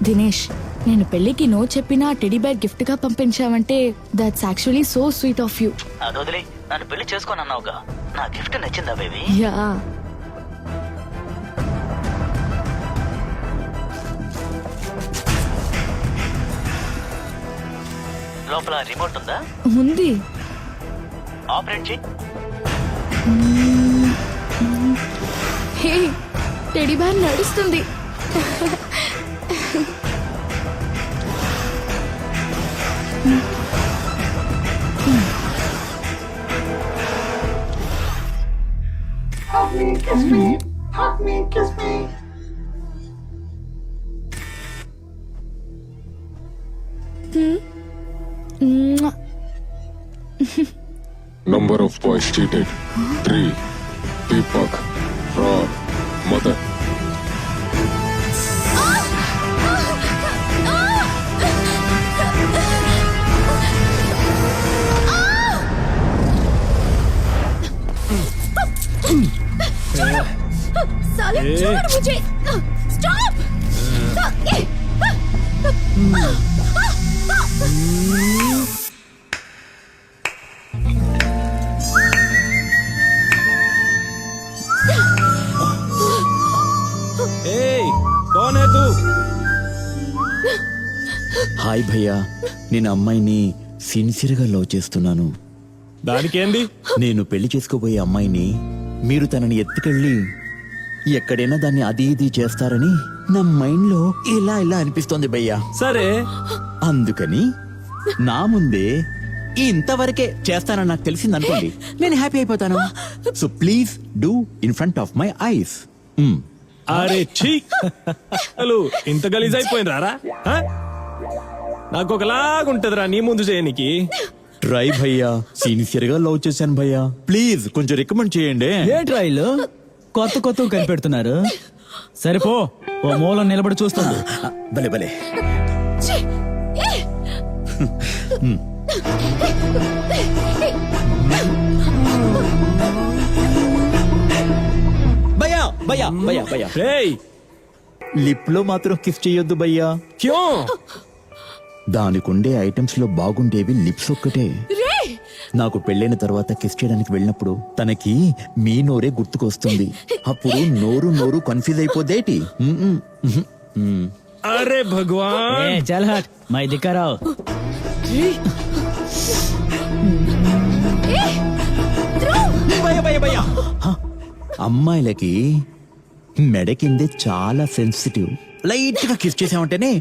దినేష్, నేను పెళ్లికి నో చెప్పినా టెడీ బేర్ గిఫ్ట్ గా పంపించావంటే that's actually so sweet of you. అది వదిలి నన్ను పెళ్లి చేసుకోని అన్నావుగా, నా గిఫ్ట్ నచ్చిందా బేబీ? యా. లోపల రిమోట్ ఉందా? ఉంది. ఆపరేట్ చేయి. హే, టెడీ బేర్ నడుస్తుంది. Hug me, kiss me, hug me, kiss me. Number of boys cheated. 3. Deepak. Ron. Mother. साले छोड़ मुझे. स्टॉप. कौन है तू? హాయ్ భయ్యా, నేను అమ్మాయిని సిన్సియర్గా లవ్ చేస్తున్నాను. దానికేంది? నేను పెళ్లి చేసుకోబోయే అమ్మాయిని మీరు తనని ఎత్తుకెళ్ళి ఎక్కడైనా దాన్ని అది ఇది చేస్తారని నా మైండ్ లో ఇలా ఇలా అనిపిస్తోంది భయ్యా. సరే, అందుకని నా ముందే ఇంతవరకే చేస్తానని నాకు తెలిసింది అనుకోండి, నేను హ్యాపీ అయిపోతాను. So please do in front of my eyes. అరే ఛీ, అసలు ఇంత గలీజ్ అయిపోయింది రారా? నాకు ఒకలాగుంటదిరా నీ ముందు చేయనికి. ట్రై భయ్యా, సిన్సియర్ గా లవ్ చేశాను భయ్యా, ప్లీజ్ కొంచెం రికమెండ్ చేయండి. ఏ ట్రైలు కొత్త కొత్త కనిపెడుతున్నారు. సరిపో, ఓ మూలం నిలబడి చూస్తుంది. భలే భలే. భయ్యా భయ్యా భయ్యా భయ్యా, రేయ్ లిప్ లో మాత్రం కిస్ చేయొద్దు భయ్యా. క్యూ? దానికుండే ఐటమ్స్ లో బాగుండేవి లిప్స్ ఒక్కటే. నాకు పెళ్ళైన తర్వాత కిస్ చేయడానికి వెళ్ళినప్పుడు తనకి మీ నోరే గుర్తుకొస్తుంది. అప్పుడు నోరు నోరు కన్ఫ్యూజ్ అయిపోదేటి. అరే భగవాన్, చల్ హట్ మై దిక్కరావు. అమ్మాయిలకి మెడ కిందే చాలా సెన్సిటివ్. లైట్ గా కిస్ చేసామంటేనే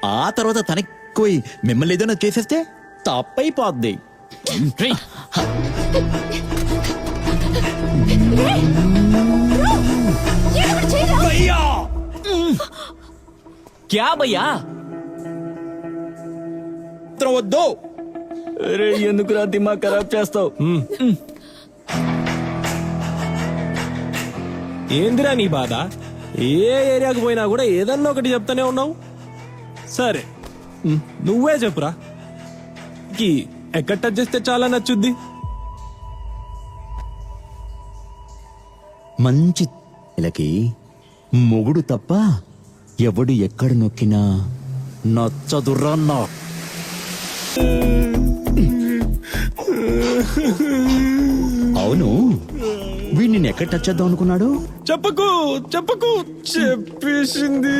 ఆ తర్వాత తనకి పోయి మిమ్మల్ని ఏదైనా చేసేస్తే తప్పైపోద్ది. క్యా భయ్యా? వద్దు. అరే ఎందుకురా దిమాగ్ ఖరాబ్ చేస్తావు? ఏందిరా నీ బాధ? ఏ ఏరియాకు పోయినా కూడా ఏదన్నా ఒకటి చెప్తానే ఉన్నావు. సరే, నువ్వే చెప్పురా, ఎక్కడ టచ్ చేస్తే చాలా నచ్చుద్ది? మంచి ఇలకి మొగుడు తప్ప ఎవడు ఎక్కడ నొక్కినా నచ్చదుర్రా. అవును, వీడిని నేను ఎక్కడ టచ్ చేద్దాం అనుకున్నాడు? చెప్పకు చెప్పకు, చెప్పేసింది.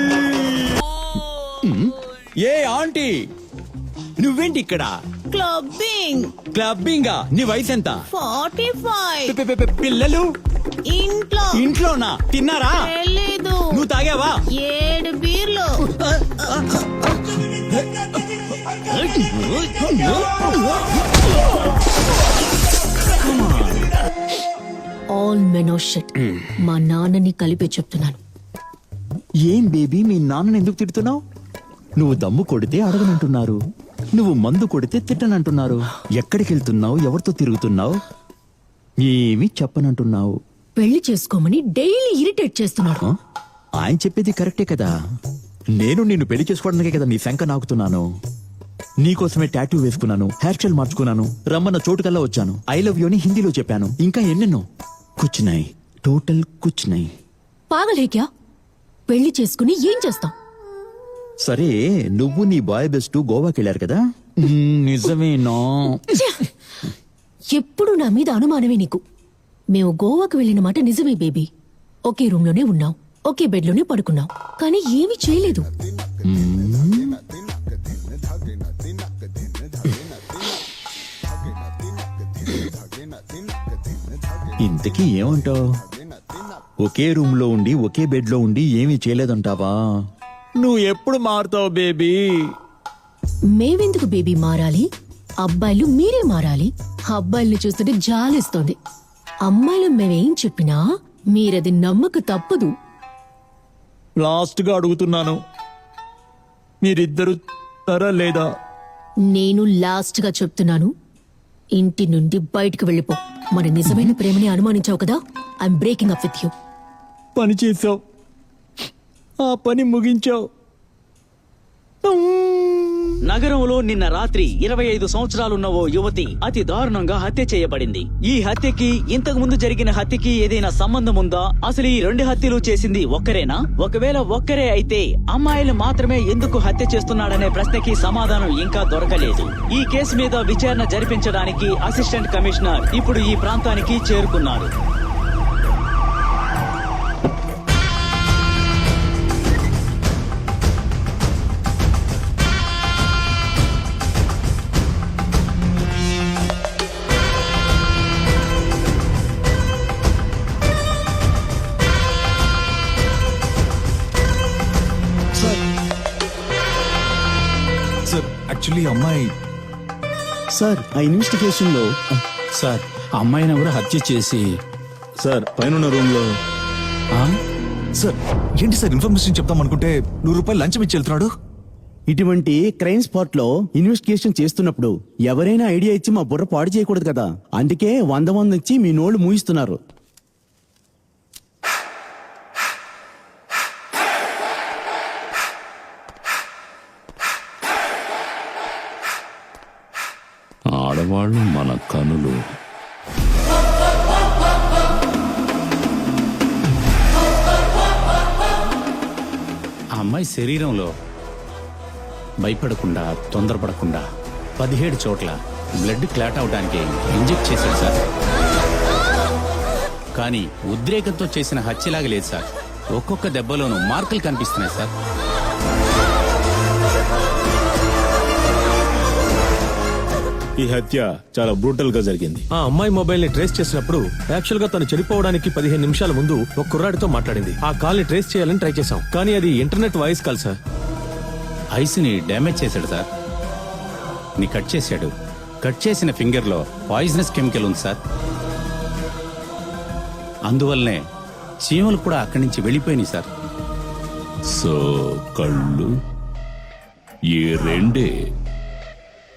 ఏ ఆంటీ, నువ్వేంటి ఇక్కడ? క్లబ్బింగ్. క్లబ్బింగా? నీ వయసు ఎంత? 45. పిల్లలు ఇంట్లో. ఇంట్లోనా? తిన్నారా? తెలీదు. నువ్వు తాగావా? 7 బీర్లు. All men are shit. మా నాన్నని కలిపి చెప్తున్నాను. ఏం బేబీ, మీ నాన్నని ఎందుకు తిడుతున్నావు? నువ్వు దమ్ము కొడితే అడగనంటున్నారు, నువ్వు మందు కొడితే తిట్టనంటున్నారు. ఎక్కడికి వెళ్తున్నావు, ఎవరితో తిరుగుతున్నావు, ఏమి చెప్పనంటున్నావు. పెళ్లి చేసుకోమని డైలీ ఇరిటేట్ చేస్తున్నాడు. ఆయన చెప్పేది కరెక్టే కదా. నేను నిన్ను పెళ్లి చేసుకోవడానికే కదా నీ శంక నాకుతున్నాను. నీకోసమే టాటూ వేసుకున్నాను, హెయిర్ స్టైల్ మార్చుకున్నాను, రమ్మన్న చోటుకల్లా వచ్చాను, ఐ లవ్ యూ అని హిందీలో చెప్పాను, ఇంకా ఎన్నెన్నో. కుచ్ నై, టోటల్ కుచ్ నై. పాగల్ హే క్యా? పెళ్లి చేసుకుని ఏం చేస్తాం? సరే నువ్వు నీ బాయ్ బెస్ట్ గోవాకి వెళ్ళారు కదా నిజమేనా? ఎప్పుడు నా మీద అనుమానమే నీకు. మేము గోవాకు వెళ్ళిన మాట నిజమే బేబీ. ఒకే రూమ్ లోనే ఉన్నాం, ఒకే బెడ్ లోనే పడుకున్నాం, కానీ ఏమీ చేయలేదు. ఇంతకీ ఏమంటావు? ఒకే రూమ్ లో ఉండి ఒకే బెడ్ లో ఉండి ఏమీ చేయలేదంటావా? నువ్వు ఎప్పుడు మారుతావు బేబీ? మేవెందుకు బేబీ మారాలి? అబ్బాయిలు మీరే మారాలి. అబ్బాయిల్ని చూస్తుంటే జాలిస్తోంది. అమ్మాయిలు మేమేం చెప్పినా మీరది నమ్మక తప్పదు. లాస్ట్ గా అడుగుతున్నాను, మీరిద్దరు తర లేదా? నేను లాస్ట్ గా చెప్తున్నాను, ఇంటి నుండి బయటకు వెళ్ళిపో. మన నిజమైన ప్రేమని అనుమానించావు కదా, I'm breaking up with you. పని చేసావు, ఆ పని ముగించావు. నగరంలో నిన్న రాత్రి 25 సంవత్సరాలున్న ఓ యువతి అతి దారుణంగా హత్య చేయబడింది. ఈ హత్యకి ఇంతకు ముందు జరిగిన హత్యకి ఏదైనా సంబంధం ఉందా? అసలు ఈ 2 హత్యలు చేసింది ఒక్కరేనా? ఒకవేళ ఒక్కరే అయితే అమ్మాయిలు మాత్రమే ఎందుకు హత్య చేస్తున్నాడనే ప్రశ్నకి సమాధానం ఇంకా దొరకలేదు. ఈ కేసు మీద విచారణ జరిపించడానికి అసిస్టెంట్ కమిషనర్ ఇప్పుడు ఈ ప్రాంతానికి చేరుకున్నారు. సార్ యాక్చువల్లీ అమ్మాయి సార్ ఆ ఇన్వెస్టిగేషన్ లో సార్ ఆ అమ్మాయిని కూడా హత్య చేసి సార్ పైన రూమ్ లో సార్ ఏంటి సార్ ఇన్ఫర్మేషన్ చెప్తాం అనుకుంటే ₹100 లంచం ఇచ్చి వెళ్తున్నాడు. ఇటువంటి క్రైమ్ స్పాట్ లో ఇన్వెస్టిగేషన్ చేస్తున్నప్పుడు ఎవరైనా ఐడియా ఇచ్చి మా బుర్ర పాడు చేయకూడదు కదా, అందుకే 100 ఇచ్చి మీ నోళ్లు మూయిస్తున్నారు. ఆడవాళ్ళు మన కనులు. ఆ అమ్మాయి శరీరంలో భయపడకుండా తొందరపడకుండా 17 చోట్ల బ్లడ్ క్లాట్ అవడానికి ఇంజెక్ట్ చేశాడు సార్. కానీ ఉద్రేకంతో చేసిన హత్యలాగా లేదు సార్. ఒక్కొక్క దెబ్బలోనూ మార్కులు కనిపిస్తున్నాయి సార్. ఈ హత్య చాలా బ్రూటల్ గా జరిగింది. ఆ అమ్మాయి మొబైల్ ని ట్రేస్ చేసినప్పుడు యాక్చువల్ గా తను చనిపోవడానికి 15 నిమిషాల ముందు ఒక కుర్రాడితో మాట్లాడింది. ఆ కాల్ ని ట్రేస్ చేయాలని ట్రై చేశాం, కానీ అది internet voice call sir. Ice ని డ్యామేజ్ చేశాడు సార్. ని కట్ చేశాడు. కట్ చేసిన ఫింగర్ లో పాయిజనస్ కెమికల్ ఉంది సార్. అందువల్లనే చీమలు కూడా అక్కడి నుంచి వెళ్ళిపోయినాయి సార్. సో కళ్ళు ఈ రెండే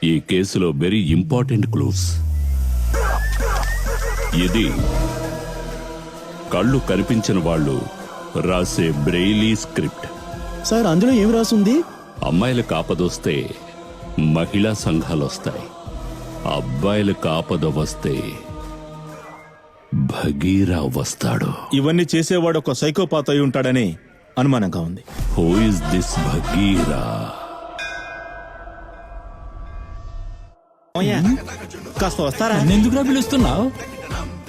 ఈ కేసులో వెరీ ఇంపార్టెంట్ క్లూస్. ఇది కళ్ళు కనిపించిన వాళ్ళు రాసే బ్రెయిలీ స్క్రిప్ట్. సార్ అందులో ఏం రాసుంది? అమ్మాయిలకు ఆపదొస్తే మహిళా సంఘాలు వస్తాయి, అబ్బాయిలకు ఆపద వస్తే భగీరా వస్తాడు. ఇవన్నీ చేసేవాడు ఒక సైకోపాత్ అయి ఉంటాడని అనుమానంగా ఉంది. Who is this Bagheera? కాస్త వస్తారా? ఎందుకురా పిలుస్తున్నావు?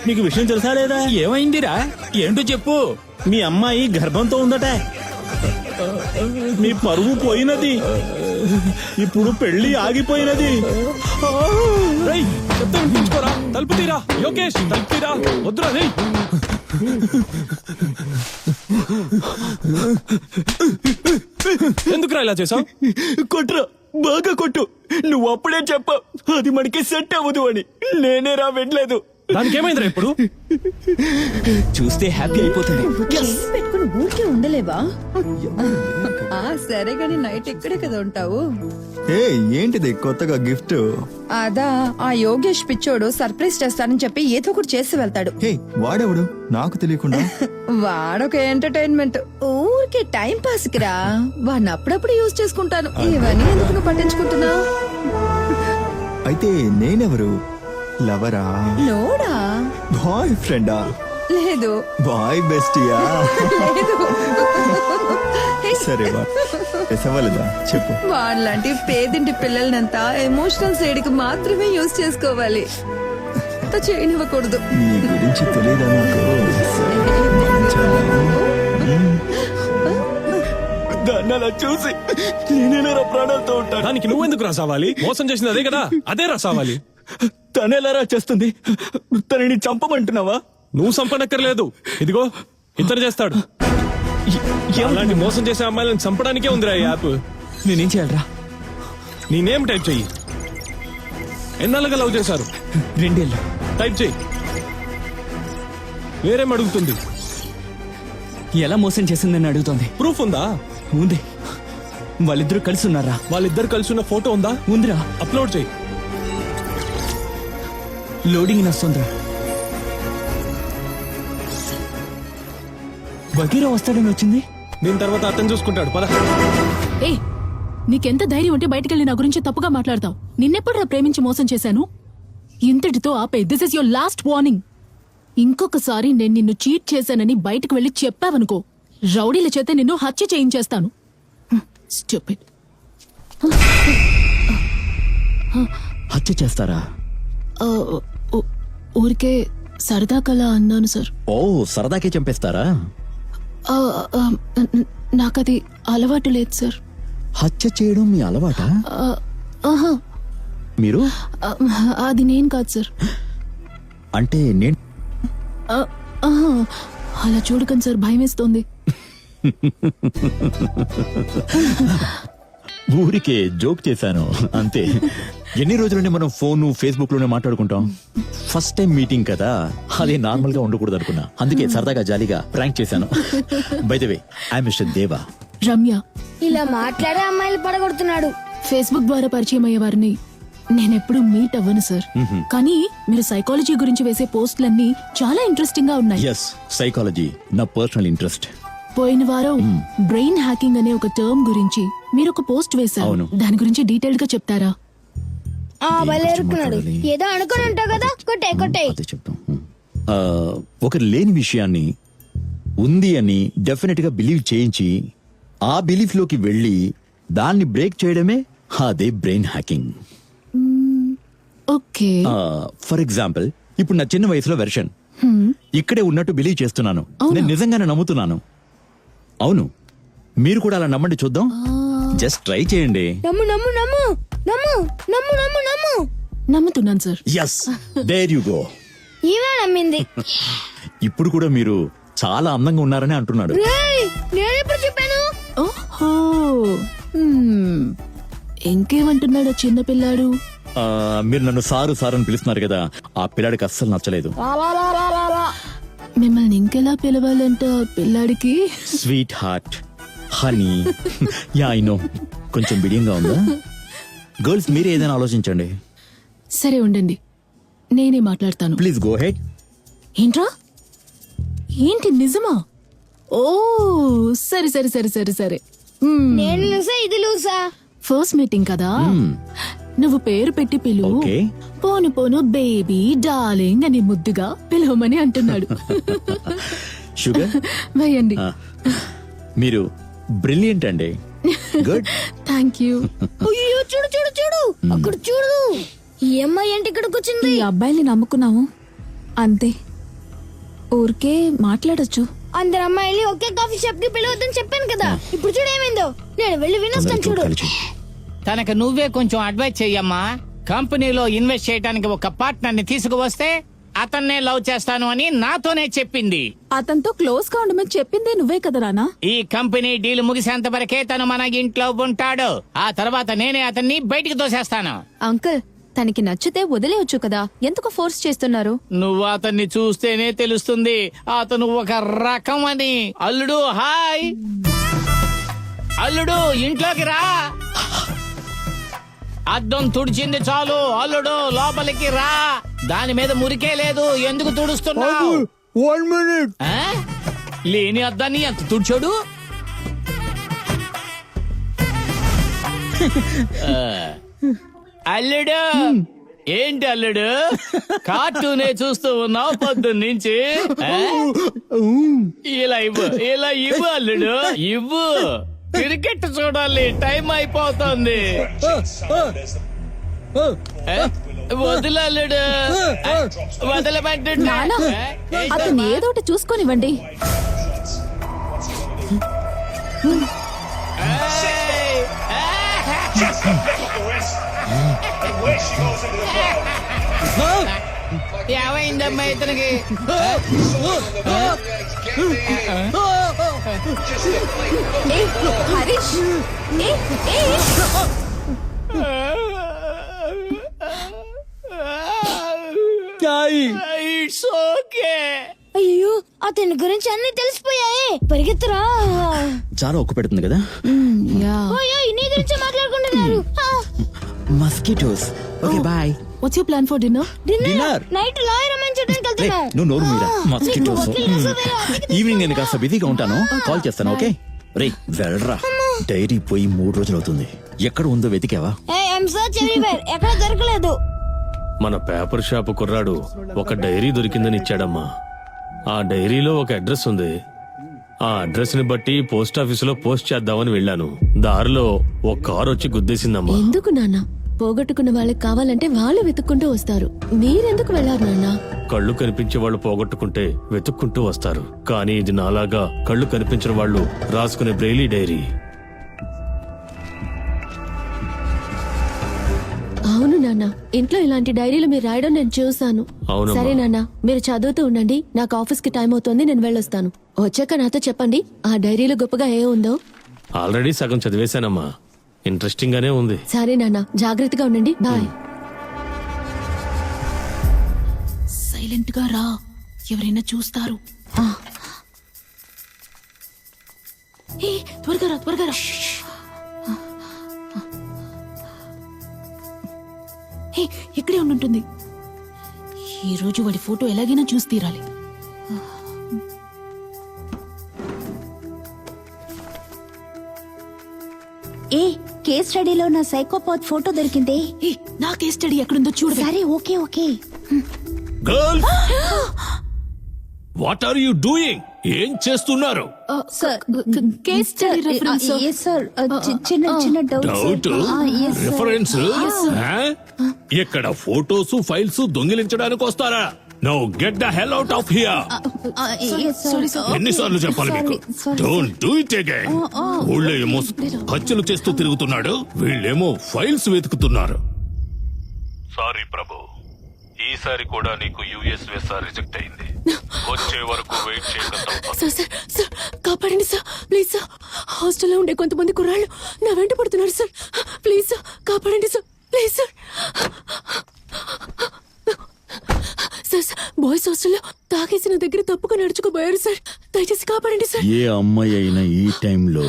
మీకు విషయం తెలుసా లేదా? ఏమైందిరా? ఏంటో చెప్పు. మీ అమ్మాయి గర్భంతో ఉందట. మీ పరువు పోయినది, ఇప్పుడు పెళ్లి ఆగిపోయినది. తలుపు తీరా యోగేష్, తలుపు తీరా. వద్దురా రేయ్. ఎందుకురా ఇలా చేసావు? కొట్రా, బాగా కొట్టు. నువ్వు అప్పుడే చెప్పావు అది మనకి సెట్ అవ్వదు అని. నేనేరా వినలేదు. దానికి ఏమైందిరా ఇప్పుడు? చూస్తే హ్యాపీ అయిపోతుంది. పెట్టుకుని ఊరికే ఉండలేవా? సరే గాని నైట్ ఇక్కడే కదా ఉంటావు. ఏంటిది కొత్తగా గిఫ్ట్? అదా, ఆ యోగేష్ పిచ్చోడు సర్ప్రైజ్ చేస్తానని చెప్పి ఏదో ఒకటి చేసి వెళ్తాడు. వాడెవడు నాకు తెలియకుండా? వాడొక ఎంటర్టైన్మెంట్, ఊరికే టైం పాస్ కి రా. వాడిని అప్పుడప్పుడు యూజ్ చేసుకుంటాను. ఇవన్నీ ఎందుకు నువ్వు పట్టించుకుంటున్నావు? అయితే నేనెవరు? లవరా? లోడా? బాయ్ ఫ్రెండా? లేదు. బాయ్ బెస్టియా? లేదు. సరే బా. సవాలుదా చెప్పు. వాళ్ళంటి పేదింటి పిల్లలనంతా ఎమోషనల్ సైడ్ కి మాత్రమే యూజ్ చేసుకోవాలి, అంత చేయనివ్వకూడదు. నీ గురించి తెలియదా నాకు? దాన్ని అలా చూసి నేనేలా ప్రాణాలతో ఉంటాను. దానికి నువ్వెందుకు రాసావాలి? మోసం చేసింది అదే కదా, అదే రాసావాలి. తనెలా చేస్తుంది? తనని చంపమంటున్నావా? నువ్వు సంపనక్కర్లేదు, ఇదిగో ఇతను చేస్తాడు. అలాంటి మోసం చేసే అమ్మాయిలను చంపడానికే ఉందిరా ఈ యాప్. నేనేం చేయాలరా? నీ నేమ్ టైప్ చెయ్యి. ఎన్నాళ్ళుగా లవ్ చేశారు? 2 ఏళ్ళు. టైప్ చెయ్యి. వేరేం అడుగుతుంది? ఎలా మోసం చేసిందని అడుగుతోంది. ప్రూఫ్ ఉందా? ఉంది. వాళ్ళిద్దరూ కలిసి ఉన్నారా? వాళ్ళిద్దరు కలిసి ఉన్న ఫోటో ఉందా? ఉందిరా. అప్లోడ్ చెయ్యి. లోడింగ్ నస్తుందిరా. బకీరా వస్తాడని వచ్చింది. దీని తర్వాత అతను చూసుకుంటాడు. పద. ఏ నీకెంత ధైర్యం ఉంటే బయటకెళ్ళి నా గురించి తప్పుగా మాట్లాడతావు? నిన్నెప్పుడు ప్రేమించి మోసం చేశాను? ఇంతటితో ఆపే. This is your last warning. ఇంకొకసారి నేను నిన్ను చీట్ చేశానని బయటకు వెళ్లి చెప్పావనుకో, రౌడీల చేత నిన్ను హత్య చేయించేస్తాను. స్టూపిడ్. హత్య చేస్తారా? ఊరికే సరదా కలా అన్నాను సార్. ఓ, సరదాకే చంపేస్తారా? నాకది అలవాటు లేదు సార్. హత్య చేయడం మీ అలవాటా? ఆహా, మీరు? అది నేను కాదు సార్. అంటే నేను ఆహా, అలా చూడకండి సార్, భయం వేస్తోంది. ఊరికే జోక్ చేశాను అంతే. ఎన్ని రోజులుండి మనం ఫోన్ ఫేస్బుక్ లోనే మాట్లాడుకుంటాం. ఫస్ట్ టైం మీటింగ్ కదా, అది నార్మల్ గా ఉండకూడదు అనుకున్నా. అందుకే సరదాగా జాలీగా ప్రాంక్ చేశాను. By the way, I mister దేవా. రమ్య. ఇలా మాట్లాడే అమ్మాయిలు పడగొడుతున్నాడు. ఫేస్బుక్ ద్వారా పరిచయం అయ్యే వారిని నేనెప్పుడు మీట్ అవ్వను సార్. కానీ మీరు సైకాలజీ గురించి వేసే పోస్టులన్నీ చాలా ఇంట్రెస్టింగ్ గా ఉన్నాయి. ఎస్, సైకాలజీ నా పర్సనల్ ఇంట్రెస్ట్. పోయిన వారం బ్రెయిన్ హ్యాకింగ్ అనే ఒక టర్మ్ గురించి మీరు ఒక పోస్ట్ వేశారు. అవును. దాని గురించి డీటెయిల్డ్ గా చెప్తారా? భలే ఎరుకున్నాడు. ఏదో అనుకుని ఉంటావు కదా, కొట్టే కొట్టే. అదే చెప్తాం. ఒకరు లేని విషయాన్ని ఉంది అని డెఫినెట్ గా బిలీవ్ చేయించి ఆ బిలీఫ్ లోకి వెళ్ళి దాన్ని బ్రేక్ చేయడమే అదే brain hacking. Okay. For example, ఇప్పుడు నా చిన్న వయసులో వెర్షన్ ఇక్కడే ఉన్నట్టు బిలీవ్ చేస్తున్నాను. అవునా? నేను నిజంగానే నమ్ముతున్నాను. అవును, మీరు కూడా అలా నమ్మండి చూద్దాం. జస్ట్ ట్రై చేయండి. నమ్ము నమ్ము నమ్ము నమ్ము నమ్ము నమ్ము నమ్ము. నమ్ముతున్నాను sir. Yes, there you go. ఈమె నమ్మింది. ఇప్పుడు కూడా మీరు చాలా అందంగా ఉన్నారని అంటున్నాడు. రేయ్, నేను ఎప్పుడు చెప్పాను? ఓహో, ఇంకేమంటున్నాడు చిన్న పిల్లాడు? మీరు నన్ను సారు సారు అని పిలుస్తున్నారు కదా, ఆ పిల్లాడికి అస్సలు నచ్చలేదు. మిమ్మల్ని ఇంకెలా పిలవాలంట పిల్లాడికి? Sweet heart, honey. Yeah I know, కొంచెం బిడియంగా ఉందా? గర్ల్స్ మీరే ఏదైనా ఆలోచించండి. సరే ఉండండి, నేనే మాట్లాడతాను. Please go head. ఏంట్రా? ఏంటి నిజమా? ఓ సరే సరే సరే సరే సరే. నేను లూసా, ఇది లూసా? ఫస్ట్ మీటింగ్ కదా, నువ్వు పేరు పెట్టి పిలువు. ఓకే. పోను పోను బేబీ డార్లింగ్ అని ముద్దుగా పిలవమని అంటున్నాడు. షుగర్ వేయండి. మీరు బ్రిలియంట్ అండి. గుడ్. Thank you. అయ్యో, చూడు చూడు చూడు, అక్కడ చూడు. ఈ అమ్మాయి ఏంటి ఇక్కడికి వచ్చింది? ఈ అబ్బాయిని నమ్ముకున్నాము అంతే, ఊరికే మాట్లాడొచ్చు. అందరు అమ్మాయిలు ఒకే కాఫీ షాప్ కి పిలవద్దని చెప్పాను కదా. ఇప్పుడు చూడు ఏమైందో. నేను వెళ్ళి వినొస్తాను చూడు. తనకు నువ్వే కొంచెం అడ్వైస్ చెయ్యమ్మా. కంపెనీలో ఇన్వెస్ట్ చేయడానికి ఒక పార్ట్నర్ ని తీసుకువస్తే అతన్నే లవ్ చేస్తాను అని నాతోనే చెప్పింది. అతనితో క్లోజ్ గా ఉండమని చెప్పిందే నువ్వే కదా రానా? ఈ కంపెనీ డీల్ ముగిసేంత వరకే తను మన ఇంట్లో ఉంటాడు. ఆ తర్వాత నేనే అతన్ని బయటికి తోసేస్తాను. అంకుల్, తనకి నచ్చితే వదిలేయొచ్చు కదా, ఎందుకు ఫోర్స్ చేస్తున్నారు? నువ్వు అతన్ని చూస్తేనే తెలుస్తుంది అతను ఒక రకం అని. అల్లుడు హాయ్. అల్లుడు ఇంట్లోకి రా. అద్దం తుడిచింది చాలు, అల్లుడు లోపలికి రా. దాని మీద మురికే లేదు, ఎందుకు తుడుస్తున్నావు? 1 minute. లేని అద్దాన్ని ఎంత తుడిచాడు? అల్లుడు ఏంటి అల్లుడు, కార్టూనే చూస్తూ ఉన్నావు పొద్దున్నుంచి? ఇలా ఇవ్వు, ఇలా ఇవ్వు అల్లుడు, ఇవ్వు. క్రికెట్ చూడాలి, టైం అయిపోతుంది. వదిలాడు, వదలబడ్డు. నానా అతను ఏదో ఒకటి చూసుకొనివ్వండి. ఏమైందమ్మా ఇతనికి? Harish it's okay. అయ్యో అతని గురించి అన్ని తెలిసిపోయాయి. పరిగెత్తరా. చాలా ఒక్క పెడుతుంది కదా. ఓయో నీ గురించి మాట్లాడుకుంటున్నారు. Mosquitoes. Okay bye. What's your plan for dinner? Dinner night lawyer అమ్మాయి వెళ్తున్నాం. నువ్వు నోరు మీరా. మస్కిటోస్. ఈవినింగ్ నేను కాస్త బిజీగా ఉంటాను, కాల్ చేస్తాను. ఓకే రే వెళ్ళరా. డైరీ పోయి 3 రోజులు అవుతుంది. ఎక్కడ ఉందో వెతికావా? I'm search everywhere. ఎక్కడ దొరకలేదు. మన పేపర్ షాప్ కుర్రాడు ఒక డైరీ దొరికిందని ఇచ్చాడమ్మా. ఆ డైరీలో ఒక అడ్రస్ ఉంది. ఆ అడ్రస్ ని బట్టి పోస్ట్ ఆఫీసులో పోస్ట్ చేద్దామని వెళ్ళాను. దారిలో ఒక కారు వచ్చి గుద్దేసిందమ్మా. ఎందుకు నాన్న? పోగొట్టుకున్న వాళ్ళకి కావాలంటే వాళ్ళు వెతుక్కుంటూ వస్తారు. మీరెందుకు వెళ్ళారు నాన్న? కళ్ళు కనిపించే వాళ్ళు పోగొట్టుకుంటే వెతుక్కుంటూ వస్తారు. కానీ ఇది నాలాగా కళ్ళు కనిపించిన వాళ్ళు రాసుకునే బ్రెయిలీ డైరీ. అవును నాన్న, ఇంట్లో ఇలాంటి డైరీలు మీరు రాయడం నేను చూసాను. అవునమ్మా. సరే నాన్న, మీరు చదువుతూ ఉండండి. నాకు ఆఫీస్ కి టైం అవుతోంది, నేను వెళ్ళొస్తాను. వచ్చాక నాతో చెప్పండి ఆ డైరీలో గొప్పగా ఏ ఉందో. ఆల్రెడీ సగం చదివేశానమ్మా. ఇంట్రెస్టింగ్ గానే ఉంది. సరే నాన్న, జాగ్రత్తగా ఉండండి. బాయ్. సైలెంట్ గా రా, ఎవరైనా చూస్తారు. ఏ, త్వరగా రా, త్వరగా రా. ఏ, ఇక్కడే ఉండుంటుంది. ఈ రోజు వాడి ఫోటో ఎలాగైనా చూసి తీరాలి. ఏ కేస్ స్టడీలో నా సైకోపాత్ ఫోటో దొరికింది. ఏ, నా కేస్ స్టడీ ఎక్కడుందో చూడు. సరే okay okay. Girl, what are you doing? ఏం చేస్తున్నారు? Case study reference. Yes sir, చిన్న డౌట్ డౌట్. రిఫరెన్స్? ఇక్కడ ఫోటోస్ ఫైల్స్ దొంగిలించడానికి వస్తారా? No get the hell out of here. ఎన్నిసార్లు చెప్పాలి మీకు? Don't do it again. ఊళ్ళో ఏమో హత్యలు చేస్తూ తిరుగుతున్నాడు, వీళ్ళేమో ఫైల్స్ వెతుకుతున్నారు. సారీ ప్రభు, ఈసారి కూడా నీకు యుఎస్ వీసా రిజెక్ట్ అయింది. వచ్చే వరకు వెయిట్ చేయడం సార్ సార్ సార్, కాపాడండి సార్, ప్లీజ్ సార్. హాస్టల్లో ఉండే కొంతమంది కుర్రాళ్ళు నా వెంట పడుతున్నారు సార్. ప్లీజ్ సార్, కాపాడండి sir, please sir. Sir sir, boys హాస్టల్లో తాగేసిన దగ్గర తప్పుగా నడుచుకోబోయారు సార్. దయచేసి కాపాడండి సార్. ఏ అమ్మాయి అయినా ఈ టైంలో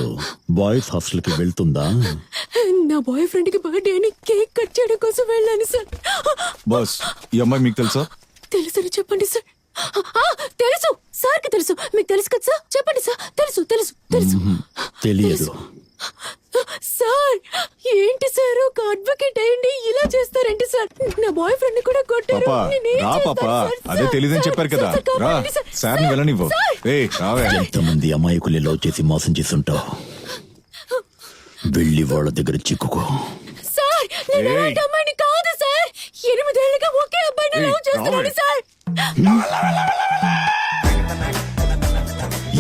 బాయ్స్ హాస్టల్ కి వెళ్తుందా? నా బాయ్ ఫ్రెండ్ కి బర్త్డే అని కేక్ కట్ చేయడం కోసం వెళ్ళాను సార్. బాస్, ఈ అమ్మాయి మీకు తెలుసా? తెలుసని చెప్పండి సార్. తెలుసు సార్ కి తెలుసు. మీకు తెలుసు కదా సార్? చెప్పండి సార్. తెలుసు తెలుసు తెలుసు. తెలియదు. సార్ ఏంటి సార్, ఒక అడ్వకేట్ అయ్యండి ఇలా చేస్తారంటే సార్? నా బాయ్ ఫ్రెండ్ కూడా కొట్టారు. పాపా నేనేం రా చేస్తాను పాపా, సార్? అదే తెలియదని సార్, చెప్పారు కదా. సార్, రా కాపాడండి సార్. సార్ని వెళ్ళనివ్వు. ఏ రావే. ఎంతమంది అమాయకుల్ని లవ్ చేసి మోసం చేస్తుంటావు. వెళ్ళి వాళ్ళ దగ్గర చిక్కుకో. సార్ నేను అలాంటి అమ్మాయిని కాదు సార్. 8 ఏళ్ళుగా ఒకే అబ్బాయిని లవ్ చేస్తున్నాను సార్.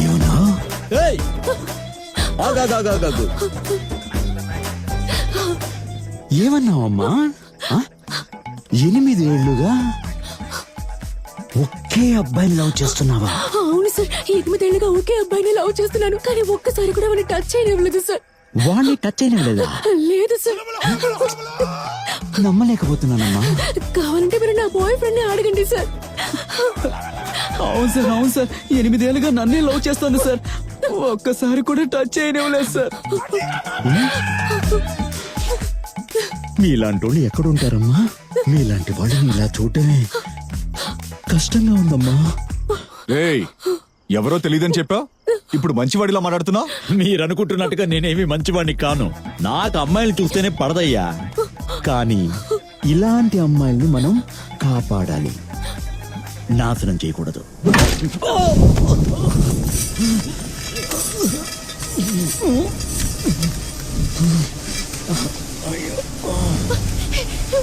ఏమన్నా? ఆగాగాగాగాగు. ఏమన్నావమ్మా? 8 ఏళ్లుగా ఒకే అబ్బాయిని లవ్ చేస్తున్నావా? అవును సార్, 8 ఏళ్ళుగా ఒకే అబ్బాయిని లవ్ చేస్తున్నాను. కానీ ఒక్కసారి కూడా వాడిని టచ్ చేయలేదు సార్. వాణ్ణి టచ్ అయినా లేదా? లేదు సార్. నమ్మలేకపోతున్నానమ్మా. కావాలంటే మీరు నా బాయ్ ఫ్రెండ్ ని అడగండి సార్. అవును సార్, అవును సార్. 8 ఏళ్ళుగా నన్నే లవ్ చేస్తాను సార్. ఒక్కసారి కూడా టచ్ చేయనివ్వలేదు సార్. మీలాంటి వాళ్ళు ఎక్కడుంటారమ్మా? మీలాంటి వాళ్ళని ఇలా చూడటమే కష్టంగా ఉందమ్మా. ఏయ్, ఎవరో తెలియదని చెప్పా, ఇప్పుడు మంచివాడిలా మాట్లాడుతున్నా? మీరనుకుంటున్నట్టుగా నేనేమి మంచివాడిని కాను. నాకు అమ్మాయిలు చూస్తేనే పడదయ్యా. కానీ ఇలాంటి అమ్మాయిల్ని మనం కాపాడాలి, నాశనం చేయకూడదు.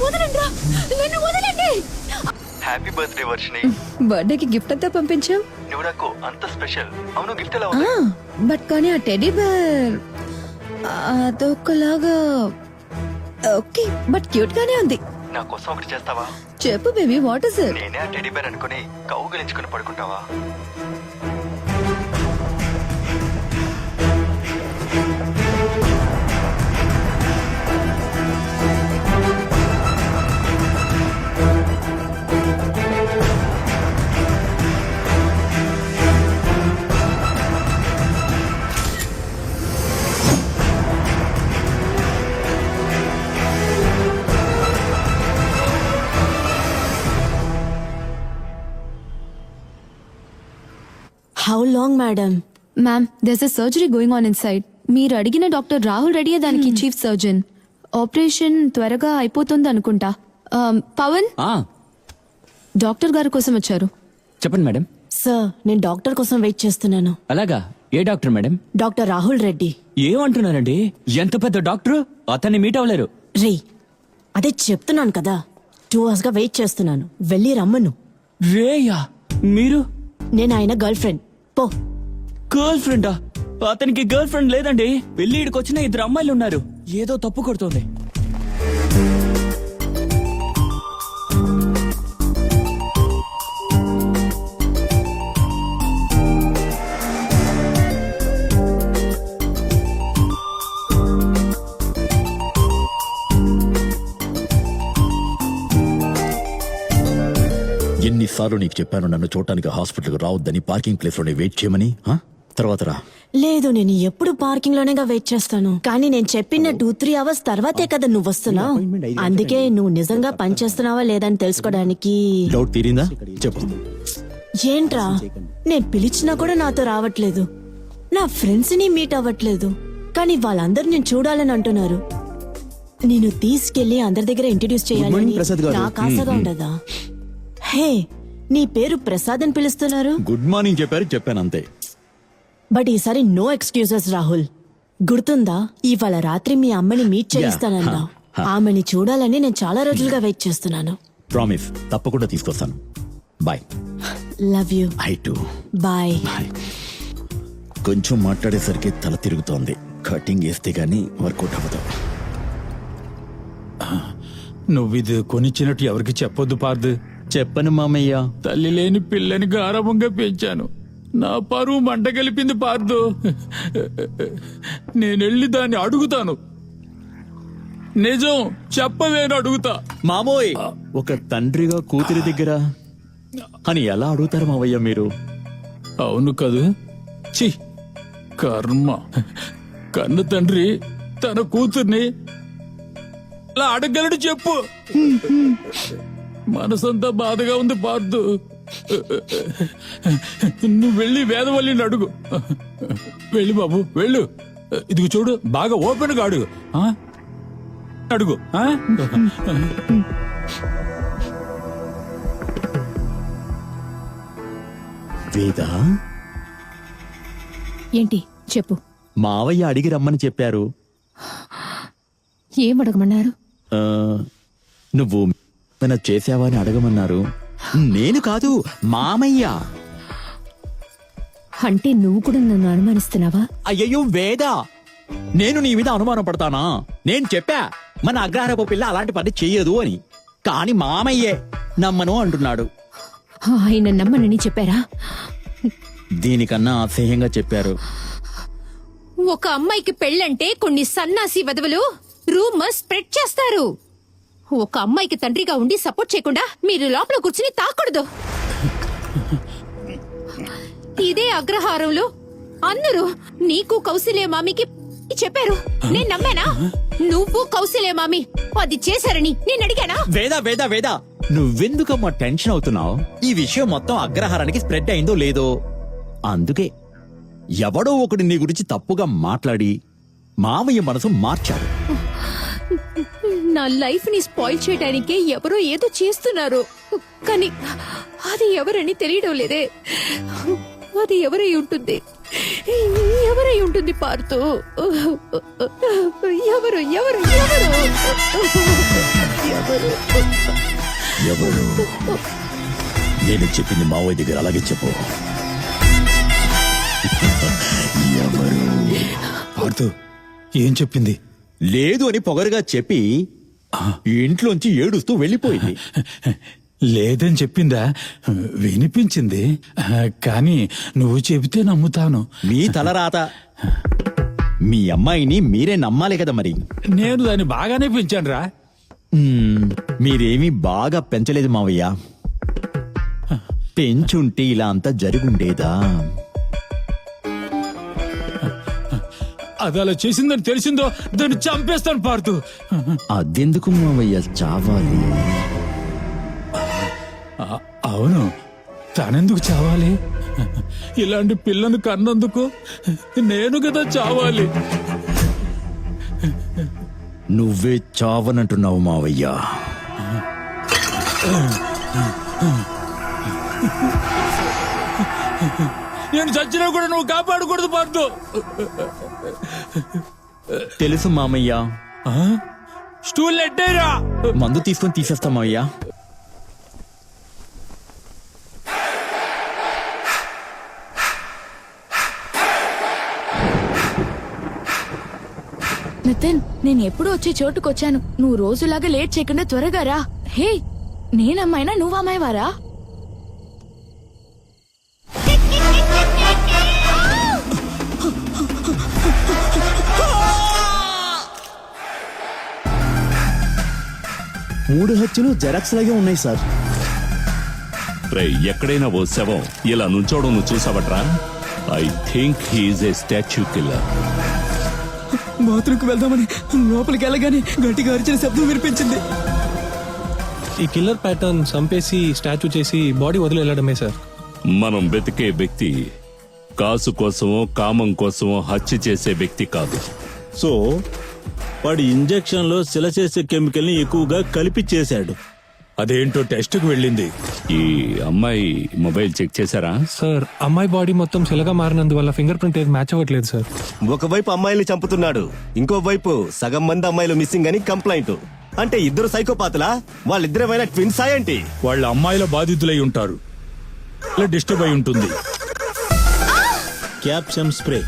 వదలండి, నన్ను వదలండి. Happy birthday Varshini. బర్త్డేకి గిఫ్ట్ అంతా పంపించావు. నువ్వు నాకు అంత స్పెషల్. అవును, గిఫ్ట్ ఎలా బట్ కానీ ఆ టెడీ బేర్ అదొకలాగా ఓకే, బట్ క్యూట్ గానే ఉంది. నా కోసం ఒకటి చేస్తావా? చెప్పు బేబీ, వాట్ ఇస్ ఇట్? నేనే ఆ టెడ్డీ బేర్ అనుకుని కౌగిలించుకుని పడుకుంటావా? How long madam? Ma'am, there's a surgery going on inside. మీరు అడిగిన డాక్టర్ రాహుల్ రెడ్డియే దానికి చీఫ్ సర్జన్. ఆపరేషన్ త్వరగా అయిపోతుంది అనుకుంటా. పవన్, డాక్టర్ గారి కోసం వచ్చారు. చెప్పండి మేడం. సార్, నేను డాక్టర్ కోసం వెయిట్ చేస్తున్నాను. అలాగా? ఏ doctor madam? Doctor Rahul Reddy. ఏమంటున్నారండి? ఎంత పెద్ద డాక్టర్, అతన్ని మీట్ అవ్వలేరు. రే, అదే చెప్తున్నాను కదా, 2 hours గా వెయిట్ చేస్తున్నాను. వెళ్ళి రమ్మను. రేయా, మీరు? నేను ఆయన గర్ల్ ఫ్రెండ్. పో. గర్ల్ ఫ్రెండా? అతనికి గర్ల్ ఫ్రెండ్ లేదండి. పెళ్లి ఇడికొచ్చిన 2 అమ్మాయిలు ఉన్నారు. ఏదో తప్పు కొడుతోంది. ఎన్నిసార్లు నీకు చెప్పాను నన్ను చూడటానికి హాస్పిటల్కి రావద్దని, పార్కింగ్ ప్లేస్ లోనే వెయిట్ చేయమని? తర్వాత రా. లేదు, నేను ఎప్పుడు పార్కింగ్ లోనేగా వెయిట్ చేస్తాను. కానీ నేను చెప్పిన 2-3 hours తర్వాతే కదా నువ్వు వస్తున్నావు. అందుకే నువ్వు నిజంగా పని చేస్తున్నావా లేదని తెలుసుకోవడానికి. డౌట్ తీరిందా? చెప్పు. ఏంట్రా, నేను పిలిచినా కూడా నాతో రావట్లేదు. నా ఫ్రెండ్స్ ని మీట్ అవ్వట్లేదు. కానీ వాళ్ళందరూ నేను చూడాలని అంటున్నారు. నేను తీసుకెళ్లి అందరి దగ్గర ఇంట్రడ్యూస్ చేయాలని నాకు ఆశగా ఉండదా? హే, నీ పేరు ప్రసాద్ అని పిలుస్తున్నారు. గుడ్ మార్నింగ్ చెప్పాను అంతే. బట్ ఈసారి నో ఎక్స్క్యూజెస్ రాహుల్. గుర్తుందా, ఇవాళ రాత్రి మీ అమ్మని మీట్ చేయిస్తానన్నా. ఆమెని చూడాలని నేను చాలా రోజులుగా వెయిట్ చేస్తున్నాను. ప్రామిస్, తప్పకుండా తీసుకొస్తాను. Bye. Love you. I too. Bye. కొంచెం మాట్లాడేసరికి తల తిరుగుతోంది. కటింగ్ వేస్తే గానీ వర్కౌట్ అవ్వదు. నువ్విది కొనిచ్చినట్టు ఎవరికి చెప్పొద్దు పార్దు. చెప్పను మామయ్య. తల్లి లేని పిల్లని గారాబంగా పెంచాను. నా పరువు మంట కలిపింది పార్దు. నేనెళ్ళి దాన్ని అడుగుతాను. నిజం చెప్పవేను అడుగుతా. మామోయ్, ఒక తండ్రిగా కూతురి దగ్గర అని ఎలా అడుగుతారు మావయ్య మీరు? అవును కదూ. చి కర్మ. కన్న తండ్రి తన కూతుర్ని అలా అడగలడు చెప్పు. మనసంతా బాధగా ఉంది పార్దు. నువ్వు వెళ్ళి వేదవల్లిని అడుగు. వెళ్ళి బాబు వెళ్ళు. ఇదిగో చూడు, బాగా ఓపెన్ గా అడుగు. అడుగు. వేదా, ఏంటి చెప్పు. మావయ్య అడిగి రమ్మని చెప్పారు. ఏం అడగమన్నారు? నువ్వు చేసావా అని అడగమన్నారు. నేను కాదు, మామయ్య. అంటే నువ్వు కూడా నన్ను అనుమానిస్తున్నావా? అయ్యయ్యో వేదా, నేను నీ మీద అనుమానం పడతానా? నేను చెప్పా మన అగ్రహారపు పిల్ల అలాంటి పని చెయ్యదు అని. కాని మామయ్యే నమ్మను అంటున్నాడు. ఆయన నమ్మనని చెప్పారా? దీనికన్నా అసహ్యంగా చెప్పారు. ఒక అమ్మాయికి పెళ్ళంటే కొన్ని సన్నాసి వదవులు రూమర్ స్ప్రెడ్ చేస్తారు. ఒక అమ్మాయికి తండ్రిగా ఉండి సపోర్ట్ చేయకుండా మీరు లోపల కూర్చుని తాకూడదు. ఇదే అగ్రహారంలో అందరూ నీకు కౌశల్య మామికి చెప్పారు. నేను నమ్మానా? నువ్వు కౌశల్య మామి అది చేశారని నేను అడిగానా? వేదా వేదా వేదా, నువ్వెందుకమ్మా టెన్షన్ అవుతున్నావు? ఈ విషయం మొత్తం అగ్రహారానికి స్ప్రెడ్ అయిందో లేదో అందుకే ఎవడో ఒకటి నీ గురించి తప్పుగా మాట్లాడి మామయ్య మనసు మార్చాడు. నా లైఫ్ ని స్పాయిల్ చేయడానికే ఎవరో ఏదో చేస్తున్నారు. కానీ అది ఎవరని తెలియడం లేదే. అది ఎవరై ఉంటుంది? ఎవరై ఉంటుంది పార్తు? ఎవరు ఎవరు ఎవరు ఎవరు? ఎవరు? నేను చెప్పింది మావయ్య దగ్గర అలాగే చెప్పు. ఎవరు? పార్థు ఏం చెప్పింది? లేదు అని పొగరుగా చెప్పి ఇంట్లోంచి ఏడుస్తూ వెళ్ళిపోయింది. లేదని చెప్పిందా? వినిపించింది, కానీ నువ్వు చెబితే నమ్ముతాను. మీ తలరాత. మీ అమ్మాయిని మీరే నమ్మాలి కదా మరి. నేను దాన్ని బాగానే పెంచానురా. మీరేమీ బాగా పెంచలేదు మావయ్య. పెంచుంటే ఇలా అంతా జరుగుండేదా? అది అలా చేసిందని తెలిసిందో దాన్ని చంపేస్తాను పార్థు. అదెందుకు మావయ్య చావాలి? అవును, తనెందుకు చావాలి? ఇలాంటి పిల్లను కన్నందుకు నేను కదా చావాలి. నువ్వే చావనంటున్నావు మావయ్య. నేను చచ్చినా కూడా నువ్వు కాపాడకూడదు పార్థు. తెలుసు మామయ్య. స్టూల్ నెట్టేరా. మందు తీసుకొని తీసేస్తా మావయ్య. నితిన్, నేను ఎప్పుడు వచ్చే చోటుకొచ్చాను. నువ్వు రోజులాగా లేట్ చేయకుండా త్వరగా రా. హే, నేనమ్మాయినా నువ్వు అమ్మాయివారా? మూడు హత్యలు జెరాక్స్ లాగే ఉన్నాయి సార్. ఎక్కడైనా ఓ శవం ఇలా నుంచోవడం నువ్వు చూసావట్రా? I think he's a statue killer. బాత్రూమ్కి వెళ్దామని లోపలికి వెళ్ళగానే గట్టిగా అరిచిన శబ్దం వినిపించింది. ఈ కిల్లర్ ప్యాటర్న్ చంపేసి స్టాచ్యూ చేసి బాడీ వదిలి వెళ్ళడమే సార్. మనం వెతికే వ్యక్తి కాసు కోసమో కామం కోసమో హత్య చేసే వ్యక్తి కాదు. సో వాడి ఇంజెక్షన్ లో శిల చేసే కెమికల్ ని ఎక్కువగా కలిపి చేశాడు. అదేంటో టెస్ట్ కు వెళ్ళింది. ఈ అమ్మాయి మొబైల్ చెక్ చేశారా? సార్, అమ్మాయి బాడీ మొత్తం శిలగా మారినందువల్ల ఫింగర్ ప్రింట్ ఏది మ్యాచ్ అవ్వట్లేదు సార్. ఒకవైపు అమ్మాయిల్ని చంపుతున్నాడు, ఇంకోవైపు సగం మంది అమ్మాయిలు మిస్సింగ్ అని కంప్లైంట్. అంటే ఇద్దరు సైకోపాతులా? వాళ్ళిద్దరేమైనా ట్విన్స్ ఏంటి? వాళ్ళ అమ్మాయిల బాధితులై ఉంటారు. డిస్టర్బ్ అయి ఉంటుంది. క్యాప్షన్ స్ప్రే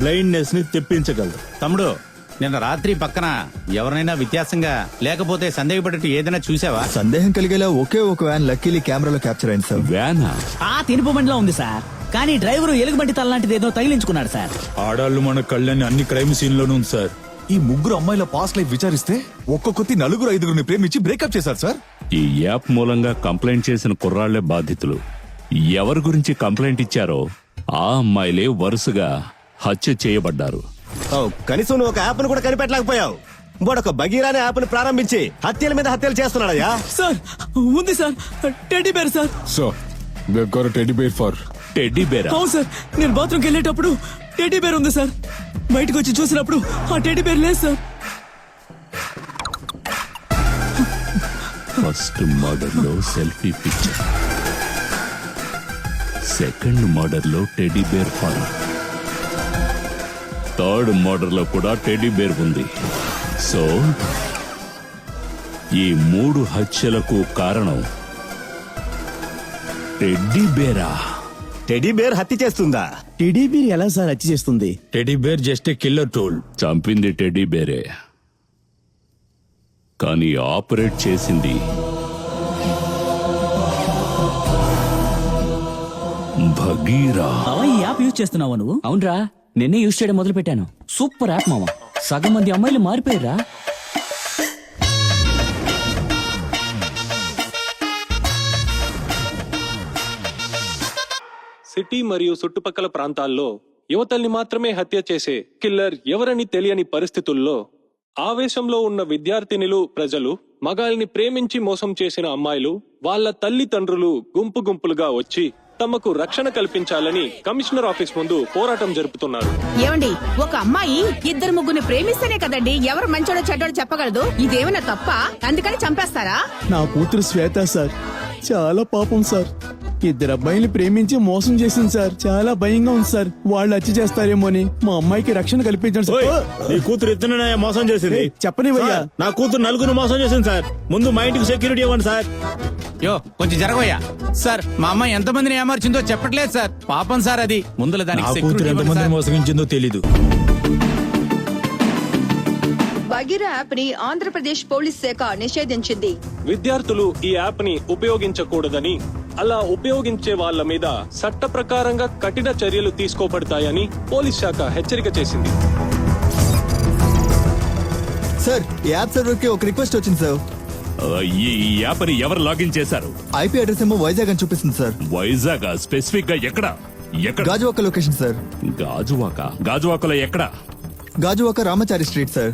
బ్లైండ్నెస్ ని తెప్పించగలదు. తమ్ముడు, నిన్న రాత్రి పక్కన ఎవరైనా వ్యత్యాసంగా లేకపోతే సందేహపడేట్టు ఏదైనా చూసావా? సందేహం కలిగేలా ఒకే ఒక వ్యాన్ లక్కీలీ కెమెరాలో క్యాప్చర్ అయింది సార్. వ్యానా? ఆ తినుపు బండిలో ఉంది సార్, కానీ డ్రైవరు ఎలుగుబంటి తలలాంటిది ఏదో తగిలించుకున్నాడు సార్. ఆడాళ్ళు మన కళ్ళని అన్ని క్రైమ్ సీన్ లోనూ ఉంది సార్. ఈ ముగ్గురు అమ్మాయిల పాస్ట్ లైఫ్ విచారిస్తే ఒక్కొక్కటి 4-5 ప్రేమించి బ్రేకప్ చేశారు సార్. ఈ యాప్ మూలంగా కంప్లైంట్ చేసిన కుర్రాళ్లే బాధితులు. ఎవరి గురించి కంప్లైంట్ ఇచ్చారో ఆ అమ్మాయిలే వరుసగా హత్య చేయబడ్డారు. కనీసం నువ్వు ఒక యాప్ ను కూడా కనిపెట్టలేకపోయావు. వాడొక బగీరానే యాప్ ను ప్రారంభించి హత్యల మీద హత్యలు చేస్తున్నాడయ్యా. సార్ ఉంది sir, teddy bear sir. So we've got a teddy bear for teddy బేరా? అవును సార్, నేను బాత్రూమ్కి వెళ్ళేటప్పుడు టెడ్డీ బేర్ ఉంది సార్. బయటకు వచ్చి చూసినప్పుడు ఆ టెడ్డీ బేర్ లేదు సార్. ఫస్ట్ మర్డర్ లో సెల్ఫీ పిక్చర్, సెకండ్ మర్డర్ లో teddy bear follow, third murder లో కూడా టెడ్డీ బేర్ ఉంది. సో ఈ 3 హత్యలకు కారణం టెడ్డీ బేరా? టెడీ బేర్ హత్య చేస్తుందా? టెడీ బేర్ ఎలా సార్ హత్య చేస్తుంది? Teddy bear just a killer tool. చంపింది టెడ్డీ బేరే, కానీ ఆపరేట్ చేసింది భగీరా. ఈ యాప్ యూజ్ చేస్తున్నావా నువ్వు? అవునరా, నిన్నే యూజ్ చేయడం మొదలు పెట్టాను. సూపర్ యాప్ మామ, సగం మంది అమ్మాయిలు మారిపోయారా. సిటీ మరియు చుట్టుపక్కల ప్రాంతాల్లో యువతల్ని మాత్రమే హత్య చేసే కిల్లర్ ఎవరని తెలియని పరిస్థితుల్లో ఆవేశంలో ఉన్న విద్యార్థినులు, ప్రజలు, మగాల్ని ప్రేమించి మోసం చేసిన అమ్మాయిలు, వాళ్ళ తల్లిదండ్రులు గుంపు గుంపులుగా వచ్చి తమకు రక్షణ కల్పించాలని కమిషనర్ ఆఫీస్ ముందు పోరాటం జరుపుతున్నారు. ఏమండి, ఒక అమ్మాయి 2-3 ప్రేమిస్తేనే కదండి ఎవరు మంచోడో చెడ్డోడో చెప్పగలదు. ఇదేమైనా తప్ప? అందుకని చంపేస్తారా? నా కూతురు శ్వేత సార్, చాలా పాపం సార్. ఇద్దరు అబ్బాయిని ప్రేమించి మోసం చేసింది సార్. చాలా భయంగా ఉంది సార్. వాళ్ళు హత్య చేస్తారేమో అని. మా అమ్మాయికి రక్షణ కల్పించండి సార్. నీ కూతురు ఇద్దరు మోసం చేసింది. చెప్పని భయ్యా. నా కూతురు నలుగురు మోసం చేసింది సార్. ముందు మా ఇంటికి సెక్యూరిటీ ఇవ్వండి సార్. యో కొంచెం జరగవయ్యా. సార్ మా అమ్మాయి ఎంతమందిని ఏమార్చిందో చెప్పట్లేదు సార్. పాపం సార్ అది. ముందుల దానికి security ఇవ్వండి సార్. మోసగించిందో తెలీదు. బగీరా యాప్ ని ఆంధ్రప్రదేశ్ పోలీస్ శాఖ నిషేధించింది. విద్యార్థులు ఈ యాప్ ని ఉపయోగించకూడదని, అలా ఉపయోగించే వాళ్ళ మీద చట్ట ప్రకారంగా కఠిన చర్యలు తీసుకోబడతాయని పోలీస్ శాఖ హెచ్చరిక చేసింది. సార్ ఈ యాప్ సర్వర్ కి ఒక రిక్వెస్ట్ వచ్చింది సార్. ఈ యాప్ ని ఎవరు లాగిన్ చేశారు? ఐపీ అడ్రస్ ఏమో వైజాగ్ అని చూపిస్తుంది సార్. వైజాగ్ స్పెసిఫిక్ గా ఎక్కడ? Gajuwaka location sir. గాజువాకలో ఎక్కడ? Gajuwaka Ramachari street sir.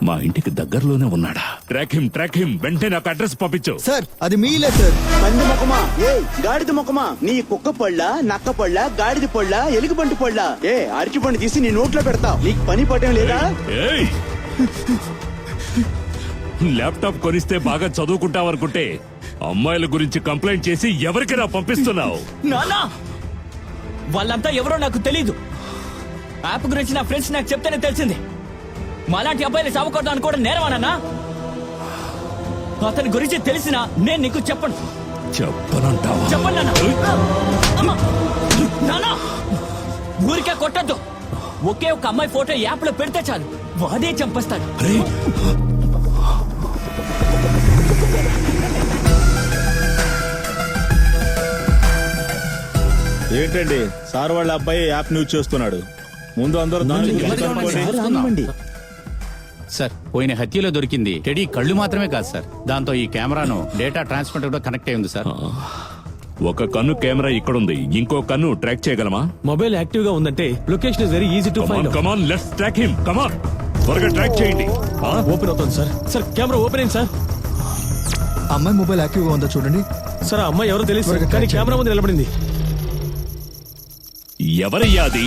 మా ఇంటికి దగ్గరలోనే ఉన్నాడా? ట్రాక్ హిమ్ వెంటనే నాకు అడ్రస్ పంపించు. సార్ అది మీలే సార్. పంది మొక్కమా, ఏ గాడిద మొక్కమా, నీ కుక్క పళ్ళ, నక్క పళ్ళ, గాడిద పళ్ళ, ఎలుగుబంటి పళ్ళ, ఏ అరటి పండు తీసి నీ నోట్లో పెడతా. నీకు పని పడడం లేదా? ఏయ్! ల్యాప్టాప్ కొనిస్తే బాగా చదువుకుంటావనుకుంటే అమ్మాయిల గురించి కంప్లైంట్ చేసి ఎవరికైనా పంపిస్తున్నావు? నానా వాళ్ళంతా ఎవరో నాకు తెలీదు. యాప్ గురించి నా ఫ్రెండ్స్ నాకు చెప్తేనే తెలిసింది. మాలాంటి అబ్బాయిలు చావకూడదు అనుకోవడం నేరవానన్నా? అతని గురించి తెలిసినా నేను నీకు చెప్పను. చెప్పనంటావా? చెప్పండి నానా. ఊరికే కొట్టద్దు. ఒకే ఒక అమ్మాయి ఫోటో యాప్ లో పెడితే చాలు, వాడే చంపేస్తాడు. ఏంటండి సార్ వాళ్ళ అబ్బాయి యాప్ యూజ్ చేస్తున్నాడు. ముందు అందరూ రానివ్వండి. సార్ పోయిన హత్యలో దొరికింది టెడీ కళ్ళు మాత్రమే కాదు సార్. దాంతో ఈ కెమెరాను డేటా ట్రాన్స్మిటర్ కూడా కనెక్ట్ అయి ఉంది సార్. ఒక కన్ను కెమెరా ఇక్కడుంది, ఇంకో కన్ను ట్రాక్ చేయగలమా? మొబైల్ యాక్టివ్ గా ఉందంటే location is very easy to find. Come on let's track him. Come on త్వరగా ట్రాక్ చేయండి. ఓపెన్ అవుతుంది సార్. సార్ కెమెరా ఓపెన్ అయింది సార్. అమ్మాయి మొబైల్ యాక్టివ్ గా ఉందా చూడండి. సార్ ఆ అమ్మాయి ఎవరో తెలియదు కానీ కెమెరా ముందు నిలబడింది. ఎవరయ్యా అది?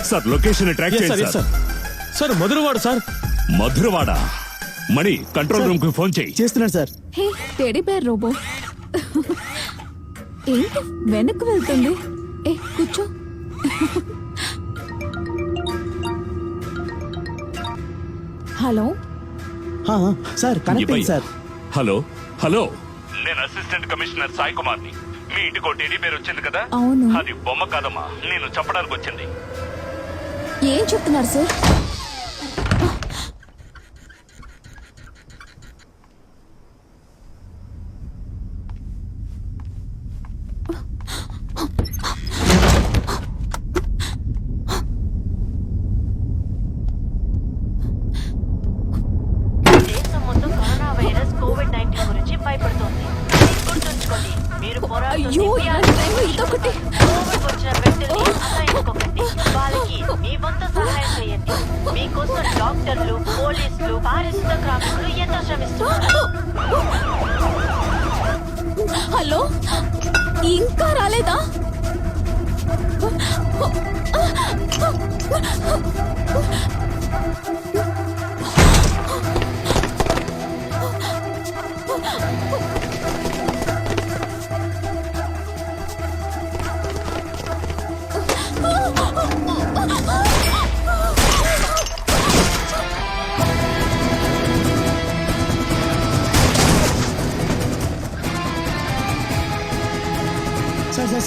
Sir location track Yes, sir, చేయండి yes, sir. sir. Sir Madhurawada sir. Madhurawada. Mani control room కి ఫోన్ చేయి. చేస్తున్నాడు sir. Hey teddy bear robo. ఏంటి వెనక్కి వెళ్తుంది? ఏ కూర్చో. హలో సార్ కనెక్ట్ అయింది సార్. హలో హలో, నేను అసిస్టెంట్ కమిషనర్ సాయి కుమార్ ని. మీ ఇంటికి టెడీ బేర్ వచ్చింది కదా? అవును. అది బొమ్మ కాదమ్మా, నేను చెప్పడానికి వచ్చింది. ఏం చెప్తున్నారు సార్? దేశం ముందు కరోనా వైరస్ కోవిడ్-19 గురించి భయపడుతోంది. గుర్తుంచుకోండి, మీరు అయ్యో, ఇలాంటి టైంలో ఇదొకటి. కోవిడ్ వచ్చిన వ్యక్తుల్ని అసహించుకోకండి. వాళ్ళకి మీ వంత సహాయం చేయండి. మీకోసం డాక్టర్లు, పోలీసులు, పారిశుద్ధ కార్మికులు ఎంతో శ్రమిస్తున్నారు. హలో ఇంకా రాలేదా?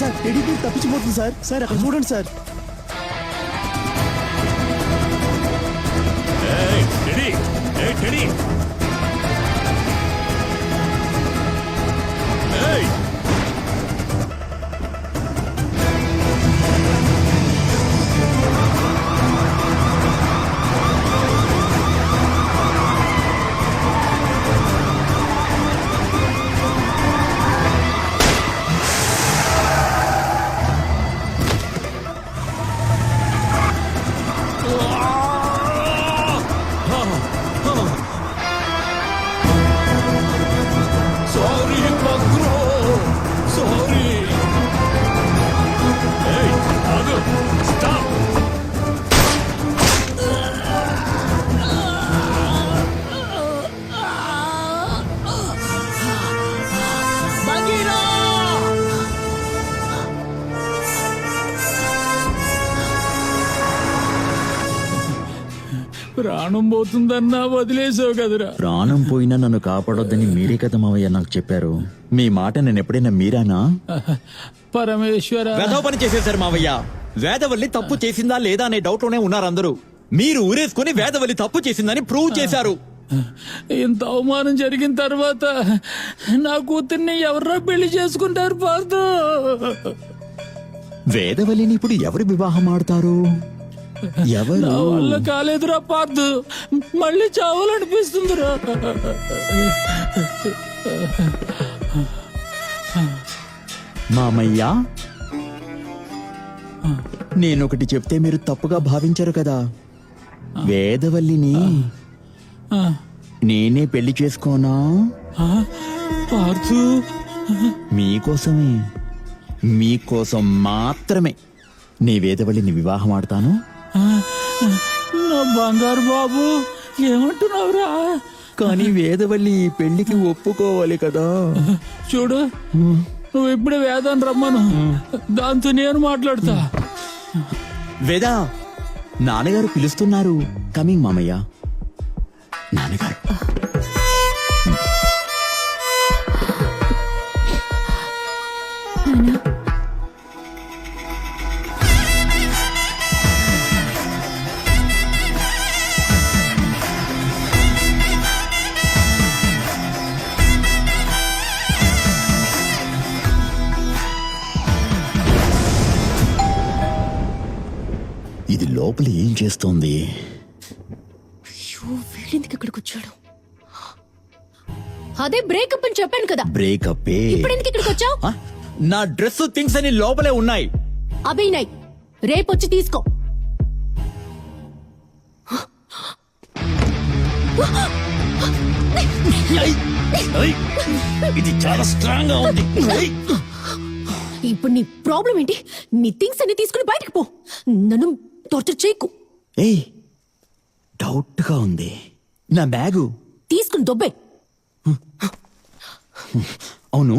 సార్ టెడీ బేర్ తప్పించిపోతుంది సార్. సార్ అక్కడ చూడండి సార్. ఏయ్, టెడీ! ఏయ్, టెడీ! ఏయ్! Bagi! ప్రాణం పోతుందన్నా వదిలేసావు కదరా. ప్రాణం పోయినా నన్ను కాపాడొద్దని మీరే కదా మావయ్య నాకు చెప్పారు. మీ మాట నేను ఎప్పుడైనా మీరానా? పరమేశ్వర, వెధవ పని చేసేశారు మావయ్య. వేదవల్లి తప్పు చేసిందా లేదా అనే డౌట్ లోనే ఉన్నారు అందరూ. మీరు ఊరేసుకుని వేదవల్లి తప్పు చేసిందని ప్రూవ్ చేశారు. ఇంత అవమానం జరిగిన తర్వాత నా కూతుర్ని ఎవర్రా పెళ్లి చేసుకుంటారు పార్థు? వేదవల్లిని ఇప్పుడు ఎవరు వివాహం ఆడతారు? ఎవరు? నా వల్ల కాలేదురా పార్థు, మళ్ళీ చావాలనిపిస్తుందిరా. మామయ్య, నేనొకటి చెప్తే మీరు తప్పుగా భావించరు కదా. వేదవల్లిని నేనే పెళ్లి చేసుకోనా? పార్థు, మీకోసమే, మీకోసం మాత్రమే నీ వేదవల్లిని వివాహం ఆడతాను. నా బంగారు బాబు, ఏమంటున్నావురా? కానీ వేదవల్లి ఈ పెళ్లికి ఒప్పుకోవాలి కదా. చూడు, నువ్వు ఇప్పుడే వేదాన్ని రమ్మను, దాంతో నేను మాట్లాడతా. వేదా, నాన్నగారు పిలుస్తున్నారు. కమింగ్ మామయ్య. నాన్నగారు, ఇది లోపల ఏం చేస్తోంది? వీళ్ళెందుకు ఇక్కడికి వచ్చాడు? అదే బ్రేకప్ అని చెప్పాను కదా. బ్రేకప్? ఇప్పుడు ఎందుకు ఇక్కడికి వచ్చావు? నా డ్రెస్ థింగ్స్ అని లోపలే ఉన్నాయి. అభినయ్, రేపొచ్చి తీసుకో. ఇది చాలా స్ట్రాంగ్ గా ఉంది. ఇప్పుడు నీ ప్రాబ్లం ఏంటి? నీ థింగ్స్ అన్ని తీసుకుని బయటకు పో. నన్ను టార్చర్ చేయకు. ఏయ్, డౌట్ గా ఉంది. నా బ్యాగు తీసుకుని దొబ్బే. అవును,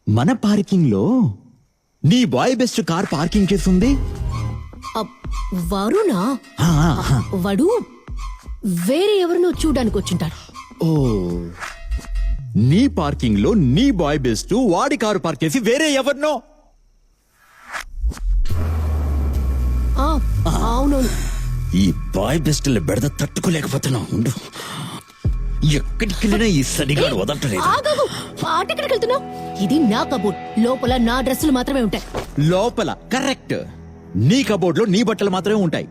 మన పార్కింగ్ లో నీ బాయ్ బెస్ట్ కార్ పార్కింగ్ చేస్తుంది. వరుణా? వాడు వేరే ఎవరినో చూడడానికి వచ్చింటాడు. ఓ, నీ పార్కింగ్ లో నీ బాయ్ బెస్ట్ వాడి కారు పార్క్ చేసి వేరే ఎవరినో. అవునవును. ఈ బాయ్ బెస్ట్ బెడద తట్టుకోలేకపోతున్నా. ఉండు, ఎక్కడికి వెళ్ళినా ఈ సరిగాడు వదలట్లేదు. ఆగాగు, ఎక్కడికి వెళ్తున్నావు? ఇది నా కబోర్డ్, లోపల నా డ్రెస్సులు మాత్రమే ఉంటాయి. లోపల కరెక్ట్, నీ కబోర్డ్ లో నీ బట్టలు మాత్రమే ఉంటాయి.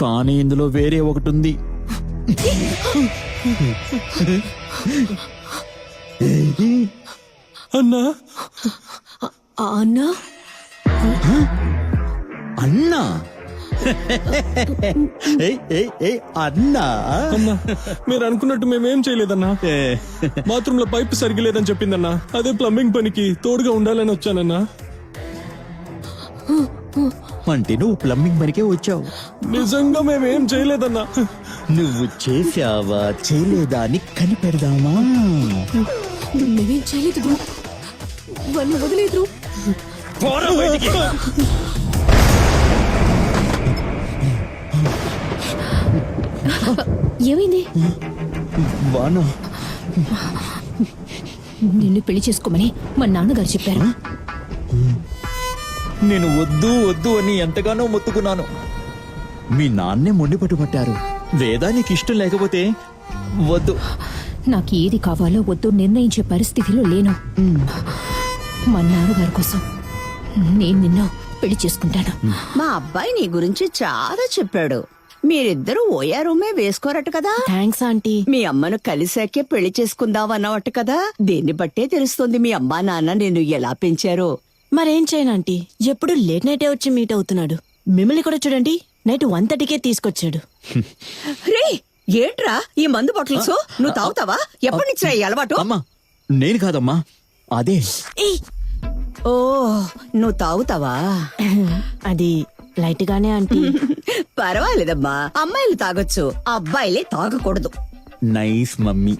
కానీ ఇందులో వేరే ఒకటి ఉంది. అన్నా, అన్నా, అన్నా, అన్నా, అన్నా, మీరు అనుకున్నట్టు మేమేం చేయలేదన్నా. బాత్రూమ్ లో పైప్ సరిగ్గా లేదని చెప్పిందన్నా. అదే ప్లంబింగ్ పనికి తోడుగా ఉండాలని వచ్చానన్నా. అంటే నువ్వు ప్లంబింగ్ పనికే వచ్చావు? నిజంగా మేమేం చేయలేదన్నా. నువ్వు చేసావా చేయలేదా అని కనిపెడదామా? మేమేం చేయలేదు బ్రో, వాళ్ళు వదిలేదు. ఏమైంది? వానా, నిన్ను పెళ్లి చేసుకోమని మా నాన్నగారు చెప్పారు. నేను వద్దు వద్దు అని ఎంతగానో మొత్తుకున్నాను. మీ నాన్నే మొండి పట్టుబట్టారు. వేదా నీకు ఇష్టం లేకపోతే వద్దు. నాకు ఏది కావాలో వద్దు నిర్ణయించే పరిస్థితిలో లేను. మా నాన్నగారి కోసం నేను నిన్ను పెళ్లి చేసుకుంటాను. మా అబ్బాయి నీ గురించి చాలా చెప్పాడు. మీరిద్దరూ ఓయా రూమే వేసుకోరట కదా. Thanks aunty. మీ అమ్మను కలిసాకే పెళ్లి చేసుకుందాం అన్నవట కదా. దీన్ని బట్టే తెలుస్తుంది మీ అమ్మా నాన్న నేను ఎలా పెంచారో. మరేం చేయను ఆంటీ, ఎప్పుడు లేట్ నైటే వచ్చి మీట్ అవుతున్నాడు. మిమ్మల్ని కూడా చూడండి, నైట్ 1:30కే తీసుకొచ్చాడు. రే, ఏంట్రా ఈ మందు బాటిల్స్? నువ్వు తాగుతావా? ఎప్పటి నుంచి ఈ అలవాటు? అమ్మా, నేను కాదమ్మా, అదే. ఓ, నువ్వు తాగుతావా? అది లైట్ గానే ఆంటీ. పర్వాలేదమ్మా, అమ్మాయిలు తాగొచ్చు, అబ్బాయిలే తాగకూడదు. Nice mummy.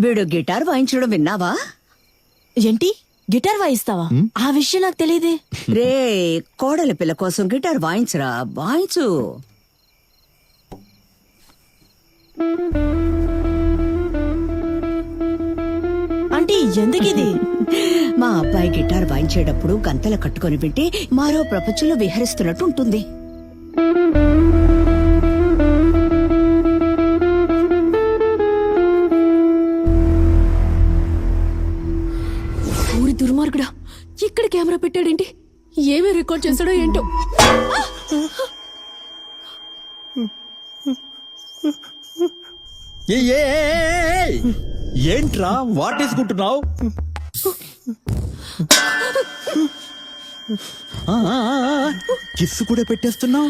వీడు గిటార్ వాయించడం విన్నావా? ఏంటి, గిటార్ వాయిస్తావా? ఆ విషయం నాకు తెలియదే. రే, కోడలి పిల్ల కోసం గిటార్ వాయించరా, వాయించు. ఆంటీ ఎందుకు ఇది? మా అబ్బాయి గిటార్ వాయించేటప్పుడు గంతలు కట్టుకొని వింటే మరో ప్రపంచంలో విహరిస్తున్నట్టు ఉంటుంది. ఊరి దుర్మార్గుడా, ఇక్కడ కెమెరా పెట్టాడేంటి? ఏమీ రికార్డ్ చేశాడో ఏంటో. ఏంట్రా వాటేసుకుంటున్నావు? కిస్సు కూడా పెట్టేస్తున్నావు.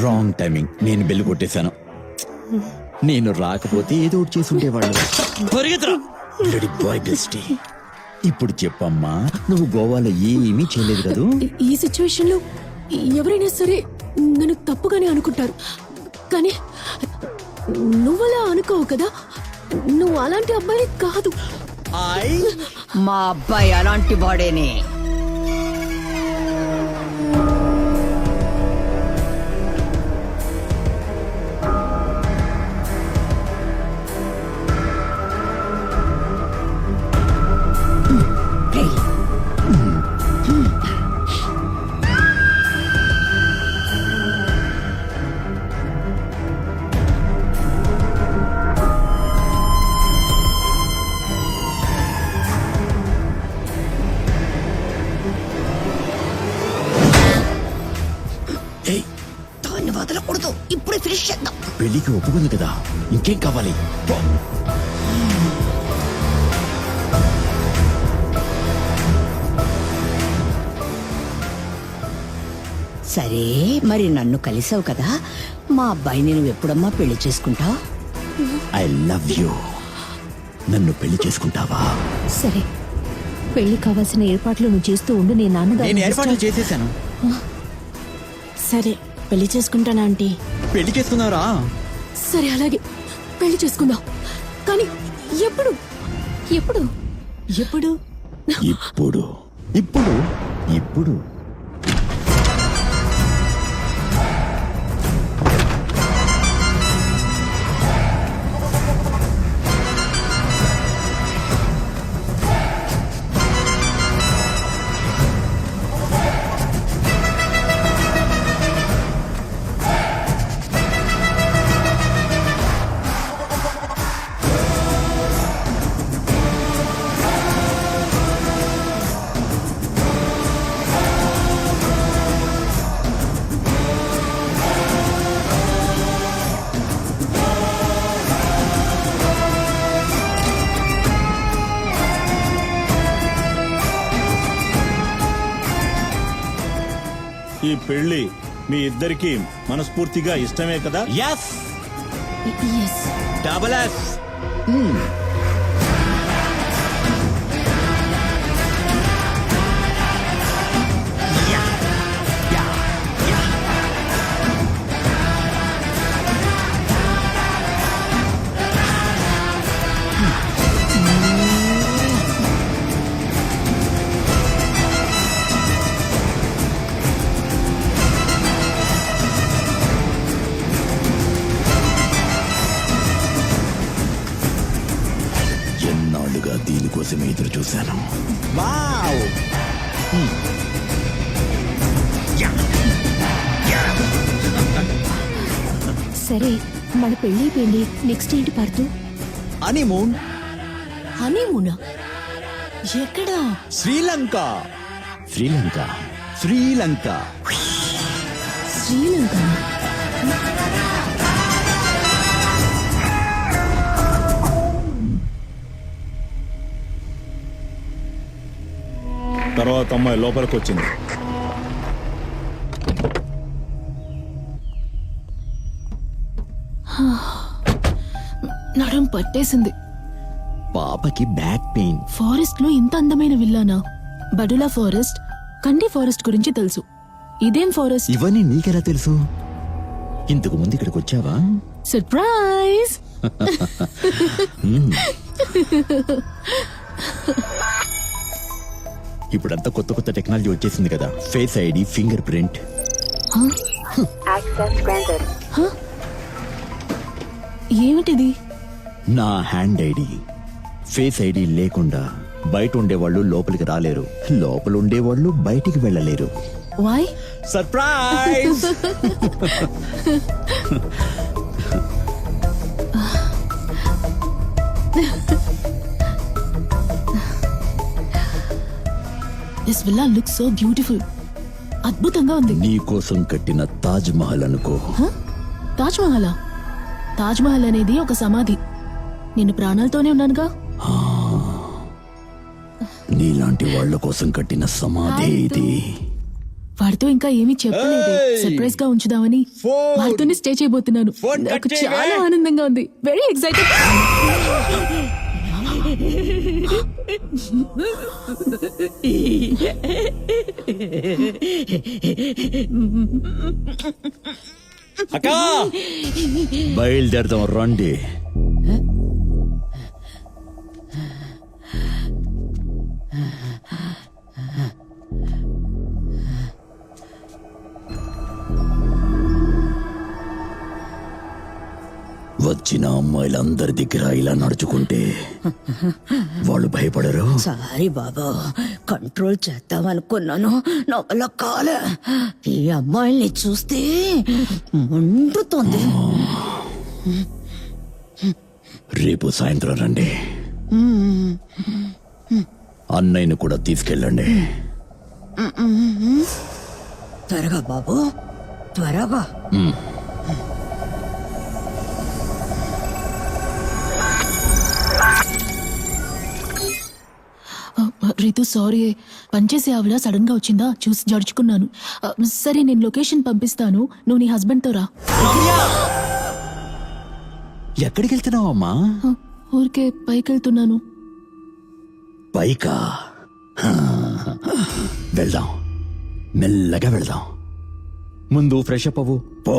Wrong timing. నేను బెల్లు కొట్టేశాను. నేను రాకపోతే ఏదో ఒకటి చేసి ఉండేవాళ్ళు. Boy bestie. ఇప్పుడు చెప్పమ్మా, నువ్వు గోవాలో ఏమీ చేయలేదు కదూ? ఈ సిచ్యువేషన్ లో ఎవరైనా సరే నన్ను తప్పుగానే అనుకుంటారు, కానీ నువ్వలా అనుకోవు కదా. నువ్వు అలాంటి అబ్బాయి కాదు. మా అబ్బాయి అలాంటి వాడేనే. దాన్ని వదలకూడదు. ఇప్పుడే ఫినిష్ చేద్దాం. పెళ్లికి ఒప్పుకుంది కదా, ఇంకేం కావాలి? పో. సరే, మరి నన్ను కలిసావు కదా, మా అబ్బాయిని నువ్వు ఎప్పుడమ్మా పెళ్లి చేసుకుంటావు? I love you. నన్ను పెళ్లి చేసుకుంటావా? సరే, పెళ్లి కావాల్సిన ఏర్పాట్లు నువ్వు చేస్తూ ఉండు. నేను నేను ఏర్పాట్లు చేసేసాను. సరే, పెళ్లి చేసుకుంటానా ఆంటీ? పెళ్లి చేసుకున్నారా? సరే, అలాగే పెళ్లి చేసుకుందాం. కానీ ఎప్పుడు ఎప్పుడు ఎప్పుడు? ఇప్పుడు ఇప్పుడు ఇప్పుడు ఈ పెళ్లి మీ ఇద్దరికి మనస్ఫూర్తిగా ఇష్టమే కదా? yes yes. double s. ఎన్నాళ్ళుగా దీనికోసమే ఎదురు చూశాను. వావ్. సరే, మన పెళ్లి అయిపోయింది. నెక్స్ట్ ఏంటి పార్తు? హనీమూన్. హనీమూనా? ఎక్కడా? శ్రీలంక. శ్రీలంక. శ్రీలంక. శ్రీలంక. తర్వాత అమ్మాయి లోపలికి వచ్చింది. నరం పట్టేసింది. పాపకి బ్యాక్ పెయిన్. ఫారెస్ట్ లో ఇంత అందమైన విల్లానా? బడులా ఫారెస్ట్, కండి ఫారెస్ట్ గురించి తెలుసు. ఇదేం ఫారెస్ట్? ఇవన్నీ నీకెలా తెలుసు? ఇంతకు ముందు ఇక్కడికి వచ్చావా? సర్ప్రైజ్. ఇప్పుడంతా కొత్త కొత్త టెక్నాలజీ వచ్చేసింది కదా, ఫేస్ ఐడి, ఫింగర్ ప్రింట్. ఏమిటిది? నా హ్యాండ్ ఐడి. ఫేస్ ఐడి లేకుండా బయట ఉండేవాళ్ళు లోపలికి రాలేరు, లోపల ఉండేవాళ్ళు బయటికి వెళ్ళలేరు. Why? Surprise! This villa looks so beautiful. అద్భుతంగా ఉంది. నీ కోసం కట్టిన తాజ్ మహల్ అనుకో. తాజ్ మహలా? తాజ్ మహల్ అనేది ఒక సమాధి. నేను ప్రాణాలతోనే ఉన్నానుగా. నీలాంటి వాళ్ళ కోసం కట్టిన సమాధి ఇది. వాడితో ఇంకా ఏమీ చెప్పలేదు. సర్ప్రైజ్ గా ఉంచుదామని వాడితోనే స్టే చేయబోతున్నాను. నాకు చాలా ఆనందంగా ఉంది. Very excited. అక్కా, బయలుదేరదాం రండి. వచ్చిన అమ్మాయిలందరి దగ్గర ఇలా నడుచుకుంటే వాళ్ళు భయపడరు. సారీ బాబా, కంట్రోల్ చేద్దామనుకున్నాను, నా వల్ల కాలే. ఈ అమ్మాయిల్ని చూస్తే మండుతుంది. రేపు సాయంత్రం రండి. అన్నయ్యను కూడా తీసుకెళ్ళండి. త్వరగా బాబు, త్వరగా. రీతు, సారీ. పనిచేసే ఆవిడ సడన్ గా వచ్చిందా, చూసి జడుచుకున్నాను. సరే, నేను లొకేషన్ పంపిస్తాను, నువ్వు నీ హస్బెండ్ తో రా. ఎక్కడికి వెళ్తున్నావమ్మా? ఊరికే పైకి వెళ్తున్నాను. పైకా? వెళ్దాం, మెల్లగా వెళ్దాం. ముందు ఫ్రెష్ అప్ అవ్వు. పో.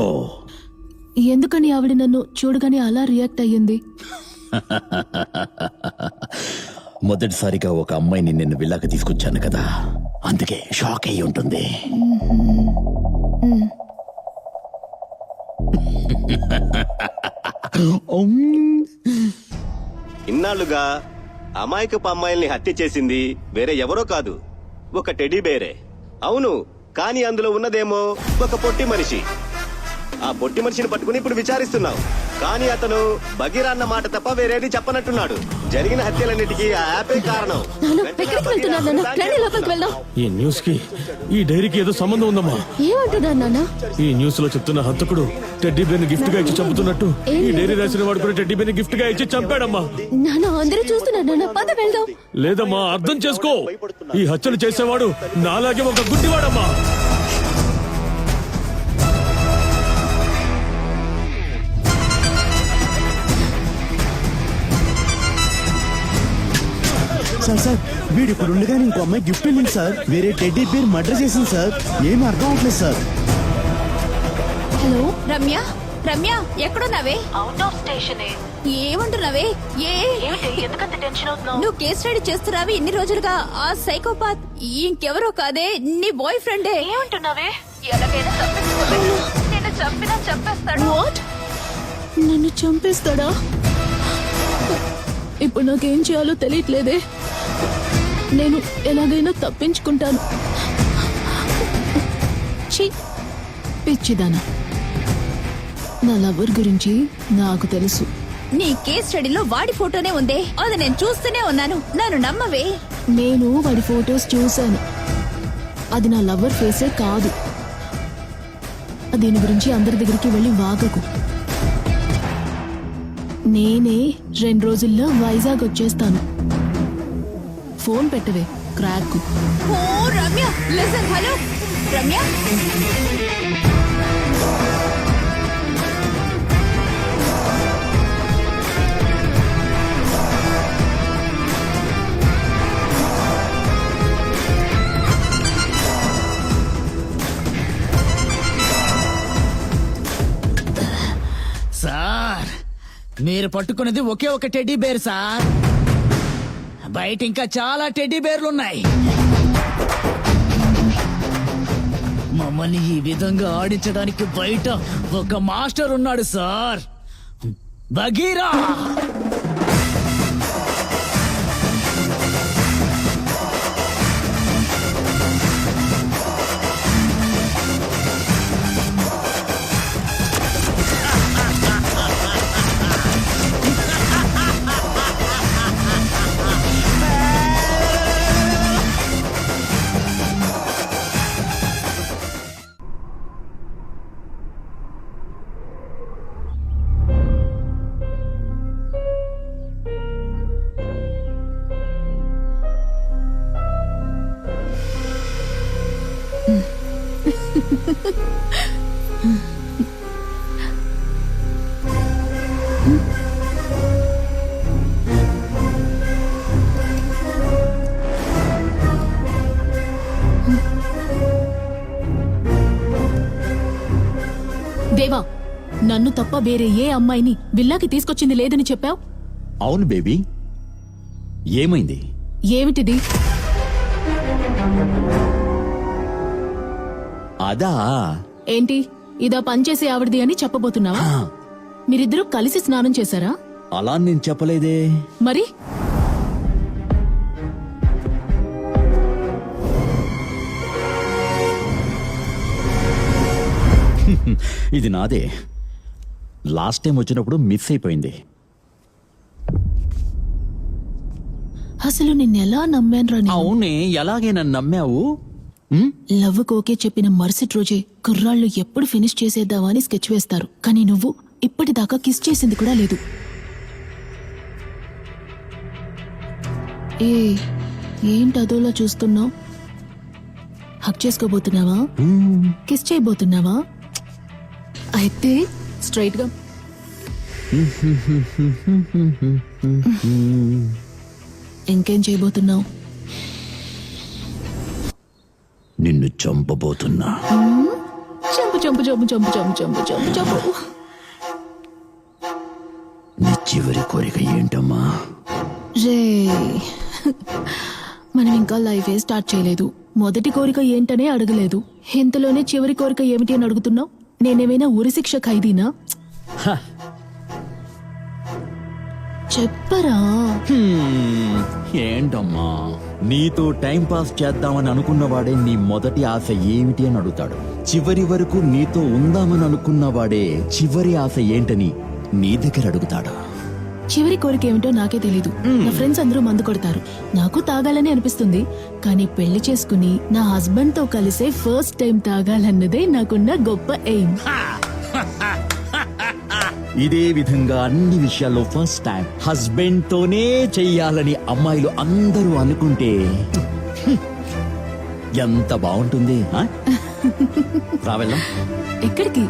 ఎందుకని ఆవిడ నన్ను చూడగానే అలా రియాక్ట్ అయ్యింది? మొదటిసారిగా ఒక అమ్మాయిని నిన్ను విల్లాక తీసుకొచ్చాను కదా, అందుకే షాక్ అయ్యి ఉంటుంది. ఇన్నాళ్లుగా అమాయకపు అమ్మాయిల్ని హత్య చేసింది వేరే ఎవరో కాదు, ఒక టెడ్డీ బేరే. అవును, కానీ అందులో ఉన్నదేమో ఒక పొట్టి మనిషి. ఆ పొట్టి మనిషిని పట్టుకుని ఇప్పుడు విచారిస్తున్నావు, కానీ అతను బగీరా అన్న మాట తప్ప వేరేది చెప్పనట్టున్నాడు. జరిగిన హత్యలన్నిటికీ ఆ యాపే కారణం. ఈ న్యూస్ కి ఈ డైరీకి ఏదో సంబంధం ఉందమ్మా. ఏమంటున్నారు నాన్న? ఈ న్యూస్ లో చెప్తున్న హంతకుడు టెడ్డీ బేర్ ని గిఫ్ట్ గా ఇచ్చి చంపుతున్నట్టు ఈ డైరీ రాసిన వాడు కూడా టెడ్డీ బేర్ ని గిఫ్ట్ గా ఇచ్చి చంపాడమ్మా. నాన్న, అందరూ చూస్తున్నారు నాన్న, పద వెళ్దాం. లేదమ్మా, అర్థం చేసుకో. ఈ హత్యలు చేసేవాడు నాలాగే ఒక గుడ్డివాడమ్మా. సార్ సార్, వీడు ఇప్పుడు ఉండగానే ఇంకో అమ్మాయి గిఫ్ట్ వెళ్ళింది సార్. వేరే టెడ్డీ బేర్ మర్డర్ చేసింది సార్. ఏం అర్థం అవట్లేదు సార్. హలో రమ్య, రమ్య ఎక్కడున్నావే? Out of station. ఏమంటున్నావే? ఎందుకంత టెన్షన్ అవుతున్నావు? నువ్వు కేసు స్టడీ చేస్తున్నావి ఇన్ని రోజులుగా. ఆ సైకోపాత్ ఇంకెవరో కాదే, నీ బాయ్ ఫ్రెండే. ఏమంటున్నావే? ఎలాగైనా నిన్ను చంపినా చంపేస్తాడు. వాట్? నన్ను చంపేస్తాడా? ఇప్పుడు నాకేం చేయాలో తెలియట్లేదే. నేను ఎలాగైనా తప్పించుకుంటాను. ఛీ, పిచ్చిదానా. నా లవర్ గురించి నాకు తెలుసు. నీ కేస్ స్టడీలో వాడి ఫోటోనే ఉందే, అది నేను చూస్తూనే ఉన్నాను. నన్ను నమ్మవే. నేను వాడి ఫొటోస్ చూశాను. అది నా లవర్ ఫేసే కాదు. దీని గురించి అందరి దగ్గరికి వెళ్ళి వాగకు. నేనే 2 రోజుల్లో వైజాగ్ వచ్చేస్తాను. ఫోన్ పెట్టవే, క్రాక్. ఓ Ramya, listen. Hello Ramya. Sir, మీరు పట్టుకున్నది ఒకే ఒక టెడ్డీ బేర్ సార్. బయట ఇంకా చాలా టెడ్డీ బేర్లున్నాయి. మమ్మల్ని ఈ విధంగా ఆడించడానికి బయట ఒక మాస్టర్ ఉన్నాడు సార్, బగీరా. దేవా, నన్ను తప్ప వేరే ఏ అమ్మాయిని విల్లాకి తీసుకొచ్చింది లేదని చెప్పావు. అవును బేబీ, ఏమైంది? ఏమిటిది? అదా, ఏంటి ఇదా పనిచేసే ఆవిడది అని చెప్పబోతున్నావా? మీరిద్దరూ కలిసి స్నానం చేశారా? అలా నేను చెప్పలేదే. మరి ఇది నాదే. లాస్ట్ టైం వచ్చినప్పుడు మిస్ అయిపోయింది. అసలు నిన్నెలా నమ్మానురా నేను? అవునే, ఎలాగే నన్ను నమ్మావు? లవ్ ఓకే చెప్పిన మరుసటి రోజే కుర్రాళ్ళు ఎప్పుడు ఫినిష్ చేసేద్దామా అని స్కెచ్ వేస్తారు. కానీ నువ్వు ఇప్పటిదాకా కిస్ చేసింది కూడా లేదు. ఏంటి అదోలా చూస్తున్నావు? హక్ చేసుకోబోతున్నావా? కిస్ చేయబోతున్నావా? అయితే స్ట్రైట్ గా ఇంకేం చేయబోతున్నావు? నిన్ను చంపబోతున్నా. చంపు చంపు చంపు చంపు చంపు చంపు చంపు చంపు. నీ చివరి కోరిక ఏంటమ్మా? రే, మనం ఇంకా లైఫే స్టార్ట్ చేయలేదు. మొదటి కోరిక ఏంటనే అడగలేదు. ఇంతలోనే చివరి కోరిక ఏమిటి అని అడుగుతున్నావు? నేనేమైనా ఉరిశిక్ష ఖైదీనా? చెప్పరా. ఏంటమ్మా, నీతో టైం పాస్ చేద్దామని అనుకున్నవాడే నీ మొదటి ఆశ ఏమిటి అని అడుగుతాడు. చివరి వరకు నీతో ఉందామని అనుకున్నవాడే చివరి ఆశ ఏంటని నీ దగ్గర అడుగుతాడు. చివరి కోరిక ఏమిటో నాకే తెలీదు. నా ఫ్రెండ్స్ అందరూ మందు కొడతారు, నాకు తాగాలని అనిపిస్తుంది. కానీ పెళ్లి చేసుకుని నా హస్బెండ్ తో కలిసే ఫస్ట్ టైం తాగాలన్నదే నాకున్న గొప్ప ఎయిమ్. ఇదే విధంగా అన్ని విషయాల్లో ఫస్ట్ టైం హస్బెండ్ తోనే చెయ్యాలని అమ్మాయిలు అందరూ అనుకుంటే ఎంత బాగుంటుంది. రావెళ్ళం. ఎక్కడికి?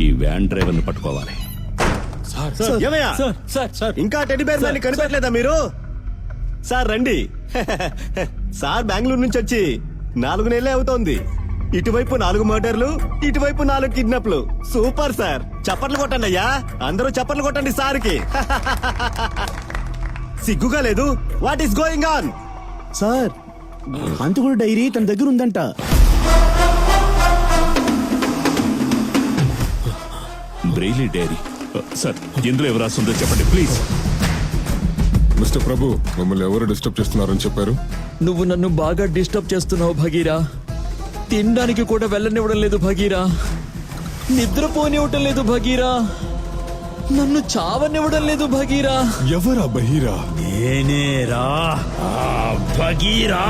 ఈ వ్యాన్ డ్రైవర్ ని పట్టుకోవాలి. ఏమయ్యా? ఇంకా టెడ్డీ బేర్ మ్యాన్ ని కనిపెట్టలేదా మీరు? సార్ రండి. సార్ బెంగళూరు నుంచి వచ్చి 4 నెలలే అవుతోంది. ఇటువైపు 4 మర్డర్లు, ఇటువైపు 4 కిడ్నాప్లు. సూపర్ సార్, చప్పట్లు కొట్టండి అయ్యా, అందరూ చప్పట్లు కొట్టండి సార్కి. సిగ్గుగా లేదు? What is going on? Sir, హంతకుడు డైరీ తన దగ్గర ఉందంట. Braille dairy. సార్, ఇందులో ఎవరు రాస్తుందో చెప్పండి ప్లీజ్. మిస్టర్ ప్రభు, మమ్మల్ని ఎవరు డిస్టర్బ్ చేస్తున్నారని చెప్పారు? నువ్వు నన్ను బాగా డిస్టర్బ్ చేస్తున్నావు భగీరా. తినడానికి కూడా వెళ్ళనివ్వడం లేదు భగీరా, నిద్రపోనివ్వటం లేదు భగీరా, నన్ను చావనివ్వడం లేదు భగీరా. ఎవరా బహీరా? నేనేరా భగీరా.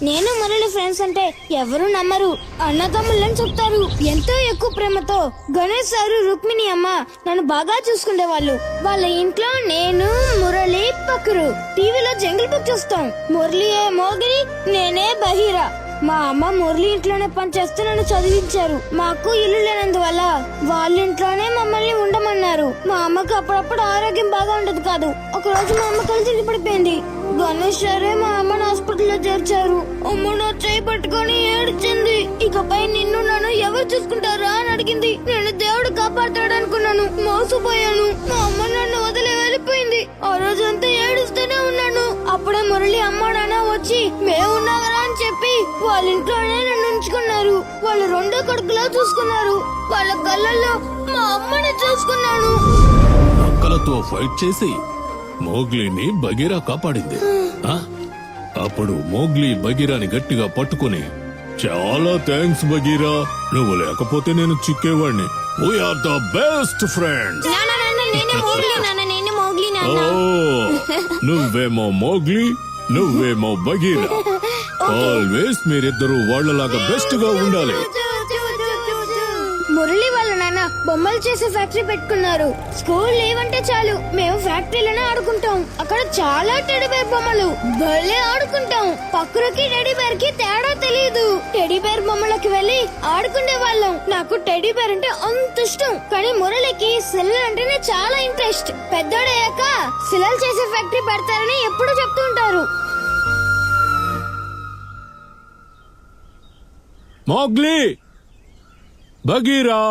నేను మురళి ఫ్రెండ్స్ అంటే ఎవరు నమ్మరు. అన్నదమ్ములని చెప్తారు. ఎంతో ఎక్కువ ప్రేమతో గణేష్ సారు, రుక్మిణి అమ్మ నన్ను బాగా చూసుకునే వాళ్ళు. వాళ్ళ ఇంట్లో నేను, మురళి, పక్కరు టీవీలో జంగిల్ బుక్ చూస్తాం. మురళి ఏ మోగిరి, నేనే బహీరా. మా అమ్మ మురళి ఇంట్లోనే పనిచేస్తూ నన్ను చదివించారు. మాకు ఇల్లు లేనందువల్ల వాళ్ళ ఇంట్లోనే మమ్మల్ని ఉండమన్నారు. మా అమ్మకి అప్పుడప్పుడు ఆరోగ్యం బాగా ఉండదు కాదు. ఒక రోజు మా అమ్మ కలిసి పడిపోయింది. గణేష్ సారే మా అమ్మని హాస్పిటల్లో హాస్పిటల్లో చేర్చారు. అమ్మ నా చేయి పట్టుకొని ఏడ్చింది. ఇకపై నిన్ను నన్ను ఎవరు చూసుకుంటారా అని అడిగింది. నేను దేవుడు కాపాడతాడు అనుకున్నాను, మోసపోయాను. మా అమ్మ నన్ను వదిలి వెళ్ళిపోయింది. ఆ రోజంతా ఏడుస్తూనే ఉన్నాను. అప్పుడే మురళి అమ్మ నాన్న వచ్చి మేమున్నారా అని చెప్పి వాళ్ళ ఇంట్లోనే నన్ను ఉంచుకున్నారు. వాళ్ళు రెండో కొడుకులా చూసుకున్నారు. వాళ్ళ కళ్ళల్లో మా అమ్మని చూసుకున్నాను. నక్కలతో ఫైట్ చేసి మోగ్లీని బగీరా కాపాడింది. ఆ? అప్పుడు మోగ్లీ బగీరాని గట్టిగా పట్టుకుని, చాలా థ్యాంక్స్ బగీరా, నువ్వు లేకపోతే నేను చిక్కేవాడిని. We're the best friends. నేనే మోగ్లీ ఓ, నువ్వేమో మోగ్లీ, నువ్వేమో బగీరా. ఆల్వేస్ మీరిద్దరూ వాళ్ళలాగా బెస్ట్ గా ఉండాలి. మురళి వాళ్ళ నాన్న బొమ్మలు చేసే ఫ్యాక్టరీ పెట్టుకున్నారు. స్కూల్ లీవ్ అంటే చాలు మేము ఫ్యాక్టరీలోనే ఆడుకుంటాం. అక్కడ చాలా టెడీబేర్ బొమ్మలు భలే ఆడుకుంటాం. పక్కకి టెడీబేర్ కి తేడా తెలియదు. టెడీబేర్ బొమ్మలకి వెళ్లి ఆడుకునే వాళ్ళం. నాకు టెడీబేర్ అంటే అంత ఇష్టం. కానీ మురళికి శిలలు అంటేనే చాలా ఇంట్రెస్ట్. పెద్దోడయ్యాక శిలలు చేసే ఫ్యాక్టరీ పెడతారని ఎప్పుడు చెప్తూ ఉంటారు. మోగ్లీ, బగీరా,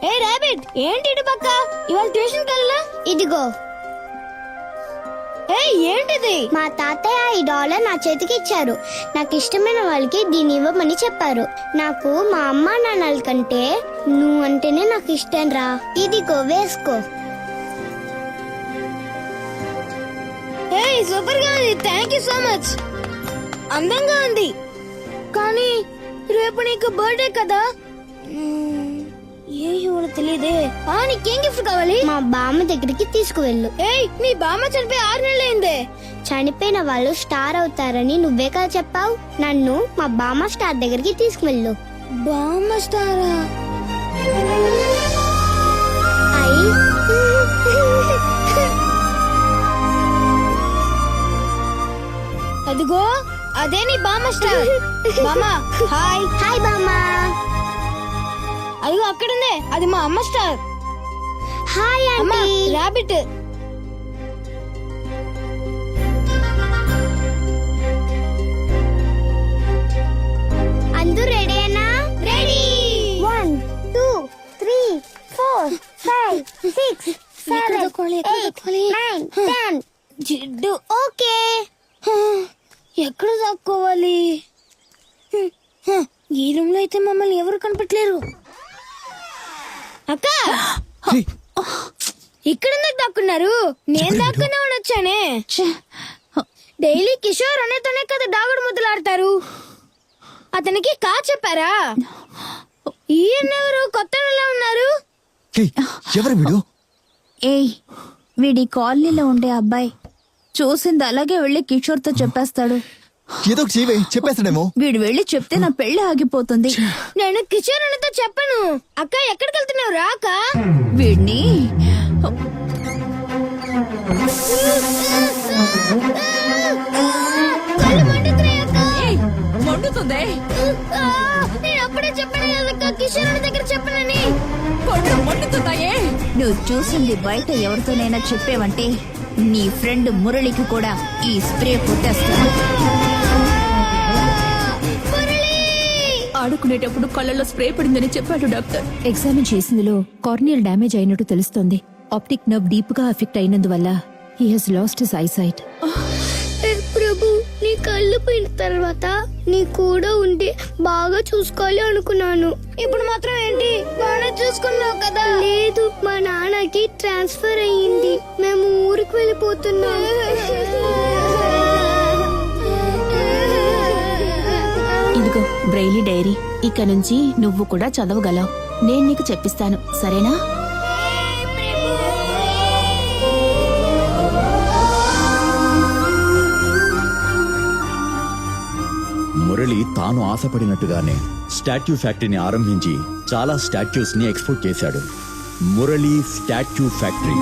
ఏ రాబిట్, ఏంటి ఇటు పక్క? ఇవాళ ట్యూషన్ కల్లా ఇదిగో. ఏంటిది? మా తాతయ్య $1 నా చేతికి ఇచ్చారు. నాకు ఇష్టమైన వాళ్ళకి దీన్ని ఇవ్వమని చెప్పారు. నాకు మా అమ్మ నాన్నల కంటే నువ్వు అంటేనే నాకు ఇష్టం రా. ఇదిగో వేసుకో. సూపర్ గా ఉంది. Thank you so much. అందంగా ఉంది. కానీ రేపు నీకు బర్త్డే కదా, ఏ ఇవాళ తెలియదే. నీకేం గిఫ్ట్ కావాలి? మా బామ్మ దగ్గరికి తీసుకువెళ్ళు. మీ బామ్మ చనిపోయి 6 నెలలైందే. చనిపోయిన వాళ్ళు స్టార్ అవుతారని నువ్వే కదా చెప్పావు. నన్ను మా బామ్మ స్టార్ దగ్గరికి తీసుకువెళ్ళు. బామ్మ స్టారా? అదిగో అదే నీ బామ్మ స్టార్. బామ్మ హాయ్. హాయ్ బామ్మ. అదిగో అక్కడుందే, అది మా అమ్మ స్టార్. హాయ్ అమ్మ ఆంటీ. రాబిట్. అందరూ రెడీనా? రెడీ. 1 2 3 4 5 6 7 8 9 10. జిడ్డు. ఓకే. ఎక్కడ దాక్కోవాలి? ఈ రూమ్ లో అయితే మమ్మల్ని ఎవరు కనిపెట్టలేరు. అక్క, ఇక్కడ దాక్కున్నారు. నేను దాక్కున్నా వచ్చానే. డైలీ కిషోర్ అనేతోనే కదా దాగుడు ముద్దులాడతారు. అతనికి చెప్పారా? ఈయనెవరు కొత్త ఉన్నారు? ఎవరు వీడు? ఏయ్, వీడి కాలనీలో ఉండే అబ్బాయి. చూసింది అలాగే వెళ్లి కిషోర్ తో చెప్పేస్తాడు. ఏదో చేయవే, చెప్పేస్తాడేమో. వీడు వెళ్లి చెప్తే నా పెళ్లి ఆగిపోతుంది. నేను కిషోర్ అనితో చెప్పను. అక్క ఎక్కడికి వెళ్తున్నావు? రాక వీడిని మండుతుంది. నేను అప్పుడే చెప్పాను కదా కిషోర్ అన్న దగ్గర చెప్పనని. కొండ మండుతున్నాయే. నువ్వు చూసింది బయట ఎవరితోనైనా చెప్పేవంటే నీ ఫ్రెండ్ మురళికి కూడా ఈ స్ప్రే కొట్టేస్తాను. ఆడుకునేటప్పుడు కళ్ళలో స్ప్రే పడిందని చెప్పాడు డాక్టర్. ఎగ్జామిన్ చేసిందిలో కార్నియల్ డ్యామేజ్ అయినట్టు తెలుస్తోంది. ఆప్టిక్ నర్వ్ డీప్ గా ఎఫెక్ట్ అయినందువల్ల he has lost his eyesight. Prabhu, నీ కళ్ళు పోయిన తర్వాత నీ కూడా ఉండి బాగా చూసుకోవాలి అనుకున్నాను. ఇప్పుడు మాత్రం ఏంటి? బాగా చూసుకున్నావు కదా. లేదు, మా నాన్నకి ట్రాన్స్ఫర్ అయ్యింది. మేము ఊరికి వెళ్ళిపోతున్నాం. ఇదిగో బ్రెయిలీ డైరీ. ఇక నుంచి నువ్వు కూడా చదవగలవు. నేను నీకు చెప్పిస్తాను, సరేనా? మురళి తాను ఆశపడినట్టుగానే స్టాట్యూ ఫ్యాక్టరీని ఆరంభించి చాలా స్టాట్యూస్ ని ఎక్స్పోర్ట్ చేశాడు. Murali statue factory.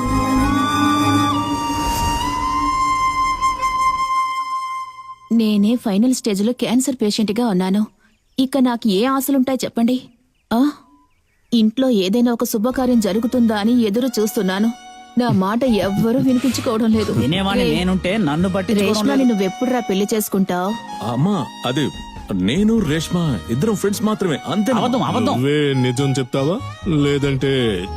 నేనే ఫైనల్ స్టేజ్ లో క్యాన్సర్ పేషెంట్ గా ఉన్నాను. ఇక నాకు ఏ ఆశలుంటాయి చెప్పండి? ఇంట్లో ఏదైనా ఒక శుభకార్యం జరుగుతుందా అని ఎదురు చూస్తున్నాను. నా మాట ఎవ్వరూ వినిపించుకోవడం లేదు. వినేవాణ్ణి నేనుంటే నన్ను బట్టి రేష్మాని నువ్వెప్పుడురా పెళ్లి చేసుకుంటావు? అమ్మా అది నేను రేష్మ ఇద్దరం ఫ్రెండ్స్ మాత్రమే, అంతే. అబద్ధం అబద్ధం. నువ్వే నిజం చెప్తావా లేదంటే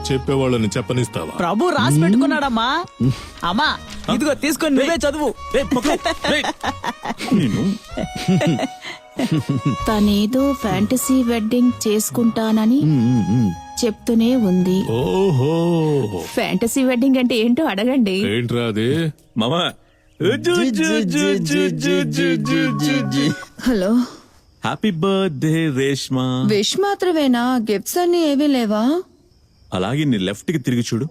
చెప్పేవాళ్ళని చెప్పనిస్తావా? ప్రభు రాసి పెట్టుకున్నాడమ్మా. అమ్మా ఇదిగో తీసుకొని నువ్వే చదువు. తనేదో ఫ్యాంటసీ వెడ్డింగ్ చేసుకుంటానని చెప్తూనే ఉంది. ఓహో, ఫ్యాంటసీ వెడ్డింగ్ అంటే ఏంటో అడగండి. ఏంట్రా అది? మామా hello, happy birthday Reshma. Wish మాత్రమేనా? గిఫ్ట్స్ అన్ని ఏవీ లేవా? అలాగే నీ లెఫ్ట్ కి తిరిగి చూడు.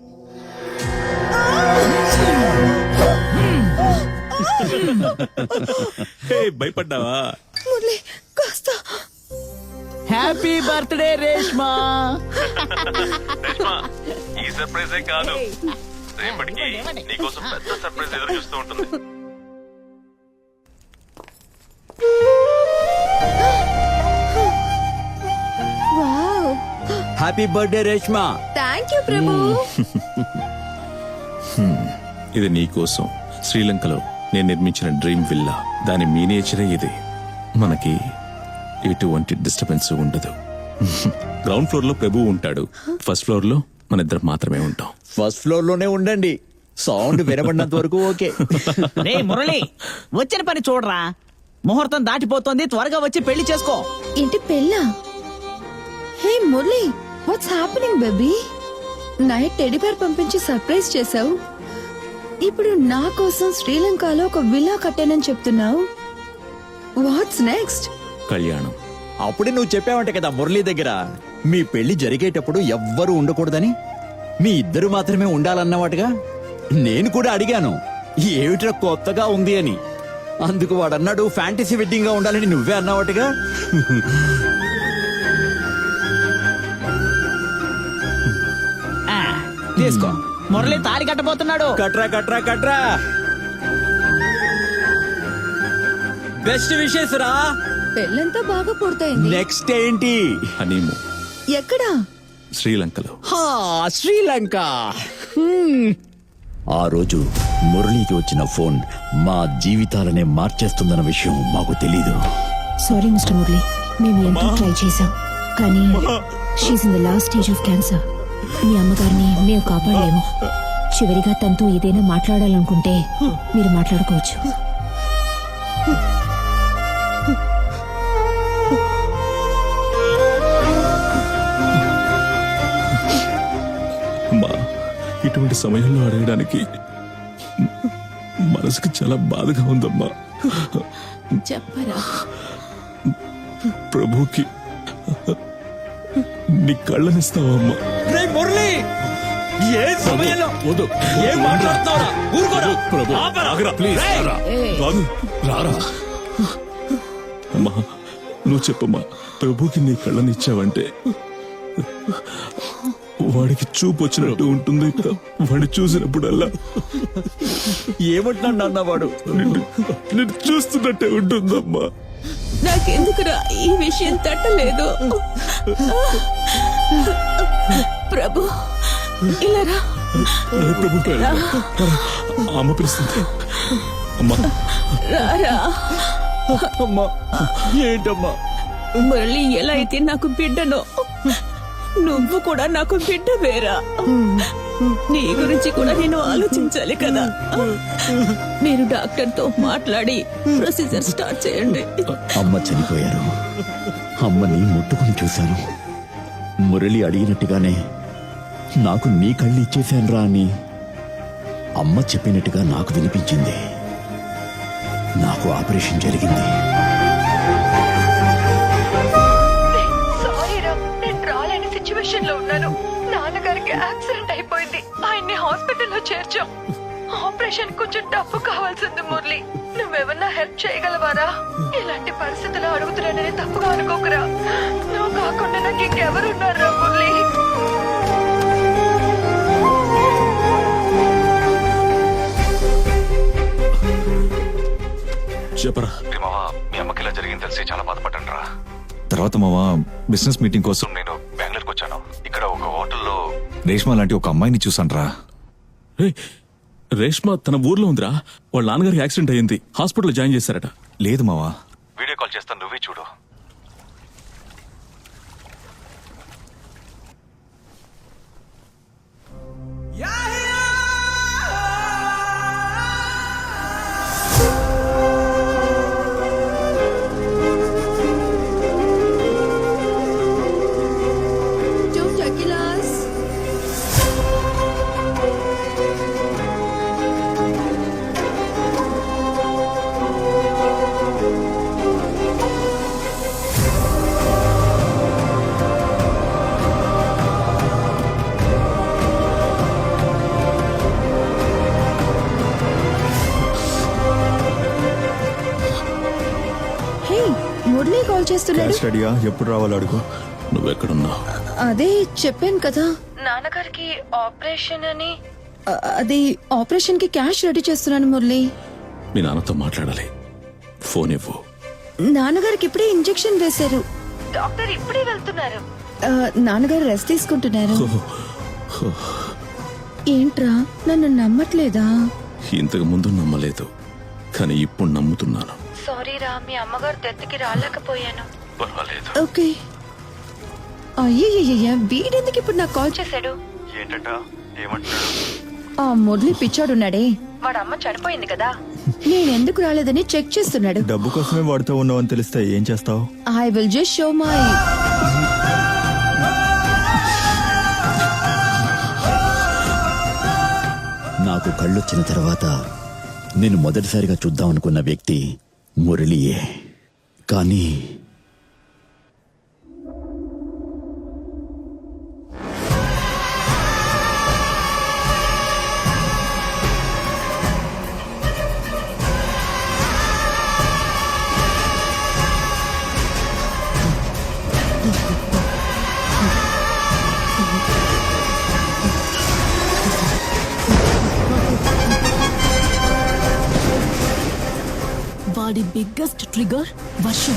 హే, భయపడ్డావా? Happy birthday Reshma. ఈ సర్ప్రైజే కాదు, రేపటికి నీకోసం పెద్ద సర్ప్రైజ్ ఎదురు చూస్తూ ఉంటుంది. Happy birthday Reshma. Thank you Prabhu. ఇది నీకోసం శ్రీలంకలో నేను నిర్మించిన డ్రీమ్ విల్లా. దాని మీనేచరే ఇది. మనకి ఎటువంటి డిస్టర్బెన్స్ ఉండదు. గ్రౌండ్ ఫ్లోర్ లో ప్రభు ఉంటాడు, ఫస్ట్ ఫ్లోర్ లో మన ఇద్దరం మాత్రమే ఉంటాం. ఫస్ట్ ఫ్లోర్ లోనే ఉండండి, సౌండ్ వినబడినంత వరకు ఓకే. రే మురళి, వచ్చిన పని చూడరా. ముహూర్తం దాటిపోతోంది, త్వరగా వచ్చి పెళ్లి చేసుకో. ఏంటి పెళ్ళా? Hey Murali, what's happening baby? Night teddy bear పంపించి సర్ప్రైజ్ చేసావు. ఇప్పుడు నా కోసం శ్రీలంకలో ఒక విల్లా కట్టానని చెప్తున్నావు. What's next? కళ్యాణం. అప్పుడే నువ్వు చెప్పావంట కదా మురళి దగ్గర, మీ పెళ్లి జరిగేటప్పుడు ఎవ్వరూ ఉండకూడదని, మీ ఇద్దరు మాత్రమే ఉండాలన్నవాటుగా. నేను కూడా అడిగాను ఏమిట్రా కొత్తగా ఉంది అని. అందుకు వాడన్నాడు ఫ్యాంటసీ వెడ్డింగ్ గా ఉండాలని నువ్వే అన్నవాటుగా. ఆ, తీసుకో. మురళి తాళి కట్టబోతున్నాడు. కట్రా కట్రా కట్రా. బెస్ట్ విషెస్ రా. పెళ్ళంతా బాగా పూర్తయింది. నెక్స్ట్ ఏంటి? హనీమూన్. ఎక్కడా? శ్రీలంకలో. శ్రీలంక. ఆ రోజు మురళికి వచ్చిన ఫోన్ మా జీవితాలనే మార్చేస్తుందన్న విషయం మాకు తెలీదు. సారీ మిస్టర్ మురళి, మేము ఎంతో ట్రై చేశాం, కానీ she's in the last stage of cancer. మీ అమ్మగారిని మేము కాపాడలేము. చివరిగా తనతో ఏదైనా మాట్లాడాలనుకుంటే మీరు మాట్లాడుకోవచ్చు. అమ్మా, ఇటువంటి సమయంలో అడగడానికి మనసుకి చాలా బాధగా ఉందమ్మా. చెప్పరా? ప్రభుకి నీ కళ్ళనిస్తావమ్మా. మురళి, ఏ సమయంలో వద్దు. ఏం మాట్లాడుతున్నావురా? ఊరుకోరా. ప్రభు, ఆగరా, ప్లీజ్ రారా. కాదు, రారా. అమ్మా నువ్వు చెప్పమ్మా, ప్రభుకి నీ కళ్ళనిచ్చావంటే వాడికి చూపు వచ్చినట్టు ఉంటుంది. వాడిని చూసినప్పుడల్లా ఏమంటున్నాడు అన్నవాడు? నేను చూస్తున్నట్టే ఉంటుందమ్మా. నాకెందుకురా ఈ విషయం తట్టలేదు. ప్రభు ఇలా రా. ప్రభు అమ్మ పిలుస్తుంది. అమ్మా రారా. అమ్మా ఏంటమ్మా? మురళి ఎలా అయితే నాకు బిడ్డనో, నువ్వు కూడా నాకు బిడ్డ వేరా. నీ గురించి కూడా నేను ఆలోచించాలి కదా. మీరు డాక్టర్ తో మాట్లాడి ప్రొసీజర్ స్టార్ట్ చేయండి. అమ్మ చనిపోయారు. అమ్మని ముట్టుకుని చూశాను. మురళి అడిగినట్టుగానే నాకు నీ కళ్ళు ఇచ్చేశానురా అని అమ్మ చెప్పినట్టుగా నాకు వినిపించింది. నాకు ఆపరేషన్ జరిగింది. సిచ్యువేషన్ లో ఉన్నాను. నాన్నగారికి యాక్సిడెంట్ అయిపోయింది. ఆయన్ని హాస్పిటల్లో చేర్చాం. ఆపరేషన్ కొంచెం డబ్బు కావాల్సింది మురళి. నువ్వెవన్నా హెల్ప్ చేయగలవారా? ఇలాంటి పరిస్థితుల్లో అడుగుతున్నానని తప్పుగా అనుకోకురా. నువ్వు కాకుండా నాకు ఇంకెవరున్నారా మురళి? చెప్పరా. మీ అమ్మకి ఇలా జరిగింది తెలిసి చాలా బాధపడ్డాను రా. తర్వాత మావా బిజినెస్ మీటింగ్ కోసం నేను బెంగళూరుకి వచ్చాను. ఇక్కడ ఒక హోటల్లో రేష్మా లాంటి ఒక అమ్మాయిని చూసాను రా. రేష్మ తన ఊర్లో ఉందిరా. వాళ్ళ నాన్నగారికి యాక్సిడెంట్ అయ్యింది, హాస్పిటల్లో జాయిన్ చేశారట. లేదు మావా. వీడియో కాల్ చేస్తాను, నువ్వే చూడు. మురళి కాల్ చేస్తున్నాడు. స్టడీగా ఎప్పుడు రావాలో అడుగు. నువ్వెక్కడున్నావు? అదే చెప్పాను కదా, నాన్నగారికి ఆపరేషన్ అని. అది ఆపరేషన్ కి క్యాష్ రెడీ చేస్తున్నాను మురళి. మీ నాన్నతో మాట్లాడాలి, ఫోన్ ఇవ్వు. నాన్నగారికి ఇప్పుడే ఇంజెక్షన్ వేశారు. డాక్టర్ ఇప్పుడే వెళ్తున్నారు. నాన్నగారు రెస్ట్ తీసుకుంటున్నారు. ఏంట్రా, నన్ను నమ్మట్లేదా? ఇంతకు ముందు నమ్మలేదు, కానీ ఇప్పుడు నమ్ముతున్నాను. సారీ రా, మీ అమ్మగారు డెత్కి రాలేకపోయాను. పర్వాలేదు. ఓకే. అయ్యయ్యయ్య, వీడెందుకు ఇప్పుడు నాకు కాల్ చేశాడు? ఏంటట? ఏమంటాడు? ఆ మురళి పిచ్చాడున్నాడే, వాడు అమ్మ చనిపోయింది కదా. నేనెందుకు రాలేదని చెక్ చేస్తున్నాడు. డబ్బు కోసమే వాడుతూ ఉన్నావని తెలిస్తే ఏం చేస్తావు? I will just show my. నాకు కళ్ళొచ్చిన తర్వాత నేను మొదటిసారిగా చూద్దాం అనుకున్న వ్యక్తి మురళియే. కానీ వాడి బిగ్గెస్ట్ ట్రిగర్ వర్షం.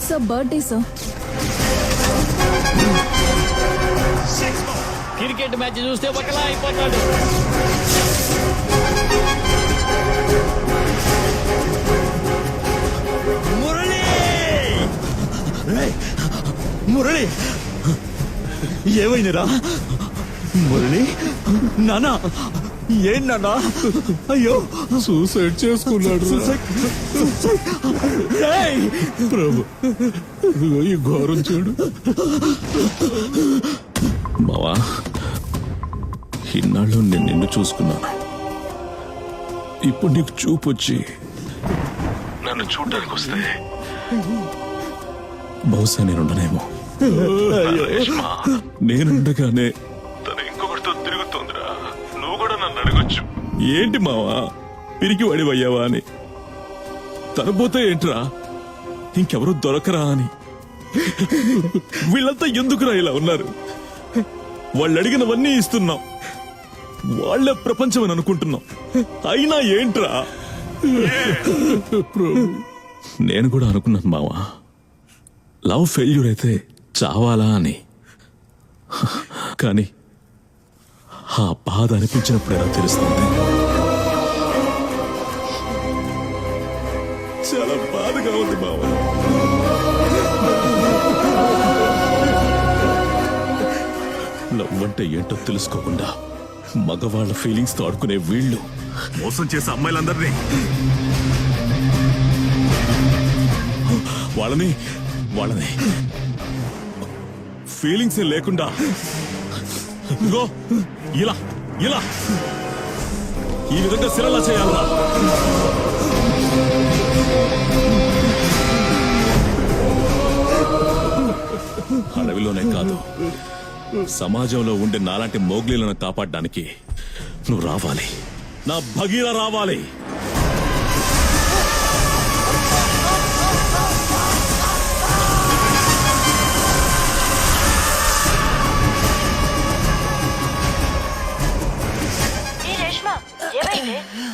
Sir birthday sir. Cricket match చూస్తే ఒకలా అయిపోతాడు. మురళి ఏమైందిరా? మురళి నానా, ఏం నానా? అయ్యో, సూసైడ్ చేసుకున్నాడు. ప్రభు, ఇదిగో ఈ ఘోరం చూడు. బావా, ఇన్నాళ్ళు నేను నిన్ను చూసుకున్నాను. ఇప్పుడు నీకు చూపు వచ్చి నన్ను చూడడానికి వస్తే బహుశా నేనుండనేమో. నేనుండగానే తను ఇంకొకటితో తిరుగుతుందిరా. నువ్వు కూడా నన్ను అడగొచ్చు, ఏంటి మావా పిరికి వాడివయ్యావా అని. తను పోతే ఏంట్రా, ఇంకెవరూ దొరకరా అని. వీళ్ళంతా ఎందుకురా ఇలా ఉన్నారు? వాళ్ళు అడిగినవన్నీ ఇస్తున్నాం, వాళ్లే ప్రపంచం అని అనుకుంటున్నాం. అయినా ఏంట్రా? నేను కూడా అనుకున్నాను మావా, లవ్ ఫెయిల్యూర్ అయితే చావాలా అని. కానీ ఆ బాధ అనిపించినప్పుడు ఎలా తెలుస్తుంది? చాలా బాధగా ఉంది మావా. లవ్ అంటే ఏంటో తెలుసుకోకుండా మగవాళ్ళ ఫీలింగ్స్ తో ఆడుకునే వీళ్ళు మోసం చేసే అమ్మాయిలందరినీ, వాళ్ళని ఫీలింగ్స్ లేకుండా ఇదిగో ఇలా ఇలా ఈ విధంగా శిలలా చేయాలరా? అడవిలోనే కాదు, సమాజంలో ఉండే నాలాంటి మోగ్లీలను కాపాడడానికి నువ్వు రావాలి, నా భగీర రావాలి.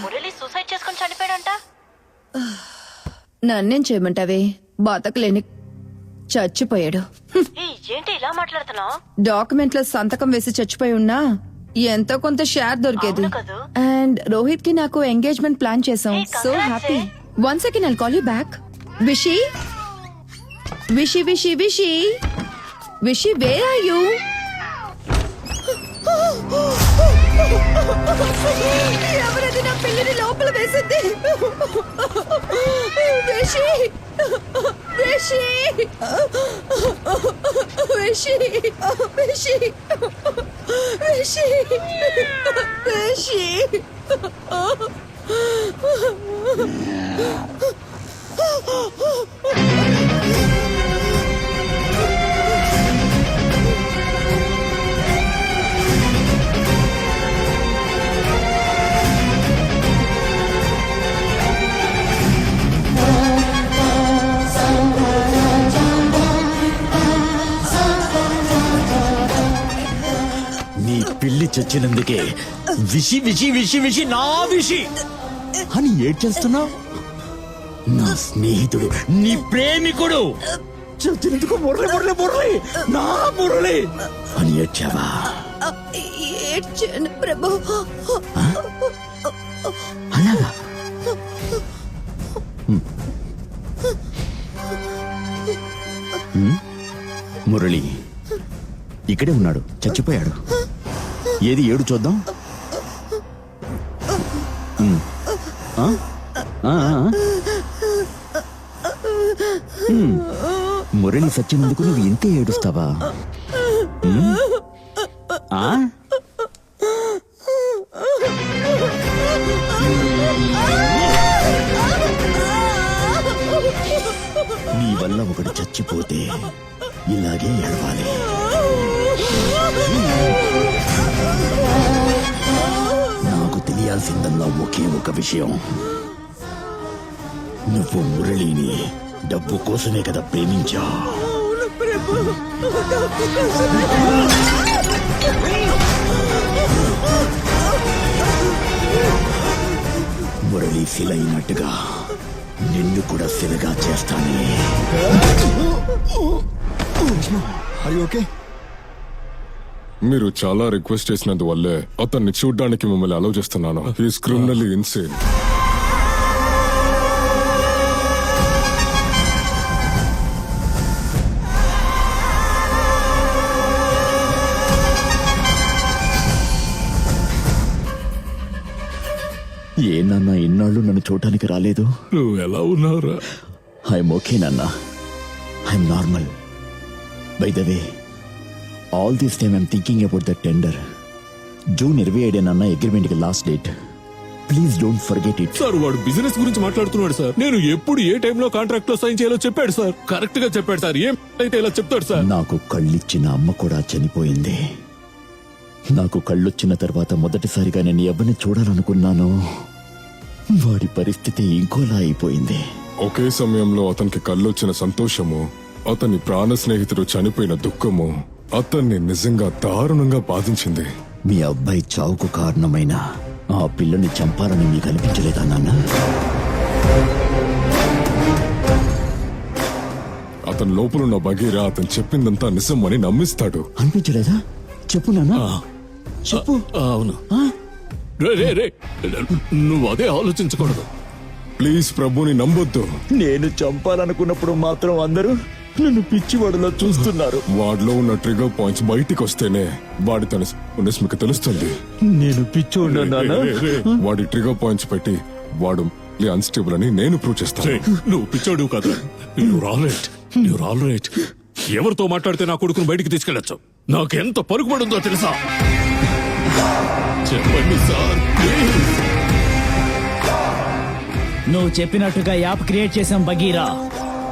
మురళి సూసైడ్ చేసుకుని చనిపోయాడంట. నన్నేం చేయమంటావే, బతకలేని చచ్చిపోయాడు. ఏంటి ఇలా మాట్లాడుతున్నావు? డాక్యుమెంట్ లో సంతకం వేసి చచ్చిపోయి ఉన్నా ఎంతో కొంత షేర్ దొరికేది. అండ్ రోహిత్ కి నాకు ఎంగేజ్మెంట్ ప్లాన్ చేసాం. So happy. One second I'll call you back. Vishi Vishi Vishi Vishi Vishi where are you? ఎవరైతే నా పిల్లిని లోపల వేసింది? విషి విషి విషి విషి విషి విషి నీ పిల్లి చచ్చినందుకే విషి విషి విషి విషి నా విషి అని ఏడ్చేస్తున్నావు. నా స్నేహితుడు, నీ ప్రేమికుడు చచ్చినందుకు మురళి మురళి మురళి నా మురళి అని ఏడ్చావా? ఏడ్చాను ప్రభు. అలాగా? మురళి ఇక్కడే ఉన్నాడు, చచ్చిపోయాడు. ఏది ఏడు చూద్దాం. ఆ? ఆ, ఆ. మురళి సచ్చినందుకు నువ్వు ఇంతే ఏడుస్తావా? ఆ? నీ వల్ల ఒకడు చచ్చిపోతే ఇలాగే ఏడవాలి. నాకు తెలియాల్సిందల్లా ఒకే ఒక విషయం. నువ్వు మురళిని డబ్బు కోసమే కదా ప్రేమించా? మురళి శిలైనట్టుగా నిన్ను కూడా శిలగా చేస్తానే. ఓకే. మీరు చాలా రిక్వెస్ట్ చేసినందువల్లే అతన్ని చూడ్డానికి మిమ్మల్ని అలౌ చేస్తున్నాను. He's criminally insane. ఏ నాన్న ఇన్నాళ్ళు నన్ను చూడటానికి రాలేదు? నువ్వు ఎలా ఉన్నావురా? ఐఎమ్ ఓకే నాన్న, I'm normal. By the way, all this time I'm thinking about the tender. June 27 నాన్న అగ్రిమెంట్ కి last date. Please don't forget it. Sir వాడు బిజినెస్ గురించి మాట్లాడుతున్నాడు సార్. నేను ఎప్పుడు ఏ టైంలో కాంట్రాక్ట్ లో సైన్ చేయాలో చెప్పాడు సార్. కరెక్ట్ గా చెప్పాడు సార్. ఏం అయితే ఇలా చెప్తాడు సార్. నాకు కళ్ళిచ్చిన అమ్మ కూడా చనిపోయింది. నాకు కళ్ళొచ్చిన తర్వాత మొదటిసారిగా నేను ఎవరిని చూడాలనుకున్నాను, వాడి పరిస్థితి ఇంకోలా అయిపోయింది. ఒకే సమయంలో అతనికి కళ్ళొచ్చిన సంతోషము, అతని ప్రాణ స్నేహితుడు చనిపోయిన దుఃఖము అతన్ని నిజంగా దారుణంగా బాధించింది. మీ అబ్బాయి చావుకు కారణమైన ఆ పిల్లని చంపాలని మీకు అనిపించలేదా నాన్న? అతని లోపలున్న బగీరా అతను చెప్పిందంతా నిజం అని నమ్మిస్తాడు. అనిపించలేదా? చెప్పు నాన్న, చెప్పు. అవును. రే నువ్వు అదే ఆలోచించకూడదు. ప్లీజ్ ప్రభుని నమ్మొద్దు. నేను చంపాలనుకున్నప్పుడు మాత్రం అందరూ నన్ను పిచ్చివాడులో చూస్తున్నారు. వాడిలో ఉన్న ట్రిగర్ పాయింట్స్ బయటికి వస్తేనే వాడి తన మీకు తెలుస్తుంది. నేను పిచ్చోడ్నా నాన్న? వాడి ట్రిగర్ పాయింట్స్ పెట్టి వాడు అన్స్టేబుల్ అని నేను ప్రూవ్ చేస్తాను. నువ్వు పిచ్చోడు కదా. You're all right. ఎవరితో మాట్లాడితే నా కొడుకును బయటికి తీసుకెళ్లొచ్చు? నాకెంత పలుకుబడుందో తెలుసా? చెప్పండి సార్. నువ్వు చెప్పినట్టుగా యాప్ క్రియేట్ చేసాం బగీరా.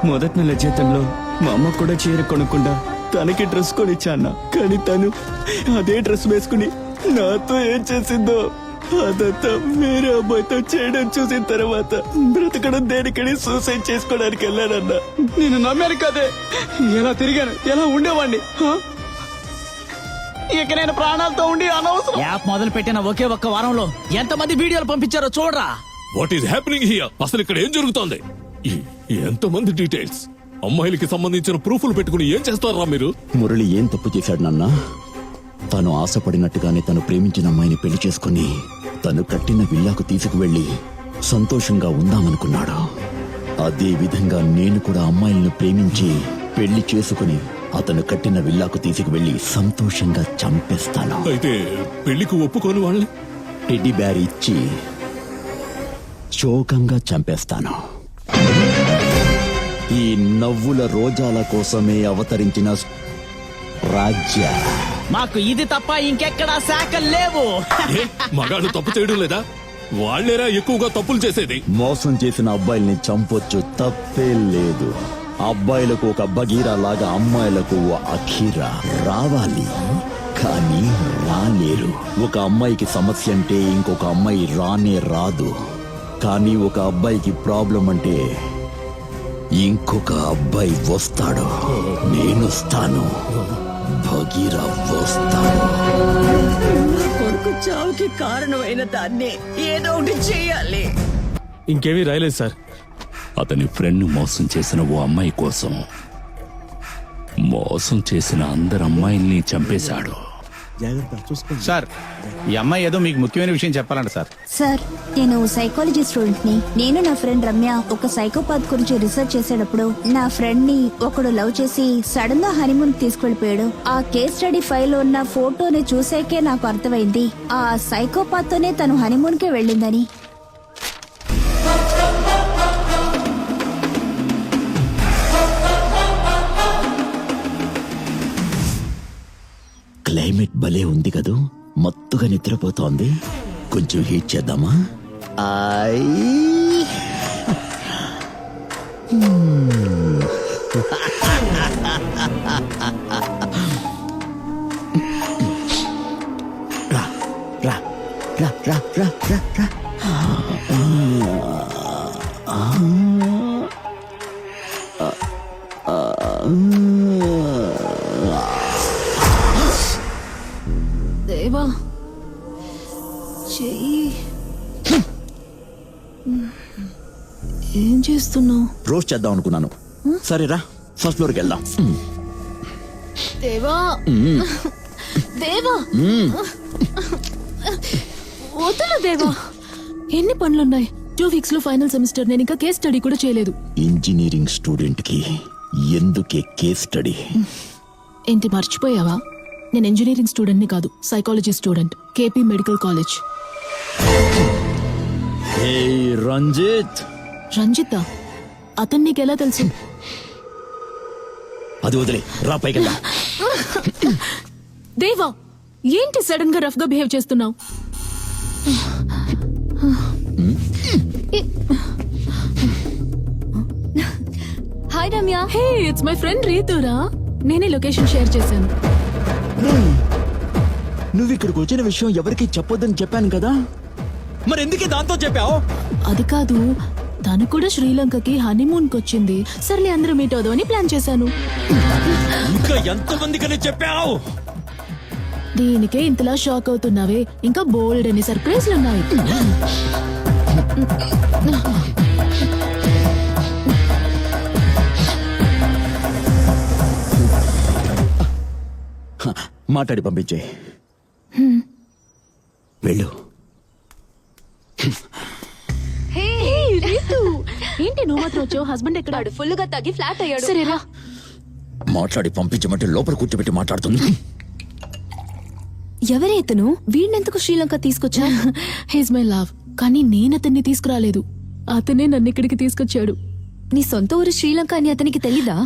మొదటి నెల జీతంలో మా అమ్మ కూడా చీర కొనుక్కుండా తనకి డ్రెస్ కొనిచ్చాన్న. కానీ తను అదే డ్రెస్ వేసుకుని నాతో ఏం చేసిందో అదంతా వేరే అబ్బాయితో చేయడం చూసిన తర్వాత బ్రతకడం దేనికని సూసైడ్ చేసుకోవడానికి వెళ్ళానన్నా. నేను నమ్మాను కదే. ఎలా తిరిగాను, ఎలా ఉండేవాడిని. ఇక నేను ప్రాణాలతో ఉండి అనవసరం. యాప్ మొదలు పెట్టిన ఒకే ఒక్క వారంలో ఎంతమంది వీడియోలు పంపించారో చూడరా. What is happening here? అసలు ఇక్కడ ఏం జరుగుతోంది? ఎంతమంది డీటెయిల్స్? అమ్మాయిలకి సంబంధించిన ప్రూఫ్లు పెట్టుకుని ఏం చేస్తారా మీరు? మురళి ఏం తప్పు చేశాడు నాన్న? తను ఆశపడినట్టుగానే తను ప్రేమించిన అమ్మాయిని పెళ్లి చేసుకుని తను కట్టిన విల్లాకు తీసుకువెళ్లి సంతోషంగా ఉందామనుకున్నాడు. అదే విధంగా నేను కూడా అమ్మాయిలను ప్రేమించి పెళ్లి చేసుకుని అతను కట్టిన విల్లాకు తీసుకువెళ్లి సంతోషంగా చంపేస్తాను. అయితే పెళ్లికి ఒప్పుకోని వాళ్ళని టెడ్డీ బ్యార్ ఇచ్చి శోకంగా చంపేస్తాను. ఈ నవ్వుల రోజాల కోసమే అవతరించిన రాజ్య. మాకు ఇది తప్ప ఇంకెక్కడా శాఖలు లేవు. ఏ, మగాళ్ళు తప్పు చేయడం లేదా? వాళ్ళేరా ఎక్కువగా తప్పులు చేసేది. మోసం చేసిన అబ్బాయిల్ని చంపొచ్చు, తప్పే లేదు. అబ్బాయిలకు ఒక బగీరా లాగా అమ్మాయిలకు ఓ అఖీరా రావాలి, కానీ రాలేరు. ఒక అమ్మాయికి సమస్య అంటే ఇంకొక అమ్మాయి రానే రాదు. కానీ ఒక అబ్బాయికి ప్రాబ్లం అంటే ఇంకొక అబ్బాయి వస్తాడు. నేనొస్తాను, భగీరా వస్తాడు. కొడుకు చావుకి కారణమైన దాన్ని ఏదో ఒకటి చెయ్యాలి. ఇంకేమీ రాయలేదు సార్. అతని ఫ్రెండ్ మోసం చేసిన ఓ అమ్మాయి కోసం మోసం చేసిన అందరు అమ్మాయిల్ని చంపేశాడు. సార్, ఈ అమ్మాయి ఏదో మీకు ముఖ్యమైన విషయం చెప్పాలంట సార్. సార్, నేను సైకాలజీ స్టూడెంట్ ని. నేను నా ఫ్రెండ్ రమ్య ఒక సైకోపాత్ గురించి రీసెర్చ్ చేసేటప్పుడు నా ఫ్రెండ్ ని ఒకడు లవ్ చేసి సడన్ గా హనీమూన్ తీసుకెళ్లిపోయాడు. ఆ కేస్ స్టడీ ఫైల్ ఉన్న ఫోటోని చూసాకే నాకు అర్థమైంది ఆ సైకోపాత్ తోనే తను హనీమూన్ కే వెళ్ళిందని. క్లైమేట్ భలే ఉంది కదూ, మత్తుగా నిద్రపోతోంది. కొంచెం హీట్ చేద్దామా? రా రా రా రా రా రా రా. దేవా చెయ్యి. ఏం చేస్తున్నావు? రోస్ట్ చేద్దాం అనుకున్నాను. సరేరా, ఫస్ట్ ఫ్లోర్కి వెళ్దాం. దేవా దేవా వదలు దేవా. ఎన్ని పనులున్నాయి? 2 వీక్స్ లో ఫైనల్ సెమిస్టర్. నేను ఇంకా కేస్ స్టడీ కూడా చేయలేదు. ఇంజనీరింగ్ స్టూడెంట్ కి ఎందుకే కేస్ స్టడీ? ఏంటి మర్చిపోయావా? నేను ఇంజనీరింగ్ స్టూడెంట్ ని కాదు, psychology student, KP medical college. Ranjith. Ranjitha? అతను నీకెలా తెలుసు? అది వదిలే, రా పైకి వెళ్దాం. దేవా, ఏంటి సడన్ గా రఫ్ గా బిహేవ్ చేస్తున్నావు? Hi Ramya. Hey, it's my friend రీతురా. నేనే లొకేషన్ షేర్ చేశాను. నువ్వు ఇక్కడికి వచ్చిన విషయం ఎవరికి చెప్పొద్దని చెప్పాను కదా, మరి ఎందుకే దాంతో చెప్పావు? అది కాదు, తను కూడా శ్రీలంకకి హనీమూన్ కొచ్చింది. సర్లే అందరూ మీట్ అవుదాం అని ప్లాన్ చేశాను. ఇంకా ఎంతమందికనే చెప్పావు? దీనికే ఇంతలా షాక్ అవుతున్నావే, ఇంకా బోల్డ్ అని సర్ప్రైజ్లు ఉన్నాయి. మాట్లాడి పంపించే. వెళ్ళు. ఏంటి నువ్వు మాత్రం వచ్చావు? హస్బెండ్ ఎక్కడ? ఫుల్ గా తగ్గి ఫ్లాట్ అయ్యాడు. సరేరా. మాట్లాడి పంపించమంటే లోపల కూర్చోబెట్టి మాట్లాడుతుంది. ఎవరే ఇతను? వీడినెందుకు శ్రీలంక తీసుకొచ్చా? He's my love. కానీ నేను అతన్ని తీసుకురాలేదు, అతనే నన్ను ఇక్కడికి తీసుకొచ్చాడు. నీ సొంత ఊరు శ్రీలంక అని అతనికి తెలీదా?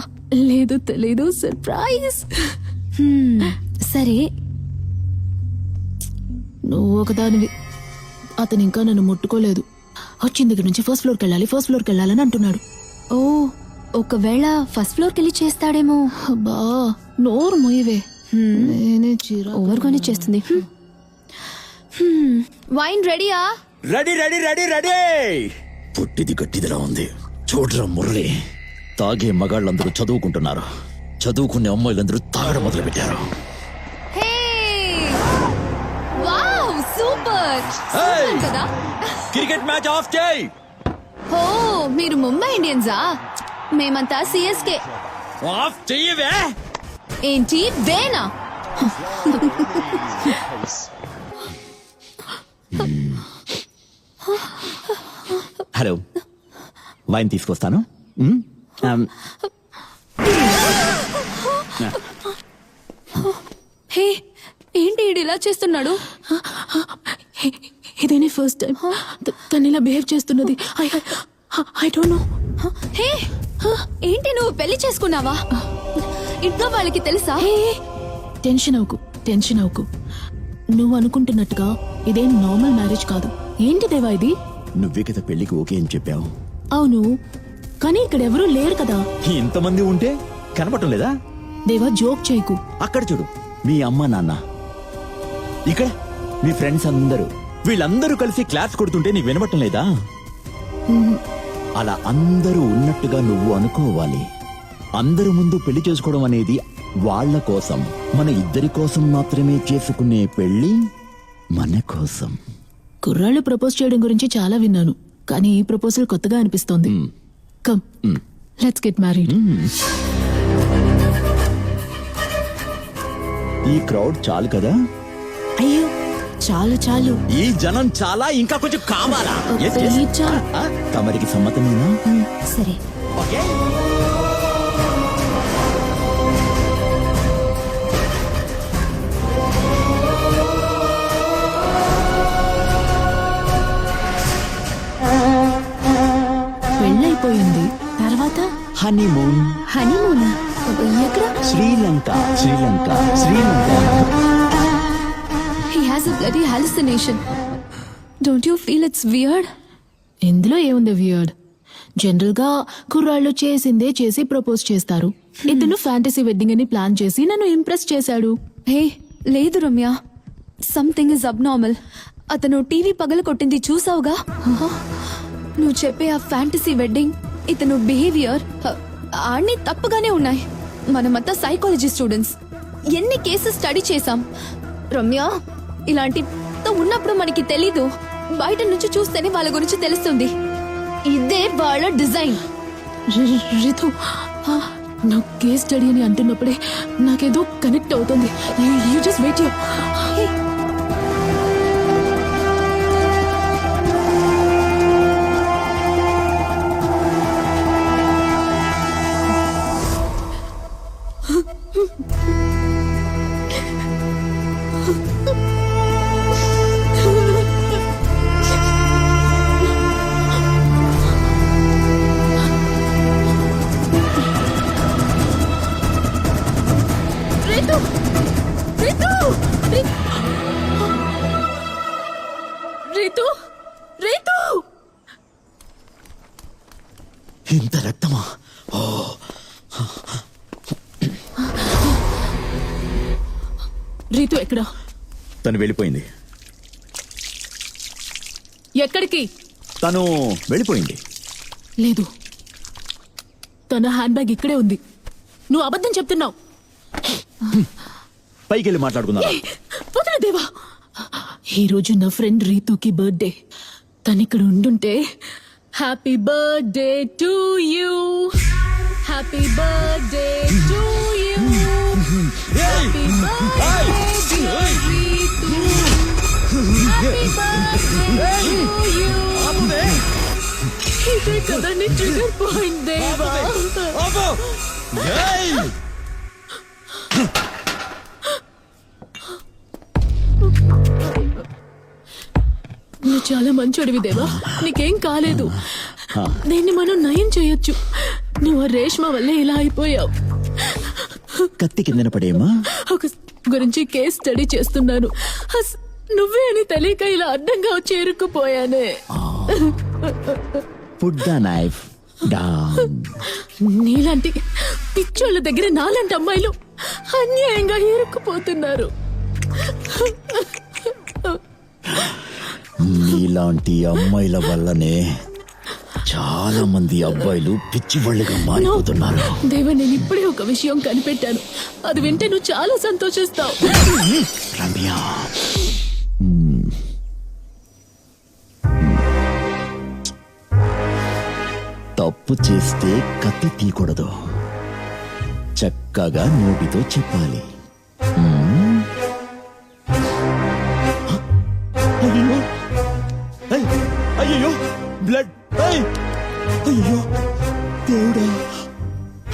లేదు, తెలీదు. సర్ప్రైజ్. సరే, నువ్వు ఒకదానివి. అతను ఇంకా నన్ను ముట్టుకోలేదు. వచ్చిన దగ్గర నుంచి ఫస్ట్ ఫ్లోర్కి వెళ్ళాలని అంటున్నాడు. ఓ, ఒకవేళ ఫస్ట్ ఫ్లోర్కి వెళ్ళి చేస్తాడేమో. బా, నోరు మొయ్యవే. నేనే ఓవర్గానే చేస్తుంది. వైన్ రెడీయా? Ready ready ready ready. పుట్టిది గట్టిదిలా ఉంది. చూడరా మురళి, తాగే మగాళ్ళందరూ చదువుకుంటున్నారు, చదువుకునే అమ్మాయిలందరూ తాగడం మొదలు పెట్టారు. వావ్, సూపర్ కదా. క్రికెట్ మ్యాచ్ ఆఫ్ చేయి. ఓ, మీరు ముంబై ఇండియన్సా? మేమంతా సిఎస్కే. ఆఫ్ చెయ్యవే. ఏంటి వేనా? హలో, వైన్ తీసుకొస్తాను. హే, ఏంటి ఈడు ఇలా చేస్తున్నాడు? ఇదేనే ఫస్ట్ టైం తను ఇలా బిహేవ్ చేస్తున్నది. I don't know. హే, ఏంటి నువ్వు పెళ్లి చేసుకున్నావా? ఇంట్లో వాళ్ళకి తెలుసా? టెన్షన్ అవ్వకు. నువ్వు అనుకుంటున్నట్టుగా ఇదేం నార్మల్ మ్యారేజ్ కాదు. ఏంటి దేవా ఇది? నువ్వే కదా పెళ్లికి ఓకే అని చెప్పావు. అవును, కానీ ఇక్కడ ఎవరూ లేరు కదా. ఇంతమంది ఉంటే కనపడటం లేదా? దేవా, జోక్ చేయకు. అక్కడ చూడు, మీ అమ్మ నాన్న, ఇక్కడ మీ ఫ్రెండ్స్ అందరూ, వీళ్ళందరూ కలిసి క్లాస్ కొడుతుంటే నీకు వినపడటం లేదా? అలా అందరూ ఉన్నట్టుగా నువ్వు అనుకోవాలి. అందరి ముందు పెళ్లి చేసుకోవడం అనేది వాళ్ళ కోసం, మన ఇద్దరి కోసం మాత్రమే చేసుకునే పెళ్లి మన కోసం. కుర్రాళ్ళు ప్రపోజ్ చేయడం గురించి చాలా విన్నాను, కానీ ఈ ప్రపోజల్ కొత్తగా అనిపిస్తోంది. Come, let's get married. ఈ క్రౌడ్ చాలు కదా? అయ్యో, చాలు. ఈ జనం చాలా, ఇంకా కొంచెం కావాలా? Yes, yes. ఈ చాలు. తమరికి సమ్మతమేనా? సరే. ఓకే. పెళ్ళైపోయింది. తర్వాత హనీమూన్. హనీమూనా? ఎక్కడ? Sri Lanka. He has a bloody hallucination. Don't you feel it's weird? ఇందులో ఏముంది వియర్డ్? జనరల్ గా కుర్రాళ్ళు చేసిందే చేసి ప్రపోజ్ చేస్తారు. ఇతను ఫ్యాంటసీ వెడ్డింగ్ అని ప్లాన్ చేసి నన్ను ఇంప్రెస్ చేశాడు. హే, లేదు రమ్య, సంథింగ్ ఇస్ అబ్నార్మల్. అతను టీవీ పగల కొట్టింది చూసావుగా? నువ్వు చెప్పే ఆ ఫ్యాంటసీ వెడ్డింగ్, ఇతను బిహేవియర్ అన్ని తప్పుగానే ఉన్నాయి. మనమంతా సైకాలజీ స్టూడెంట్స్, ఎన్ని కేసెస్ స్టడీ చేశాం. రమ్య, ఇలాంటి ఉన్నప్పుడు మనకి తెలీదు, బయట నుంచి చూస్తేనే వాళ్ళ గురించి తెలుస్తుంది. ఇదే వాళ్ళ డిజైన్. రితు, నువ్వు కేస్ స్టడీ అని అంటున్నప్పుడే నాకేదో కనెక్ట్ అవుతుంది. You just wait. రితు, ఇంత రక్తమా? రితు ఎక్కడా? తను వెళ్ళిపోయింది. ఎక్కడికి? తను వెళ్ళిపోయింది. లేదు, తన హ్యాండ్ బ్యాగ్ ఇక్కడే ఉంది. నువ్వు అబద్ధం చెప్తున్నావు. పైకి వెళ్ళి మాట్లాడుకుందా? వదలు దేవా. ఈ రోజు నా ఫ్రెండ్ రీతుకి బర్త్డే. తనిక్కడ ఉండుంటే happy birthday to you, happy birthday to you, happy birthday Ritu, happy birthday to you. ఇదే కదా నీ ట్రిగర్ పాయింట్ దేవా. నువ్వు చాలా మంచోడివి దేవా, నీకేం కాలేదు. దీన్ని మనం నయం చేయొచ్చు. నువ్వు ఆ రేష్మ వల్లే ఇలా అయిపోయావు. కత్తి కిందన పడేమా? ఒక గురించి కేస్ స్టడీ చేస్తున్నాను. నువ్వే అని తెలియక ఇలా అడ్డంగా వచ్చి ఇరుక్కుపోయానే. Put the knife down. నీలాంటి పిచ్చోళ్ళ దగ్గర నాలాంటి అమ్మాయిలు అన్యాయంగా ఇరుక్కుపోతున్నారు. నీలాంటి అమ్మాయిల వల్లనే చాలా మంది అబ్బాయిలు పిచ్చి వాళ్ళుగా మారిపోతున్నారు. దేవ, నేను ఇప్పుడే ఒక విషయం కనిపెట్టాను. అది వింటే నువ్వు చాలా సంతోషిస్తావు. రమ్య, తప్పు తప్పు చేస్తే కత్తి తీయకూడదు, చక్కగా నోటితో చెప్పాలి. అయ్యో అయ్యో బ్లడ్! అయ్యో దేవుడా!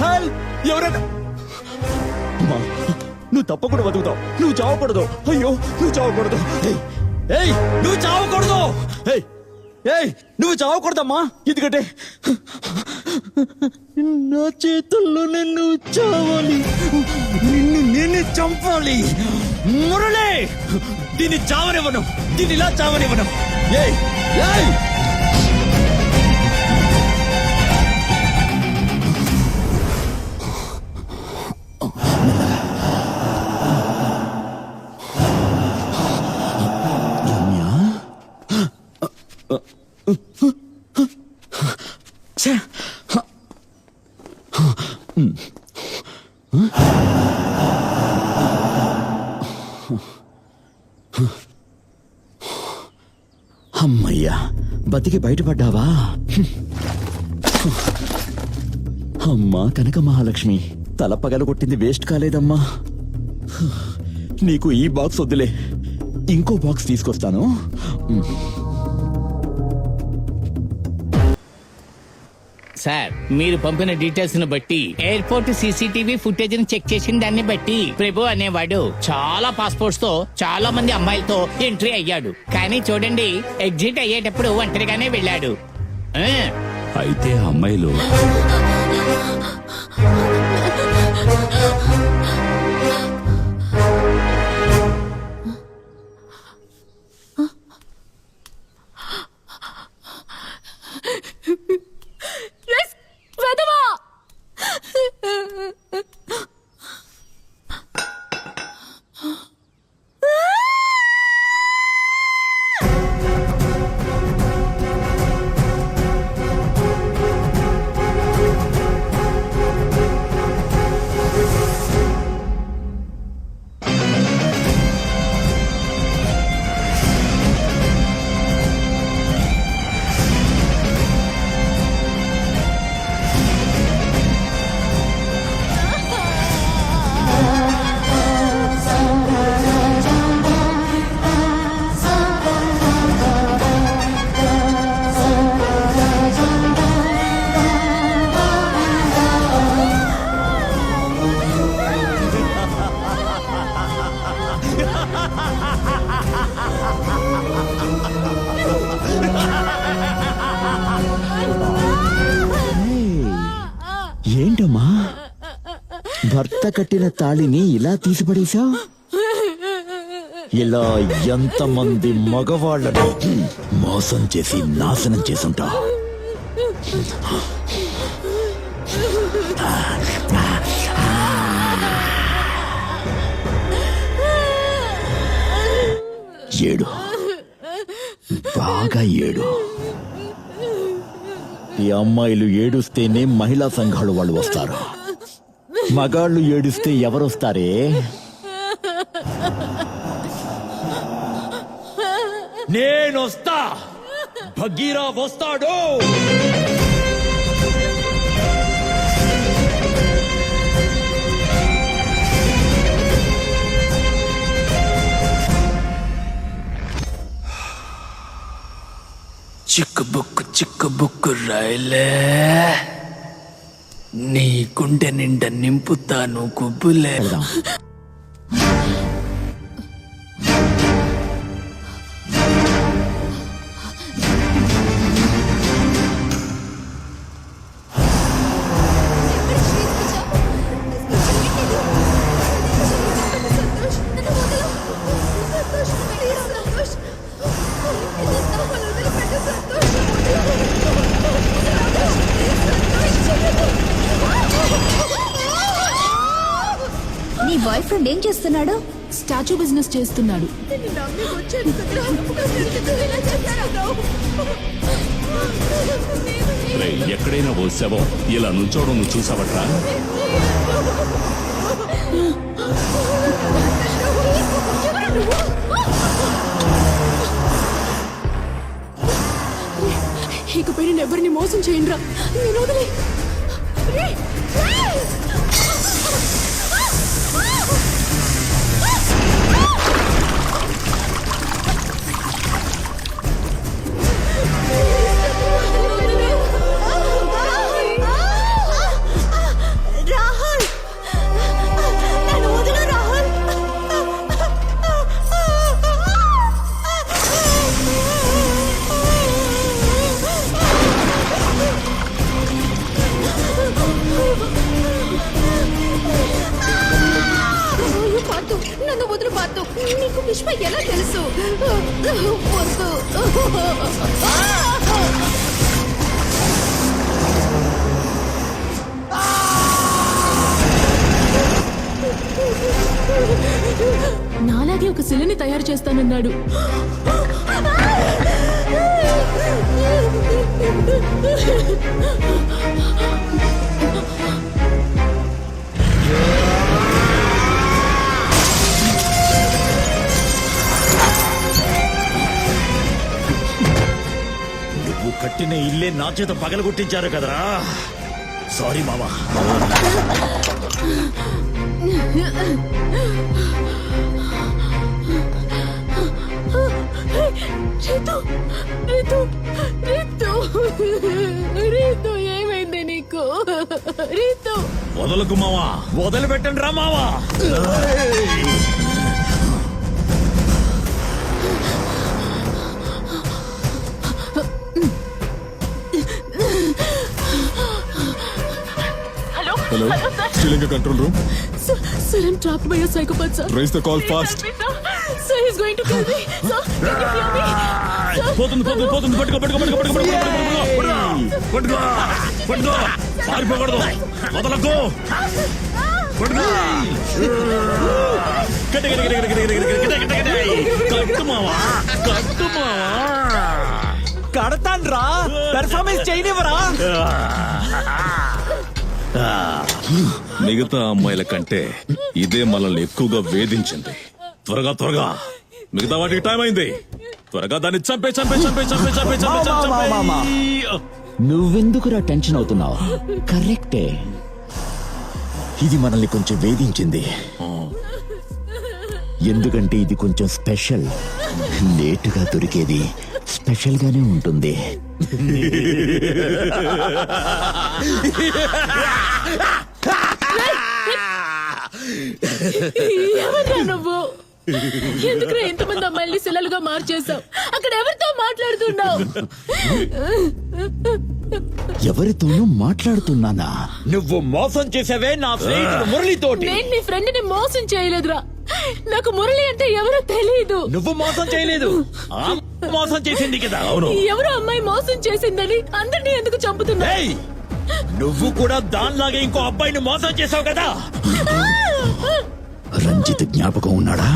హెల్ప్! ఎవరైనా! అమ్మా, నువ్వు తప్పకుండా బతుకుతావు, నువ్వు చావకూడదు. అయ్యో, నువ్వు చావకూడదు. ఏయ్, నువ్వు చావకూడదు. ఏయ్ ఏయ్, నువ్వు చావకూడదమ్మా. ఎందుకంటే నా చేతుల్లోనే నువ్వు చావాలి, నిన్ను నేనే చంపాలి. మురళి, దీన్ని చావనివ్వను, దీన్ని ఇలా చావనివ్వను. ఏయ్ ఏయ్! అమ్మయ్యా, బతికి బయటపడ్డావా? అమ్మా కనక మహాలక్ష్మి, తల పగలగొట్టింది వేస్ట్ కాలేదమ్మా. నీకు ఈ బాక్స్ వద్దులే, ఇంకో బాక్స్ తీసుకొస్తాను. సార్, మీరు పంపిన డీటెయిల్స్ ను బట్టి ఎయిర్పోర్ట్ సీసీటీవీ ఫుటేజ్ ని చెక్ చేసిన దాన్ని బట్టి ప్రభు అనేవాడు చాలా పాస్పోర్ట్స్ తో చాలా మంది అమ్మాయిలతో ఎంట్రీ అయ్యాడు. కానీ చూడండి, ఎగ్జిట్ అయ్యేటప్పుడు ఒంటరిగానే వెళ్ళాడు. అయితే అమ్మాయిలు ఏంటమ్మా, భర్త కట్టిన తాళిని ఇలా తీసిపడేశావు? ఇలా ఎంతమంది మగవాళ్ళని మోసం చేసి నాశనం చేసుంటా. ఏడు, బాగా ఏడు. ఈ అమ్మాయిలు ఏడుస్తేనే మహిళా సంఘాలు వాళ్ళు వస్తారు, మగాళ్ళు ఏడుస్తే ఎవరొస్తారే? నేనొస్తా, భగీరా వస్తాడు. చిక్కుబుక్కు రాయలే, నీ గుండె నిండా నింపుతాను గుబ్బులే. నీ బాయ్ ఫ్రెండ్ ఏం చేస్తున్నాడు? స్టాచ్యూ బిజినెస్ చేస్తున్నాడు. ఎక్కడైనా ఓ శవం ఇలా నుంచోవడం నువ్వు చూసావట్రా? ఇకపై ఎవరిని మోసం చేయండిరా. నేను వదిలే. రాహుల్, నన్ను వదిలు రాహుల్. పాతు, నన్ను వదిలి పాతు. నీకు విశ్వ ఎలా తెలుసు? వద్దు. నాలాగే ఒక శిలని తయారు చేస్తానన్నాడు. నువ్వు కట్టిన ఇల్లే నా చేత పగలగొట్టించారు కదరా. సారీ మామా. రీతు, రీతు, రీతు, రీతు, ఏమైంది నీకు? రీతు, వదలకు మావా, వదిలిపెట్టండి రా మావా. Hello, Sri Lanka control room. Sir, I'm trapped by a psychopath, sir. Raise the call fast. Sir, he's going to kill me. Sir, can you hear me? Sir. పోతుంది పోతుంది పోతుంది. పట్టుకో పట్టుకో పట్టుకో పట్టుకో పట్టుకో పట్టుకో పట్టుకో. పారిపోకూడదు, వదలకు. పట్టుకో. గట్టి గట్టి గట్టి గట్టి గట్టి గట్టి గట్టి గట్టి. కట్టు మావా, కట్టు మావా. కడతాను రా, పెర్ఫార్మెన్స్ చేయనివరా. మిగతా అమ్మాయిల కంటే ఇదే మనల్ని ఎక్కువగా వేధించింది. త్వరగా త్వరగా, మిగతా వాటికి టైం అయింది. త్వరగా దాన్ని చంపే చంపే చంపే చంపే చంపే చంపే చంపే. నువ్వెందుకురా టెన్షన్ అవుతున్నావు? కరెక్టే, ఇది మనల్ని కొంచెం వేధించింది. ఎందుకంటే ఇది కొంచెం స్పెషల్. లేటుగా దొరికేది స్పెషల్ గానే ఉంటుంది. ఎవరా నువ్వు? ఎందుకురా ఎంతమంది అమ్మాయిల్ని శిలలుగా మార్చేశావు? అక్కడ ఎవరితో మాట్లాడుతున్నావు? ఎవరితోనూ మాట్లాడుతున్నానా? నువ్వు మోసం చేసావే నా స్నేహితుడు మురళితోటి. నేను నీ ఫ్రెండ్ ని మోసం చేయలేదురా. నాకు మురళి అంటే ఎవరో తెలియదు. నువ్వు మోసం చేయలేదు, ఆ మోసం చేసింది కదా. అవును, ఎవరో అమ్మాయి మోసం చేసిందని అందరినీ ఎందుకు చంపుతున్నావు? ఏయ్, నువ్వు కూడా దానిలాగే ఇంకో అబ్బాయిని మోసం చేసావు కదా. రంజిత్ జ్ఞాపకం ఉన్నాడా?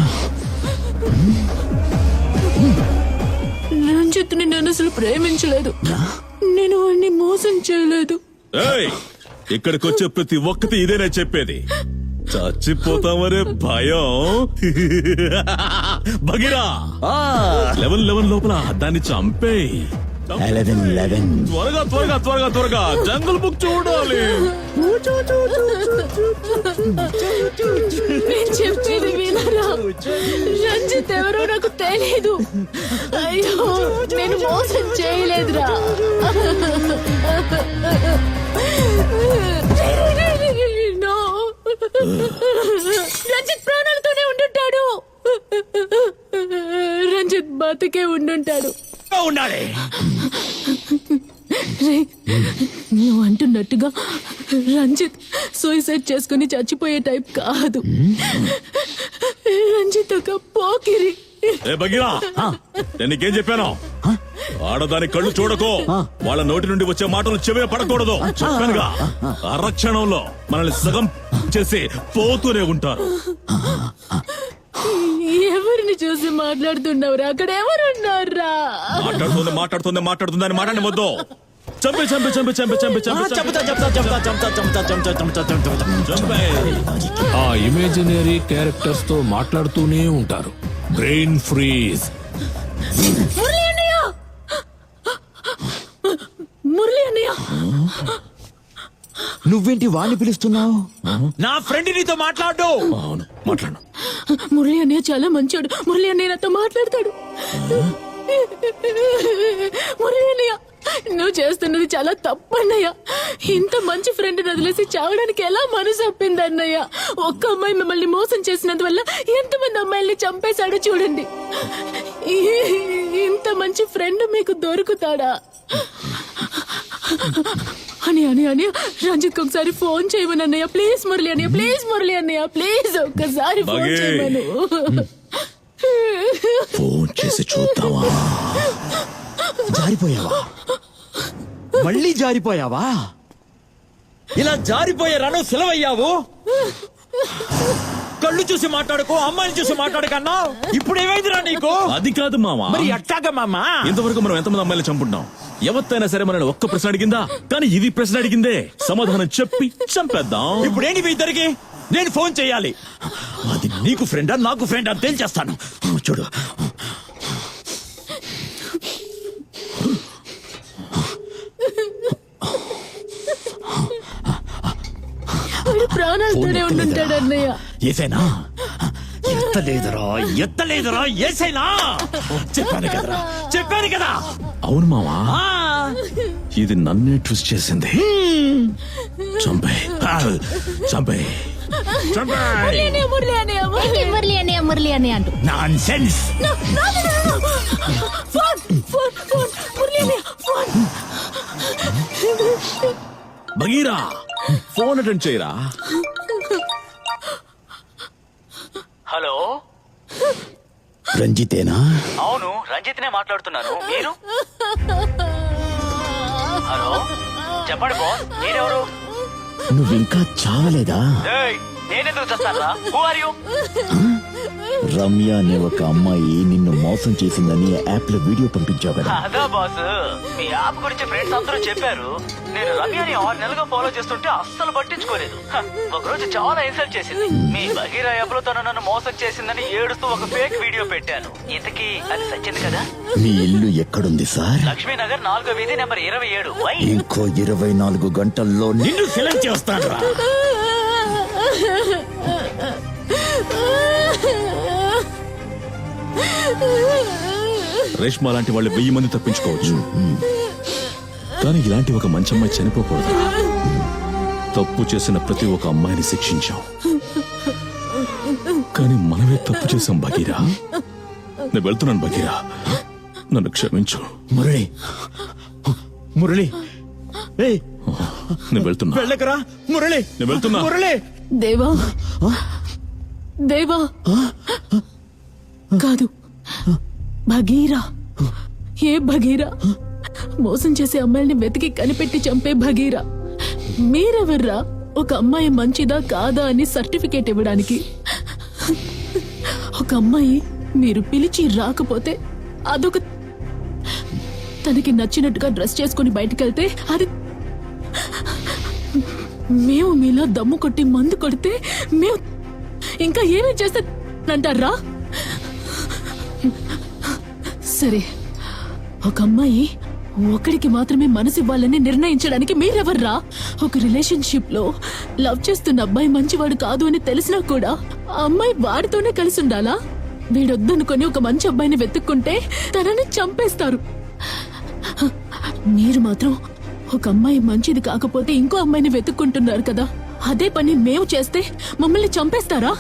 రంజిత్ ని నేను అసలు ప్రేమించలేదు. నేను వాడిని మోసం చేయలేదు. ఏయ్, ఇక్కడికి వచ్చే ప్రతి ఒక్కటి ఇదేనే చెప్పేది. చచ్చిపోతామరే భయం. భగీరా, 11 లోపల దాన్ని చంపేయ్. 11. త్వరగా త్వరగా త్వరగా త్వరగా, జంగల్ బుక్ చూడాలి. నేను చెప్పేది వినరా? రంజిత్ ఎవరో నాకు తెలియదు. అయ్యో, నేను మోసం చేయలేదురా. No. రంజిత్ ప్రాణాలతోనే ఉండుంటాడు. రంజిత్ బతికే ఉండుంటాడు. ఉండాలి. నువ్వు అంటున్నట్టుగా రంజిత్ సూసైడ్ చేసుకుని చచ్చిపోయే టైప్ కాదు. రంజిత్ ఒక పోకిరి. ఏ భగీరా, నేను నీకేం చెప్పాను? ఆడదాని కళ్ళు చూడకు, వాళ్ళ నోటి నుండి వచ్చే మాటలు చెవిన పడకూడదు చెప్పానుగా. అరక్షణంలో మనల్ని సగం చేసి పోతూనే ఉంటారు. ఎవరిని చూసి మాట్లాడుతున్నావురా? అక్కడ ఎవరున్నారా? మాట్లాడుతుంది అని మాట్లాడి వద్దు. చంపే చంపే చంపే చంపే చంపే చంపే. ఆ ఇమేజినరీ క్యారెక్టర్స్ తో మాట్లాడుతూనే ఉంటారు. Brain freeze. నువ్వేంటి వాణ్ణి పిలుస్తున్నావు? నా ఫ్రెండ్ నీతో మాట్లాడు. అవును మాట్లాడు. మురళి అన్నయ్య చాలా మంచోడు. మురళి అన్నయ్య నాతో మాట్లాడతాడు. మురళి అన్నయ్య, నువ్వు చేస్తున్నది చాలా తప్పు అన్నయ్య. ఇంత మంచి ఫ్రెండ్ వదిలేసి చావడానికి ఎలా మనసు ఒప్పింది అన్నయ్య? ఒక్క అమ్మాయి మిమ్మల్ని మోసం చేసినందువల్ల ఎంతమంది అమ్మాయిల్ని చంపేశాడో చూడండి. ఇంత మంచి ఫ్రెండ్ మీకు దొరుకుతాడా? అని అని అని రంజిత్ ఒకసారి ఫోన్ చేయమని అన్నయ్య. ప్లీజ్ మురళి అన్నయ్య, ప్లీజ్ మురళి అన్నయ్య, ప్లీజ్ ఒక్కసారి ఫోన్ బాగే. చేయమను. ఫోన్ చేసి చూద్దామా? జారిపోయావా? మళ్ళీ జారిపోయావా? ఇలా జారిపోయే రణు సెలవయ్యావు. కళ్ళు చూసి మాట్లాడుకో, అమ్మాయిని చూసి మాట్లాడకన్నా. ఇప్పుడు ఏమైందిరా నీకు? అది కాదు మావా. మరి ఎట్టాగా మామా? ఇంతవరకు మనం ఎంతమంది అమ్మాయిలు చంపుంటాం? ఎవరితైనా సరే మనల్ని ఒక్క ప్రశ్న అడిగిందా? కానీ ఇది ప్రశ్న అడిగిందే. సమాధానం చెప్పి చంపేద్దాం. ఇప్పుడు ఏంటి మీ ఇద్దరికి? నేను ఫోన్ చేయాలి. అది నీకు ఫ్రెండా నాకు ఫ్రెండా తేల్చేస్తాను. చూడు, వాడు ప్రాణాలతోనే ఉండుంటాడు అన్నయ్య. ఏసైనా ఎత్తలేదురా ఏసైనా. చెప్పాను కదరా, చెప్పాను కదా. అవును మావా, ఆ, ఇది నన్నే ట్విస్ట్ చేసింది. చంపే చంపే చంపే. మురళి అన్నయ్య, మురళి అన్నయ్య, మురళి అన్నయ్య, మురళి అన్నయ్య అంటూ nonsense. Phone phone phone Murali అన్నయ్య ఫోన్. బగీరా, ఫోన్ అటెండ్ చేయరా. హలో, రంజితేనా? అవును రంజిత్ నే మాట్లాడుతున్నాను. మీరు? హలో, చెప్పండి బాస్, మీరెవరు? నువ్వింకా చావలేదా? ఏయ్, నేనెందుకు చేస్తానా? Who are you? రమ్య అనే ఒక అమ్మాయి నిన్ను మోసం చేసిందని యాప్ లో వీడియో పంపించావు కదా? అదా బాస్, మీ యాప్ గురించి ఫ్రెండ్స్ అందరూ చెప్పారు. నేను రమ్యని 6 నెలలుగా ఫాలో చేస్తుంటే అస్సలు పట్టించుకోలేదు. ఒకరోజు చాలా ఇన్సల్ట్ చేసింది. మీ బగీరా యాప్ లో తను నన్ను మోసం చేసిందని ఏడుస్తూ ఒక ఫేక్ వీడియో పెట్టాను. ఇంతకీ అది సచ్చింది కదా? మీ ఇల్లు ఎక్కడుంది సార్? లక్ష్మీనగర్ 4వ వీధి నెంబర్ 27. వై? ఇంకో 24 గంటల్లో నిన్ను సెలెక్ట్ చేస్తాను. రేష్మా లాంటి వాళ్ళు 1000 మంది తప్పించుకోవచ్చు, కానీ ఇలాంటి ఒక మంచి అమ్మాయి చనిపోకూడదు. తప్పు చేసిన ప్రతి ఒక్క అమ్మాయిని శిక్షించాం, కానీ మనమే తప్పు చేశాం బగీరా. నేను వెళ్తున్నాను బగీరా, నన్ను క్షమించు. మురళి, మురళి, ఏయ్, నేను వెళ్తున్నా. వెళ్ళకరా మురళి, నేను వెళ్తున్నా. మురళి. దేవా, దేవా కాదు, భగీరా. ఏ భగీరా? మోసం చేసే అమ్మాయిల్ని వెతికి కనిపెట్టి చంపే భగీరా. మీరెవర్రా ఒక అమ్మాయి మంచిదా కాదా అని సర్టిఫికేట్ ఇవ్వడానికి? ఒక అమ్మాయి మీరు పిలిచి రాకపోతే అదొక, తనకి నచ్చినట్టుగా డ్రెస్ చేసుకుని బయటకెళ్తే అది, మేము మీలో దమ్ము కొట్టి మందు కొడితే మేము ఇంకా ఏమేం చేస్తే అంటారా? సరే, ఒక అమ్మాయి ఒకడికి మాత్రమే మనసు ఇవ్వాలని నిర్ణయించడానికి మీరెవర్రా? ఒక రిలేషన్షిప్ లో లవ్ చేస్తున్న అబ్బాయి మంచివాడు కాదు అని తెలిసినా కూడా ఆ అమ్మాయి వాడితోనే కలిసి ఉండాలా? వీడొద్దనుకొని ఒక మంచి అబ్బాయిని వెతుక్కుంటే తనని చంపేస్తారు. మీరు మాత్రం ఒక అమ్మాయి మంచిది కాకపోతే ఇంకో అమ్మాయిని వెతుక్కుంటున్నారు కదా. అదే పని మేము చేస్తే మమ్మల్ని చంపేస్తారా?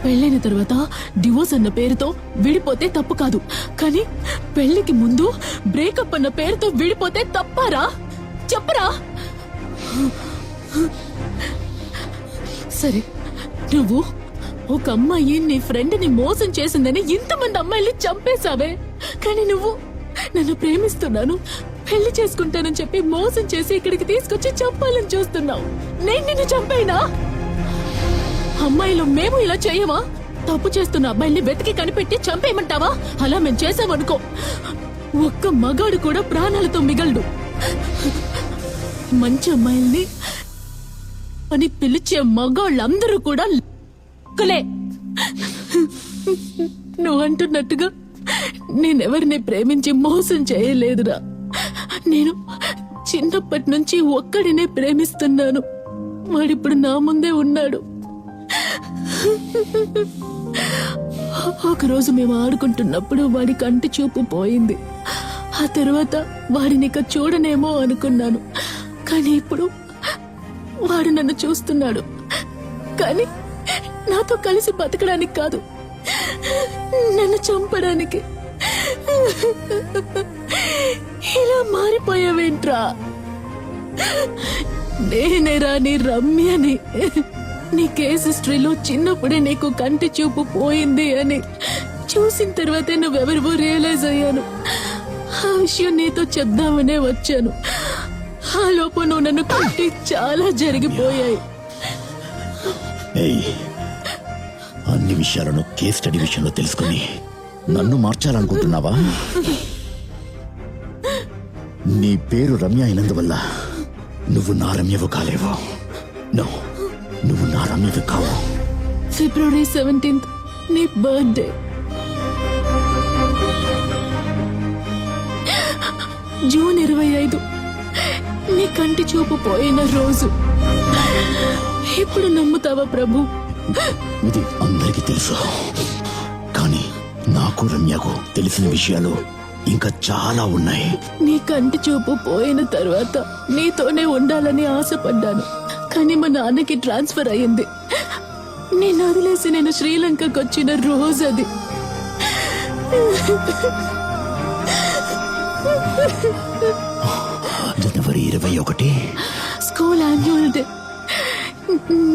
పెళ్ళైన తర్వాత డివోర్స్ అన్న పేరుతో విడిపోతే తప్పు కాదు, కానీ పెళ్లికి ముందు బ్రేకప్ అన్న పేరుతో విడిపోతే తప్పారా? చెప్పరా? సరే, నువ్వు ఒక అమ్మాయి నీ ఫ్రెండ్ ని మోసం చేసిందని ఇంతమంది అమ్మాయిల్ని చంపేశావే, కానీ నువ్వు నన్ను ప్రేమిస్తున్నాను, పెళ్లి చేసుకుంటానని చెప్పి మోసం చేసి ఇక్కడికి తీసుకొచ్చి చంపాలని చూస్తున్నావు. నేను నిన్ను చంపేనా? అమ్మాయిలు మేము ఇలా చేయమా? తప్పు చేస్తున్న అబ్బాయిల్ని వెతికి కనిపెట్టి చంపేయమంటావా? అలా మేము చేసామనుకో, ఒక్క మగాడు కూడా ప్రాణాలతో మిగలడు. మంచి అమ్మాయిల్ని అని పిలిచే మగాళ్ళందరూ కూడా లే. నువ్వు అంటున్నట్టుగా నేనెవరిని ప్రేమించి మోసం చేయలేదురా. నేను చిన్నప్పటి నుంచి ఒక్కడినే ప్రేమిస్తున్నాను. వాడిప్పుడు నా ముందే ఉన్నాడు. ఒకరోజు మేము ఆడుకుంటున్నప్పుడు వాడి కంటి చూపు పోయింది. ఆ తర్వాత వాడిని ఇక చూడనేమో అనుకున్నాను. కానీ ఇప్పుడు వాడు నన్ను చూస్తున్నాడు. కానీ నాతో కలిసి బతకడానికి కాదు, నన్ను చంపడానికి. ఇలా మారిపోయావేంట్రా? నేనేరా నీ రమ్యని. నీ కేస్ హిస్టరీలో చిన్నప్పుడే నీకు కంటి చూపు పోయింది అని చూసిన తర్వాతే నువ్వెవరివో రియలైజ్ అయ్యాను. ఆ విషయం నీతో చెప్దామనే వచ్చాను. ఆ లోపు నువ్వు నన్ను కొట్టి చాలా జరిగిపోయాయి. ఏయ్, అన్ని విషయాలను కేస్ స్టడీ విషయంలో తెలుసుకుని నన్ను మార్చాలనుకుంటున్నావా? నీ పేరు రమ్య అయినందువల్ల నువ్వు నా రమ్యవు కాలేవు. నువ్వు నా రమ్యవు కావు. ఫిబ్రవరి 17th నీ బర్త్డే. జూన్ 25 నీ కంటి చూపు పోయిన రోజు. ఇప్పుడు నమ్ముతావా ప్రభు? ఇది అందరికీ తెలుసు, కానీ నాకు రమ్యకు తెలిసిన విషయాలు ఇంకా చాలా ఉన్నాయి. నీ కంటి చూపు పోయిన తర్వాత నీతోనే ఉండాలని ఆశపడ్డాను. కానీ మా నాన్నకి ట్రాన్స్ఫర్ అయ్యింది. నేను వదిలేసి నేను శ్రీలంకకు వచ్చిన రోజు అది. జనవరి 21 స్కూల్ యాన్యువల్ డే.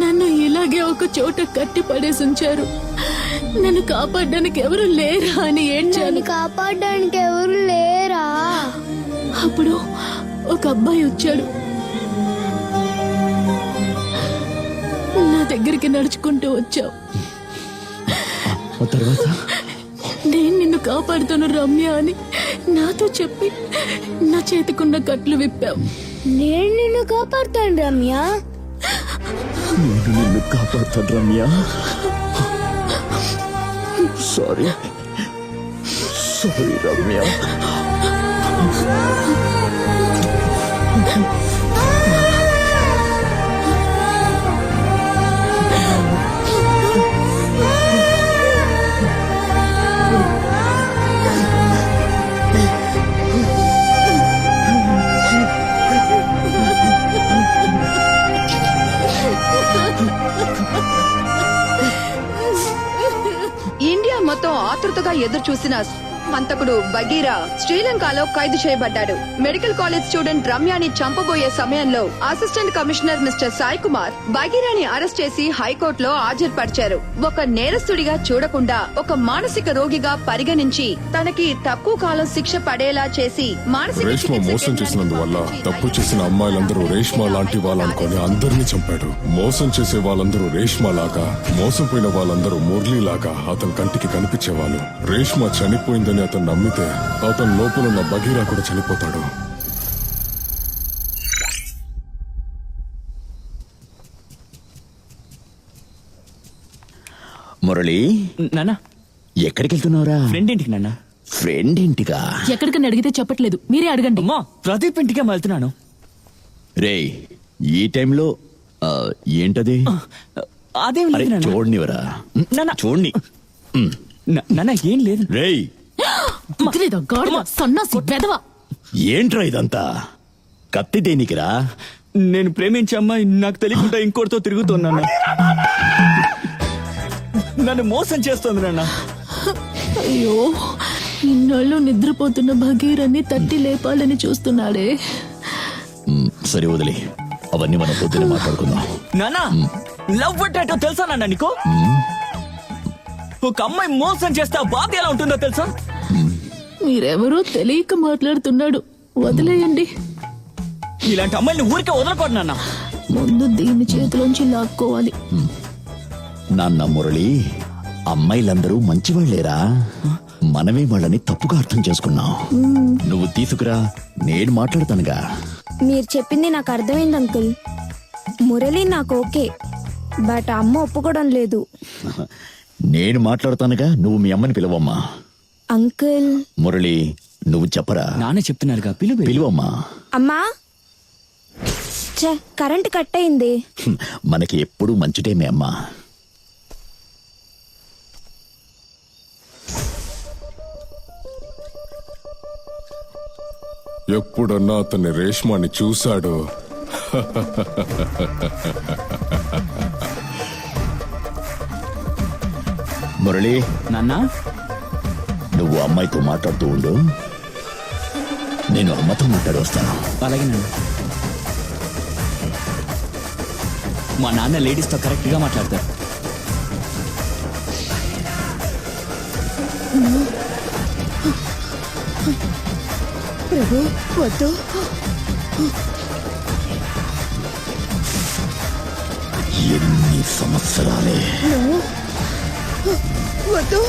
నన్ను ఇలాగే ఒక చోట కట్టి పడేసి ఉంచారు. నన్ను కాపాడడానికి ఎవరు లేరా అని ఏడ్చాను. కాపాడడానికి ఎవరు లేరా? అప్పుడు ఒక అబ్బాయి వచ్చాడు. నా దగ్గరికి నడుచుకుంటూ వచ్చావు. తర్వాత నేను నిన్ను కాపాడుతాను రమ్య అని నాతో చెప్పి నా చేతికున్న కట్లు విప్పావు. నేను నిన్ను కాపాడుతాను రమ్య. నేను నిన్ను కాపాడుతాను రమ్య. సారీ రమ్య. ఇండియా మొత్తం ఆతృతగా ఎదురు చూసిన హంతకుడు బగీరా శ్రీలంకలో ఖైదు చేయబడ్డాడు. మెడికల్ కాలేజ్ స్టూడెంట్ రమ్యాని చంపబోయే సమయంలో assistant commissioner mister Sai Kumar బగీరాని అరెస్ట్ చేసి హైకోర్టులో హాజరుపరిచారు. ఒక నేరస్తుడిగా చూడకుండా ఒక మానసిక రోగిగా పరిగణించి తనకి తక్కువ కాలం శిక్ష పడేలా చేసి మానసిక రేష్మ మోసం చేసినందువల్ల తప్పు చేసిన అమ్మాయిలందరూ రేష్మ లాంటి వాళ్ళనుకొని అందరినీ చంపాడు. మోసం చేసే వాళ్ళందరూ రేష్మ లాగా, మోసపోయిన వాళ్ళందరూ మురళి లాగా అతని కంటికి కనిపించేవాళ్ళు. రేష్మ చనిపోయిందని అతను నమ్మితే అతని లోపలున్న బగీరా కూడా చనిపోతాడు. మురళి, నాన్న ఎక్కడికి వెళ్తున్నావురా? ఫ్రెండ్ ఇంటికి నాన్న. ఫ్రెండ్ ఇంటికా? ఎక్కడికని అడిగితే చెప్పట్లేదు, మీరే అడగండి. అమ్మా, ప్రదీప్ ఇంటికే వెళ్తున్నాను. రేయ్, ఈ టైంలో ఏంటది? అదేం అరే, లేదు నాన్న. చూడనివరా? నాన్న. చూడని. నాన్న ఏం లేదు. రేయ్, మతిలేదా గాడిద, సన్నాసి వెధవ. ఏంట్రా ఇదంతా? కత్తి దేనికిరా? నేను ప్రేమించే అమ్మాయి నాకు తెలియకుండా ఇంకోటితో తిరుగుతున్నాను. నన్ను మోసం చేస్తుంది నాన్న. అయ్యో, ఇన్నాళ్ళు నిద్రపోతున్న భగీరని తట్టి లేపాలని చూస్తున్నాడే. సరే వదిలే, అవన్నీ మనం పొద్దున మాట్లాడుకుందాం. నాన్న, లవ్ అంటే తెలుసా నాన్న నీకు? ఒక అమ్మాయి మోసం చేస్తే ఆ బాధ ఎలా ఉంటుందో తెలుసా? మీరెవరో తెలియక మాట్లాడుతున్నాడు, వదిలేయండి. ఇలాంటి అమ్మాయిని ఊరికే వదలకూడదు నాన్న. ముందు దీని చేతిలోంచి లాక్కోవాలి. నాన్న మురళి, అమ్మాయిలందరూ మంచివాళ్లేరా. మనమే వాళ్ళని తప్పుగా అర్థం చేసుకున్నాం. నువ్వు తీసుకురా, నేను మాట్లాడతానుగా. మీరు చెప్పింది నాకు అర్థమైంది అంకుల్. మురళి నాకు ఓకే, బట్ అమ్మ ఒప్పుకోవడం లేదు. నేను మాట్లాడతానుగా, నువ్వు మీ అమ్మని పిలవమ్మా. అంకుల్, మురళి, నువ్వు చెప్పరా. నాన్న చెప్తున్నారుగా పిలువు. పిలువమ్మా. అమ్మా కరెంట్ కట్ అయింది. మనకి ఎప్పుడూ మంచిటేమే అమ్మా. ఎప్పుడన్నా అతన్ని రేష్మాని చూశాడు. మురళి, నాన్న నువ్వు అమ్మాయితో మాట్లాడుతూ ఉండు, నేను అమ్మతో మాట్లాడి వస్తాను. అలాగే నాన్న. మా నాన్న లేడీస్ తో కరెక్ట్ గా మాట్లాడతారు. ప్రభు వద్దు. ఎన్ని సంవత్సరాలే వద్దు.